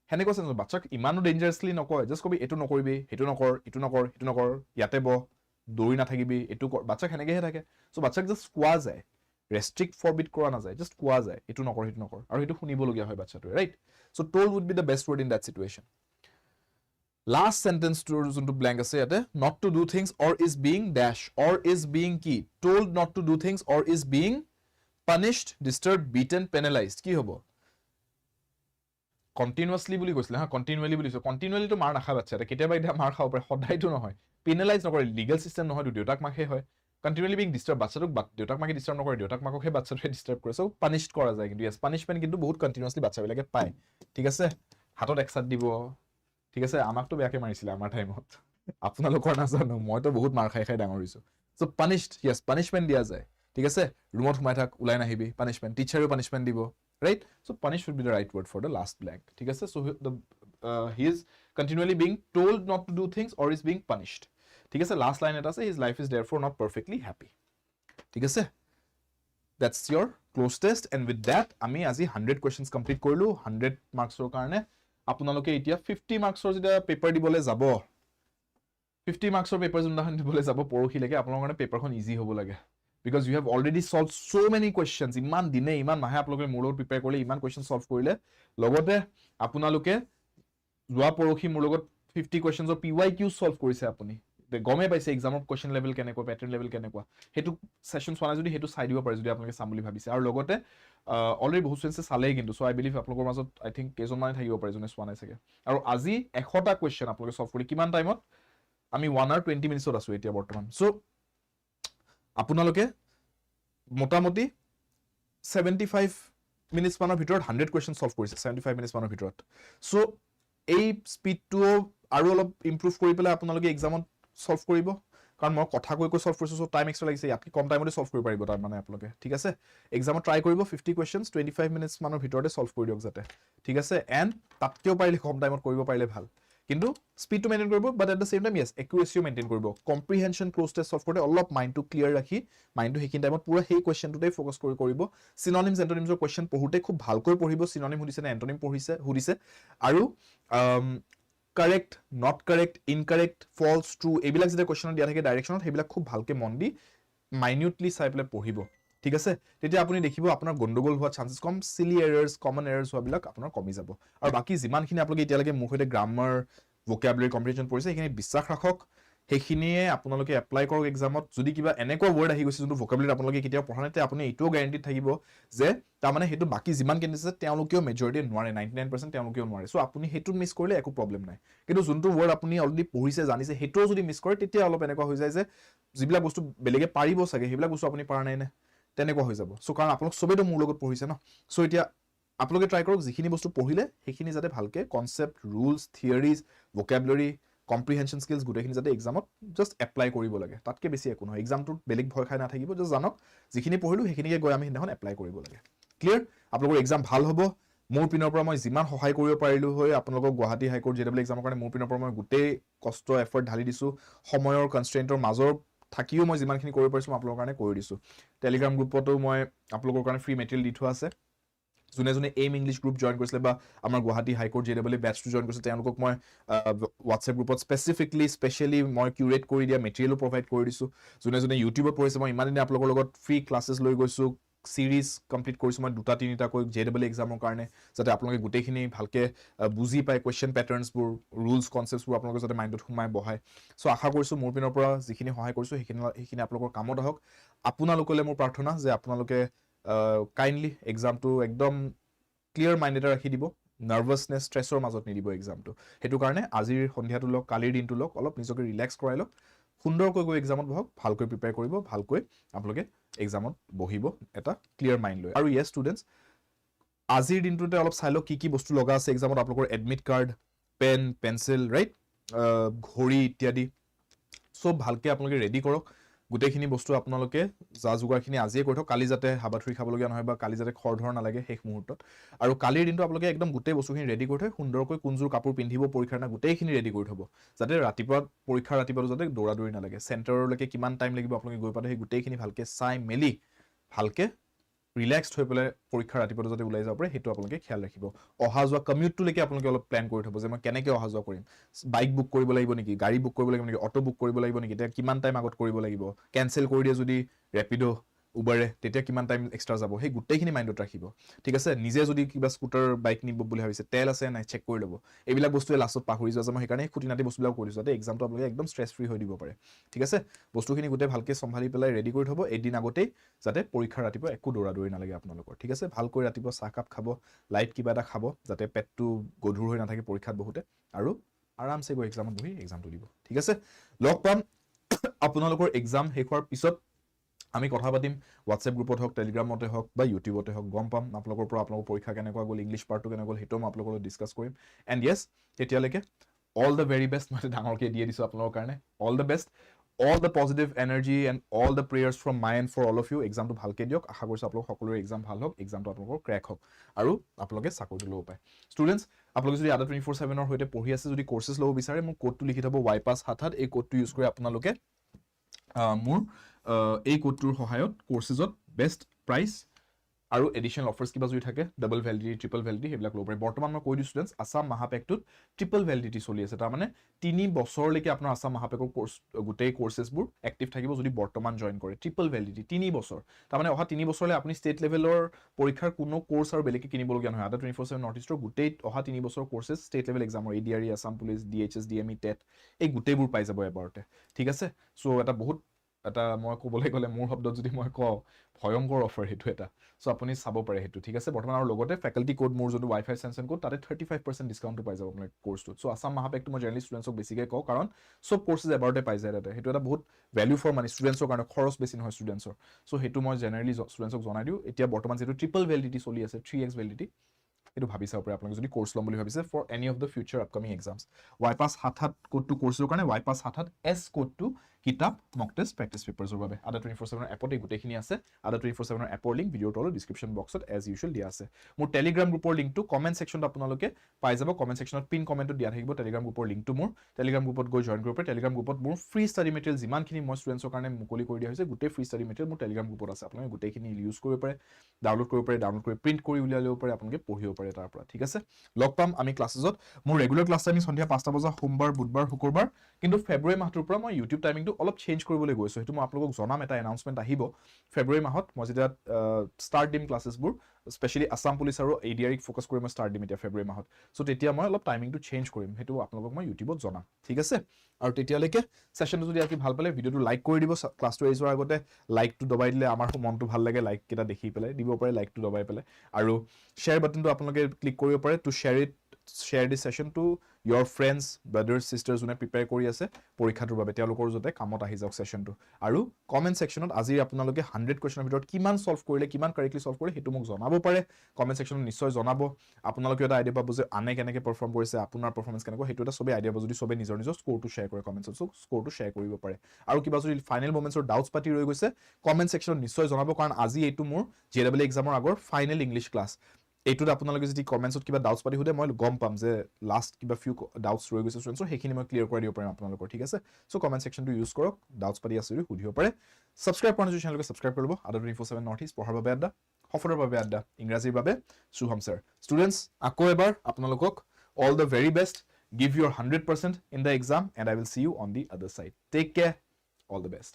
হেনেকুৱা সেন্সত বাচ্চাক ইমানো ডেঞ্জাৰাছলি নকয় জাস্ট কবি এটো নকৰিবি হেটো নকৰ ইটো নকৰ হিটো নকৰ ইয়াতে ব দৌৰি নাথাকিবি এটো বাচ্চাক হেনেকেহে থাকে সো বাচ্চাক জাস্ট কোৱা যায় ৰেষ্ট্ৰিক্ট ফৰবিড কৰা নাযায় জাস্ট কোৱা যায় এটো নকৰ হিটো নকৰ আৰু হেটো শুনিবলগীয়া হয় বাচ্চাটোৱে right so told would be the best word in that situation last sentence to যোনটো blank আছে ইয়াতে not to do things or is being dash or is being কি told not to do things or is being punished disturbed beaten penalized কি হ'ব continuously বুলি কৈছিল হা continually বুলি কৈছিল continually তো মাৰ নাখা বাচ্চা কেতিয়াবা এটা মাৰ খাব পাৰে সদায়টো নহয় penalize নকৰে লিগ্যাল সিস্টেম নহয় দেউতাক মাকে হয় continually being disturbed বাচ্চাটোক দেউতাক মাকে ডিস্টার্ব নকৰে দেউতাক মাককে বাচ্চাটোৱে ডিস্টাৰ্ব কৰে সো punished কৰা যায় কিন্তু yes punishment কিন্তু বহুত continuously বাচ্চাবিলাকে পায় ঠিক আছে হাতত একসাত দিব ঠিক আছে আমাকতো বেয়াকে মাৰিছিল আমাৰ টাইমত আপোনালোকৰ নাজানো মইতো বহুত মাৰ খাই ডাঙৰ হৈছো সো punished yes punishment দিয়া যায় ঠিক আছে ৰুমত সোমাই থাক উলাই নাহিবি punishment টিচাৰও punishment দিব right so punish would be the right word for the last blank ঠিক আছে so he is continually being told not to do things or is being punished ঠিক আছে last line এটা আছে his life is therefore not perfectly happy ঠিক আছে that's your close test and with that আমি আজি 100 questions complete কৰিলো 100 marks ৰ কাৰণে আপোনালোকে এতিয়া 50 marks ৰ যেটা পেপাৰ দিবলে যাব 50 marks ৰ পেপাৰ যোনখন দিবলে যাব পৰখিলৈকে আপোনালোকৰ কাৰণে পেপাৰখন ইজি হ'ব লাগে because you have already solved so many questions iman dine iman mahe aploke murot prepare korle iman question solve korile logote apunaloke jua porokhi mulogot 50 questions of pyq solve korise apuni de gome paise exam of question level keneko pattern level keneko hetu sessions wana jodi hetu sai dibo pare jodi apnaloke sam boli bhabise aru logote already bahut sense sale kintu so I believe apnalokor majot I think kejon mane thakibo pare jone swana sage aru aji 100 ta question apnaloke solve kori kiman time ot ami 1 hour 20 minutes ot asu etia bortoman so আপোনালোকে মোটামুটি 75 minutes মানৰ ভিতৰত 100 question solve কৰিছে 75 minutes মানৰ ভিতৰত so এই স্পিডটো আৰু অলপ ইমপ্ৰুভ কৰি পেলাই আপোনালোকে এক্সামত সলভ কৰিব কাৰণ মই কথা কৈ সলভ কৰিছো সো টাইম এক্সট্ৰা লাগিছে ইয়াতকে কম টাইমতে সলভ কৰিব পাৰিব তাৰ মানে আপোনালোকে ঠিক আছে এক্সামত ট্ৰাই কৰিব 50 কোৱেশ্চনস 25 মিনিটস মানৰ ভিতৰতে সলভ কৰি দিয়ক যাতে ঠিক আছে এন্ড তাতকেও পাৰিলে কম টাইমত কৰিব পাৰিলে ভাল কিন্তু স্পিড টু মেইনটেইন কৰিব but at the same time yes একুৰেচিও মেইনটেইন কৰিব কম্প্ৰিহেনশন ক্লোজ টেষ্ট সলভ কৰতে অলপ মাইন্ডটো ক্লিয়াৰ ৰাখি মাইন্ডটো হেকিন টাইমত পুৰা হেই কোৱেশ্চনটোতে ফোকাস কৰি কৰিব সিনোনিমস এন্টোনিমসৰ কোৱেশ্চন পঢ়ুতে খুব ভালকৈ পঢ়িব সিনোনিম হুদিছে না এন্টোনিম হুদিছে আৰু correct not correct incorrect false true এইবিলাক যেটা কোৱেশ্চন দিয়া থাকে ডাইৰেকচনত হেবিলাক খুব ভালকে মন দি মাইনিউটলি চাই পেলাই পঢ়িব ঠিক আছে তেতিয়া আপুনি দেখিব আপোনাৰ গন্ডগোল হোৱা চান্সেস কম সিলি এৰাৰ্স কমন এৰাৰ্স হোৱাবিলাক আপোনাৰ কমি যাব আৰু বাকি যিমানখিনি আপোনালোকে এতিয়ালৈকে মুখ হৈতে গ্ৰামাৰ vocabulary comprehension পঢ়িছে এখিনি বিশ্বাস ৰাখক হেখিনিয়ে আপোনালোকে এপ্লাই কৰক এক্সামত যদি কিবা এনেকুৱা ওয়াৰ্ড আহি গৈছে যোনটো vocabulary আপোনালোকে কেতিয়াও পঢ়া নাই তে আপুনি এইটো গ্যাৰান্টি থাকিব যে তাৰ মানে হেতু বাকি যিমান কেন্ডিডেট আছে তেওঁলোকেও মেজৰিটি নোৱাৰে 99% তেওঁলোকেও নোৱাৰে সো আপুনি হেতু মিস কৰিলে একো প্ৰবলেম নাই কিন্তু যোনটো ওয়াৰ্ড আপুনি অলৰেডি পঢ়িছে জানিছে হেতু যদি মিস কৰে তেতিয়া অলপ এনেকুৱা হৈ যায় যে যিবিলাক বস্তু বেলেগে পাৰিব সাগে হেবিলাক বস্তু আপুনি পাৰা নাই নে তেনেকুৱা হৈ যাব সো কাৰণ আপোনালোক সবেটো মোৰ লগত পঢ়িছে ন সো এতিয়া আপোনালোকে ট্ৰাই কৰক যিখিনি বস্তু পঢ়িলে হেখিনি যাতে ভালকে কনসেপ্ট ৰুলস থিওৰিজ vocabulary comprehension skills গুটেখিনি যাতে এক্সামত জাস্ট এপ্লাই কৰিব লাগে তাতকে বেছি একো নহয় এক্সামটো বেলেগ ভয় খাই না থাকিব জাস্ট জানক যিখিনি পঢ়িলো হেখিনিকে গৈ আমি হিনাখন এপ্লাই কৰিব লাগে ক্লিয়াৰ আপোনালোকৰ এক্সাম ভাল হ'ব মোৰ পিনৰ পৰা মই যিমান সহায় কৰিব পাৰিলো হয় আপোনালোকক গুৱাহাটী হাইকোৰ্ট জেডব্লিউ এক্সামৰ কাৰণে মোৰ পিনৰ পৰা মই গুটেই কষ্ট এফৰ্ট ঢালি দিছো সময়ৰ কনষ্ট্ৰেইণ্টৰ মাজৰ থাকিও মই যিমানখিনি কৰিব পাৰিছো আপোনালোকৰ কাৰণে কৰি দিছো টেলিগ্ৰাম গ্ৰুপতো মই আপোনালোকৰ কাৰণে ফ্ৰী মেটেৰিয়েল দি থোৱা আছে যোনে যোনে এম ইংলিশ গ্ৰুপ জয়েন কৰিছিলে বা আমাৰ গুৱাহাটী হাইকোৰ্ট জেডব্লিউ বেচটো জয়েন কৰিছে তেওঁলোকক মই হোৱাটছএপ গ্ৰুপত স্পেচিফিকেলি মই কিউৰেট কৰি দিয়া মেটেৰিয়েলো প্ৰভাইড কৰি দিছো যোনে যোনে ইউটিউবত পঢ়িছে মই ইমান দিনে আপোনালোকৰ লগত ফ্ৰী ক্লাছেছ লৈ গৈছো সিৰিজ কমপ্লিট কৰিছো মই দুটা তিনিটা কৈ জেডব্লিউ এক্সামৰ কাৰণে যাতে আপোনালোকে গুটেখিনি ভালকে বুজি পায় কোৱেশ্চন প্যাটাৰ্নছবোৰ ৰুলস কনসেপ্টছবোৰ আপোনালোকে যাতে মাইণ্ডত সোমাই বহায় সো আশা কৰিছো মোৰ পিনৰ পৰা যিখিনি সহায় কৰিছো সেইখিনি আপোনালোকৰ কামত আহক আপোনালোকলৈ মোৰ প্ৰাৰ্থনা যে আপোনালোকে কাইন্ডলি এক্সামটো একদম ক্লিয়াৰ মাইন্ড এটা ৰাখি দিব নাৰ্ভাসনেস স্ট্ৰেছৰ মাজত নিদিব এক্সামটো হেতু কাৰণে আজিৰ সন্ধিয়াটো লক কালিৰ দিনটো লক অলপ নিজকে ৰিল্যাক্স কৰাই লক সুন্দৰকৈ গৈ এক্সামত বহক ভালকৈ প্ৰিপেয়াৰ কৰিব ভালকৈ আপোনালোকে এক্সামত বহিব এটা ক্লিয়াৰ মাইন্ড লৈ আৰু ইয়েস ষ্টুডেন্টস আজিৰ দিনটোতে অলপ চাই লওক কি বস্তু লগা আছে এক্সামত আপোনালোকৰ admit card pen pencil right ঘড়ী ইত্যাদি সব ভালকে আপোনালোকে ৰেডি কৰক গোটেইখিনি বস্তু আপোনালোকে যা যোগাৰখিনি আজিয়ে কৰি থওক কালি যাতে হাবাথুৰি খাবলগীয়া নহয় বা কালি যাতে খৰধৰ নালাগে শেষ মুহূৰ্তত আৰু কালিৰ দিনটো আপোনালোকে একদম গোটেই বস্তুখিনি ৰেডি কৰি থৈ সুন্দৰকৈ কোনযোৰ কাপোৰ পিন্ধিব পৰীক্ষাৰ না গোটেইখিনি ৰেডি কৰি থব যাতে ৰাতিপুৱা পৰীক্ষাৰ ৰাতিপুৱা যাতে দৌৰা-দৌৰি নালাগে চেণ্টাৰলৈকে কিমান টাইম লাগিব আপোনালোকে গৈ পাতে সেই গোটেইখিনি ভালকে চাই মেলি ভালকে ৰিলেক্সড হৈ পেলাই পৰীক্ষা ৰাতিপুৱা যাতে ওলাই যাব পাৰে সেইটো আপোনালোকে খেয়াল ৰাখিব অহা যোৱা কমিউটটোলৈকে আপোনালোকে অলপ প্লেন কৰি থব যে মই কেনেকৈ অহা যোৱা কৰিম বাইক বুক কৰিব লাগিব নেকি গাড়ী বুক কৰিব লাগিব নেকি অটো বুক কৰিব লাগিব নেকি তেতিয়া কিমান টাইম আগত কৰিব লাগিব কেনসেল কৰি দিয়ে যদি ৰেপিডো উবাৰে তেতিয়া কিমান টাইম এক্সট্ৰা যাব সেই গোটেইখিনি মাইণ্ডত ৰাখিব ঠিক আছে নিজে যদি কিবা স্কুটাৰ বাইক নিব বুলি ভাবিছে তেল আছে নাই চেক কৰি ল'ব এইবিলাক বস্তুৱে লাষ্টত পাহৰি যোৱা যে মই সেইকাৰণে খুঁটিনাটি বস্তুবিলাক কৰিছোঁ যাতে এক্সামটো আপোনালোকে একদম ষ্ট্ৰেছ ফ্ৰী হৈ দিব পাৰে ঠিক আছে বস্তুখিনি গোটেই ভালকৈ চম্ভালি পেলাই ৰেডি কৰি থ'ব এদিন আগতেই যাতে পৰীক্ষাৰ ৰাতিপুৱা একো দৌৰা-দৌৰি নালাগে আপোনালোকৰ ঠিক আছে ভালকৈ ৰাতিপুৱা চাহকাপ খাব লাইট কিবা এটা খাব যাতে পেটটো গধুৰ হৈ নাথাকে পৰীক্ষাত বহুতে আৰু আৰামছে গৈ এক্সামত বহি এক্সামটো দিব ঠিক আছে লগ পাম আপোনালোকৰ এক্সাম শেষ হোৱাৰ পিছত আমি কথা পাতিম হোৱাটছএপ গ্ৰুপত হওক টেলিগ্ৰামতে হওক বা ইউটিউবতে হওক গম পাম আপোনালোকৰ পৰা আপোনালোকৰ পৰীক্ষা কেনেকুৱা গ'ল ইংলিছ পাৰ্টটো কেনেকুৱা গ'ল সেইটো মই আপোনালোকৰ লগত ডিছকাছ কৰিম এণ্ড য়েছ তেতিয়ালৈকে অল দ্য ভেৰি বেষ্ট মই ডাঙৰকৈ দিয়ে দিছোঁ আপোনালোকৰ কাৰণে all the best all the positive energy and all the prayers from my end for all of you এক্সামটো ভালকৈ দিয়ক আশা কৰিছোঁ আপোনালোক সকলোৰে এক্সাম ভাল হওক এক্সামটো আপোনালোকৰ ক্ৰেক হওক আৰু আপোনালোকে চাকৰিটো ল'ব পায় ষ্টুডেণ্টছ আপোনালোকে যদি আদা 24/7ৰ সৈতে পঢ়ি আছে যদি কোৰ্চেছ ল'ব বিচাৰে মোক কোডটো লিখি থ'ব YPASS77 এই কোডটো ইউজ কৰি আপোনালোকে মোৰ এই কোডটোৰ সহায়ত কোৰ্চেছত বেষ্ট প্ৰাইচ আৰু এডিশনাল অফাৰ্স কিবা যদি থাকে ডাবল ভ্যালিডিটি ট্ৰিপল ভ্যালিডিটি সেইবিলাক ল'ব পাৰে বৰ্তমান মই কৈ দিছোঁ ষ্টুডেণ্টছ আসাম মহাপেকটোত ট্ৰিপল ভ্যালিডিটি চলি আছে তাৰমানে 3 বছৰলৈকে আপোনাৰ আসাম মহাপেকৰ কোৰ্চ গোটেই কোৰ্চেছবোৰ এক্টিভ থাকিব যদি বৰ্তমান জইন কৰে ট্ৰিপল ভ্যালিডিটি 3 বছৰ তাৰমানে অহা 3 বছৰলৈ আপুনি ষ্টেট লেভেলৰ পৰীক্ষাৰ কোনো কোৰ্চ আৰু বেলেগে কিনিবলগীয়া নহয় আদা 24/7 নৰ্থ ইষ্টৰ গোটেই অহা 3 বছৰ কোৰ্চেছ ষ্টেট লেভেল এক্সামৰ ADRE Assam police DHS DME TET এই গোটেইবোৰ পাই যাব এবাৰতে ঠিক আছে সো এটা বহুত এটা মই ক'বলৈ গ'লে মোৰ শব্দত যদি মই কওঁ ভয়ংকৰ অফাৰ সেইটো এটা সো আপুনি চাব পাৰে সেইটো ঠিক আছে বৰ্তমান আৰু লগতে ফেকাল্টি কোড মোৰ যোনটো ৱাইফাই চেনচন কোড তাতে 35% ডিছকাউণ্টটো পাই যাব আপোনাৰ কোৰ্চটোত সো আসাম মহাপেকটো মই জেনেৰেলি ষ্টুডেণ্টছক বেছিকৈ কওঁ কাৰণ সব কোৰ্চেছ এবাৰতে পাই যায় তাতে সেইটো এটা বহুত ভেলু ফৰ মানি ষ্টুডেণ্টছৰ কাৰণে খৰচ বেছি নহয় ষ্টুডেণ্টছৰ সো সেইটো মই জেনেৰেলি ষ্টুডেণ্টছক জনাই দিওঁ এতিয়া বৰ্তমান যিটো ট্ৰিপল ভ্যালিডিটি চলি আছে 3x ভ্যালিডিটি এইটো ভাবি চাব পাৰে আপোনালোকে যদি কোৰ্চ ল'ম বুলি ভাবিছে for any of the future upcoming exams YPASS77 কোডটো কোৰ্চৰ কাৰণে YPASS77 S কোডটো কিতাপ মক টেষ্ট প্ৰেক্টিছ পেপাৰ্ছৰ বাবে আদা 24/7ৰ এপতে গোটেইখিনি আছে আদা 24/7ৰ এপৰ লিংক ভিডিঅ'ৰ তলত ডিছক্ৰিপশ্যন বক্সত এজ ইউজুৱেল দিয়া আছে মোৰ টেলিগ্ৰাম গ্ৰুপৰ লিংকটো কমেণ্ট ছেকশ্যনত আপোনালোকে পাই যাব কমেণ্ট ছেকশ্যনত পিন কমেণ্টত দিয়া থাকিব টেলিগ্ৰাম গ্ৰুপৰ লিংকটো মোৰ টেলিগ্ৰাম গ্ৰুপত গৈ জইন কৰিব পাৰে টেলিগ্ৰাম গ্ৰুপত মোৰ ফ্ৰী ষ্টাডি মেটেৰিয়েল যিমানখিনি মই ষ্টুডেণ্টছৰ কাৰণে মুকলি কৰি দিয়া হৈছে গোটেই ফ্ৰী ষ্টাডি মেটেৰিয়েল মোৰ টেলিগ্ৰাম গ্ৰুপত আছে আপোনালোকে গোটেইখিনি ইউজ কৰিব পাৰে ডাউনলোড কৰি প্ৰিণ্ট কৰি উলিয়াই ল'ব পাৰে আপোনালোকে পঢ়িব পাৰে তাৰ পৰা ঠিক আছে লগ পাম আমি ক্লাছেছত মোৰ ৰেগুলাৰ ক্লাছ টাইমিং সন্ধিয়া 5টা বজা সোমবাৰ বুধবাৰ শুকুৰবাৰ কিন্তু ফেব্ৰুৱাৰী মাহটোৰ পৰা মই ইউটিউব টাইমিংটো অলপ চেঞ্জ কৰিবলৈ গৈছোঁ সেইটো মই আপোনালোকক জনাম এটা এনাউন্সমেণ্ট আহিব ফেব্ৰুৱাৰী মাহত মই যেতিয়া ষ্টাৰ্ট দিম ক্লাছেছবোৰ স্পেচিয়েলি আসাম পুলিচ আৰু এডিআৰইক ফ'কাছ কৰি মই ষ্টাৰ্ট দিম এতিয়া ফেব্ৰুৱাৰী মাহত সো তেতিয়া মই অলপ টাইমিংটো চেঞ্জ কৰিম সেইটো আপোনালোকক মই ইউটিউবত জনাম ঠিক আছে আৰু তেতিয়ালৈকে ছেশ্যনটো যদি আজি ভাল পালে ভিডিঅ'টো লাইক কৰি দিব ক্লাছটো এৰি যোৱাৰ আগতে লাইকটো দবাই দিলে আমাৰ মনটো ভাল লাগে লাইক কেইটা দেখি পেলাই দিব পাৰে লাইকটো দবাই পেলাই আৰু শ্বেয়াৰ বাটনটো আপোনালোকে ক্লিক কৰিব পাৰে to share this session to your friends brothers sisters যোনে প্ৰিপেয়াৰ কৰি আছে পৰীক্ষাটোৰ বাবে তেওঁলোকৰ যাতে কামত আহি যাওক ছেশ্যনটো আৰু কমেণ্ট ছেকশ্যনত আজি আপোনালোকে 100 কুৱেশ্যনৰ ভিতৰত কিমান সলভ কৰিলে কিমান কাৰেক্টলি সলভ কৰিলে সেইটো মোক জনাব পাৰে কমেণ্ট ছেকশ্যনত নিশ্চয় জনাব আপোনালোকে এটা আইডিয়া পাব যে আনে কেনেকৈ পাৰফৰ্ম কৰিছে আপোনাৰ পাৰফৰ্মেন্স কেনেকুৱা সেইটো এটা সবে আইডিয়া পাব যদি সবে নিজৰ স্ক'ৰটো শ্বেয়াৰ কৰে কমেণ্টছত স্ক'ৰটো শ্বেয়াৰ কৰিব পাৰে আৰু কিবা যদি ফাইনেল মোমেণ্টছৰ ডাউটছ পাতি ৰৈ গৈছে কমেণ্ট ছেকশ্যনত নিশ্চয় জনাব কাৰণ আজি এইটো মোৰ JAA এক্সামৰ আগৰ ফাইনেল ইংলিছ ক্লাছ এইটোত আপোনালোকে যদি কমেণ্টছত কিবা ডাউটছ পাতি সুধে মই গম পাম যে লাষ্ট কিবা ফিউ ডাউটছ ৰৈ গৈছে ষ্টুডেণ্টছৰ সেইখিনি মই ক্লিয়াৰ কৰি দিব পাৰিম আপোনালোকৰ ঠিক আছে সো কমেণ্ট ছেকশ্যনটো ইউজ কৰক ডাউটছ পাতি আছে যদি সুধিব পাৰে ছাবস্ক্ৰাইব কৰা যদি চেনেলকে ছাবস্ক্ৰাইব কৰিব আদা 24/7 নৰ্থ ইষ্ট পঢ়াৰ বাবে আড্ডা সফলৰ বাবে আড্ডা ইংৰাজীৰ বাবে শুভম ছাৰ ষ্টুডেণ্টছ আকৌ এবাৰ আপোনালোকক all the very best give your 100% in the exam and I will see you on the other side take care all the best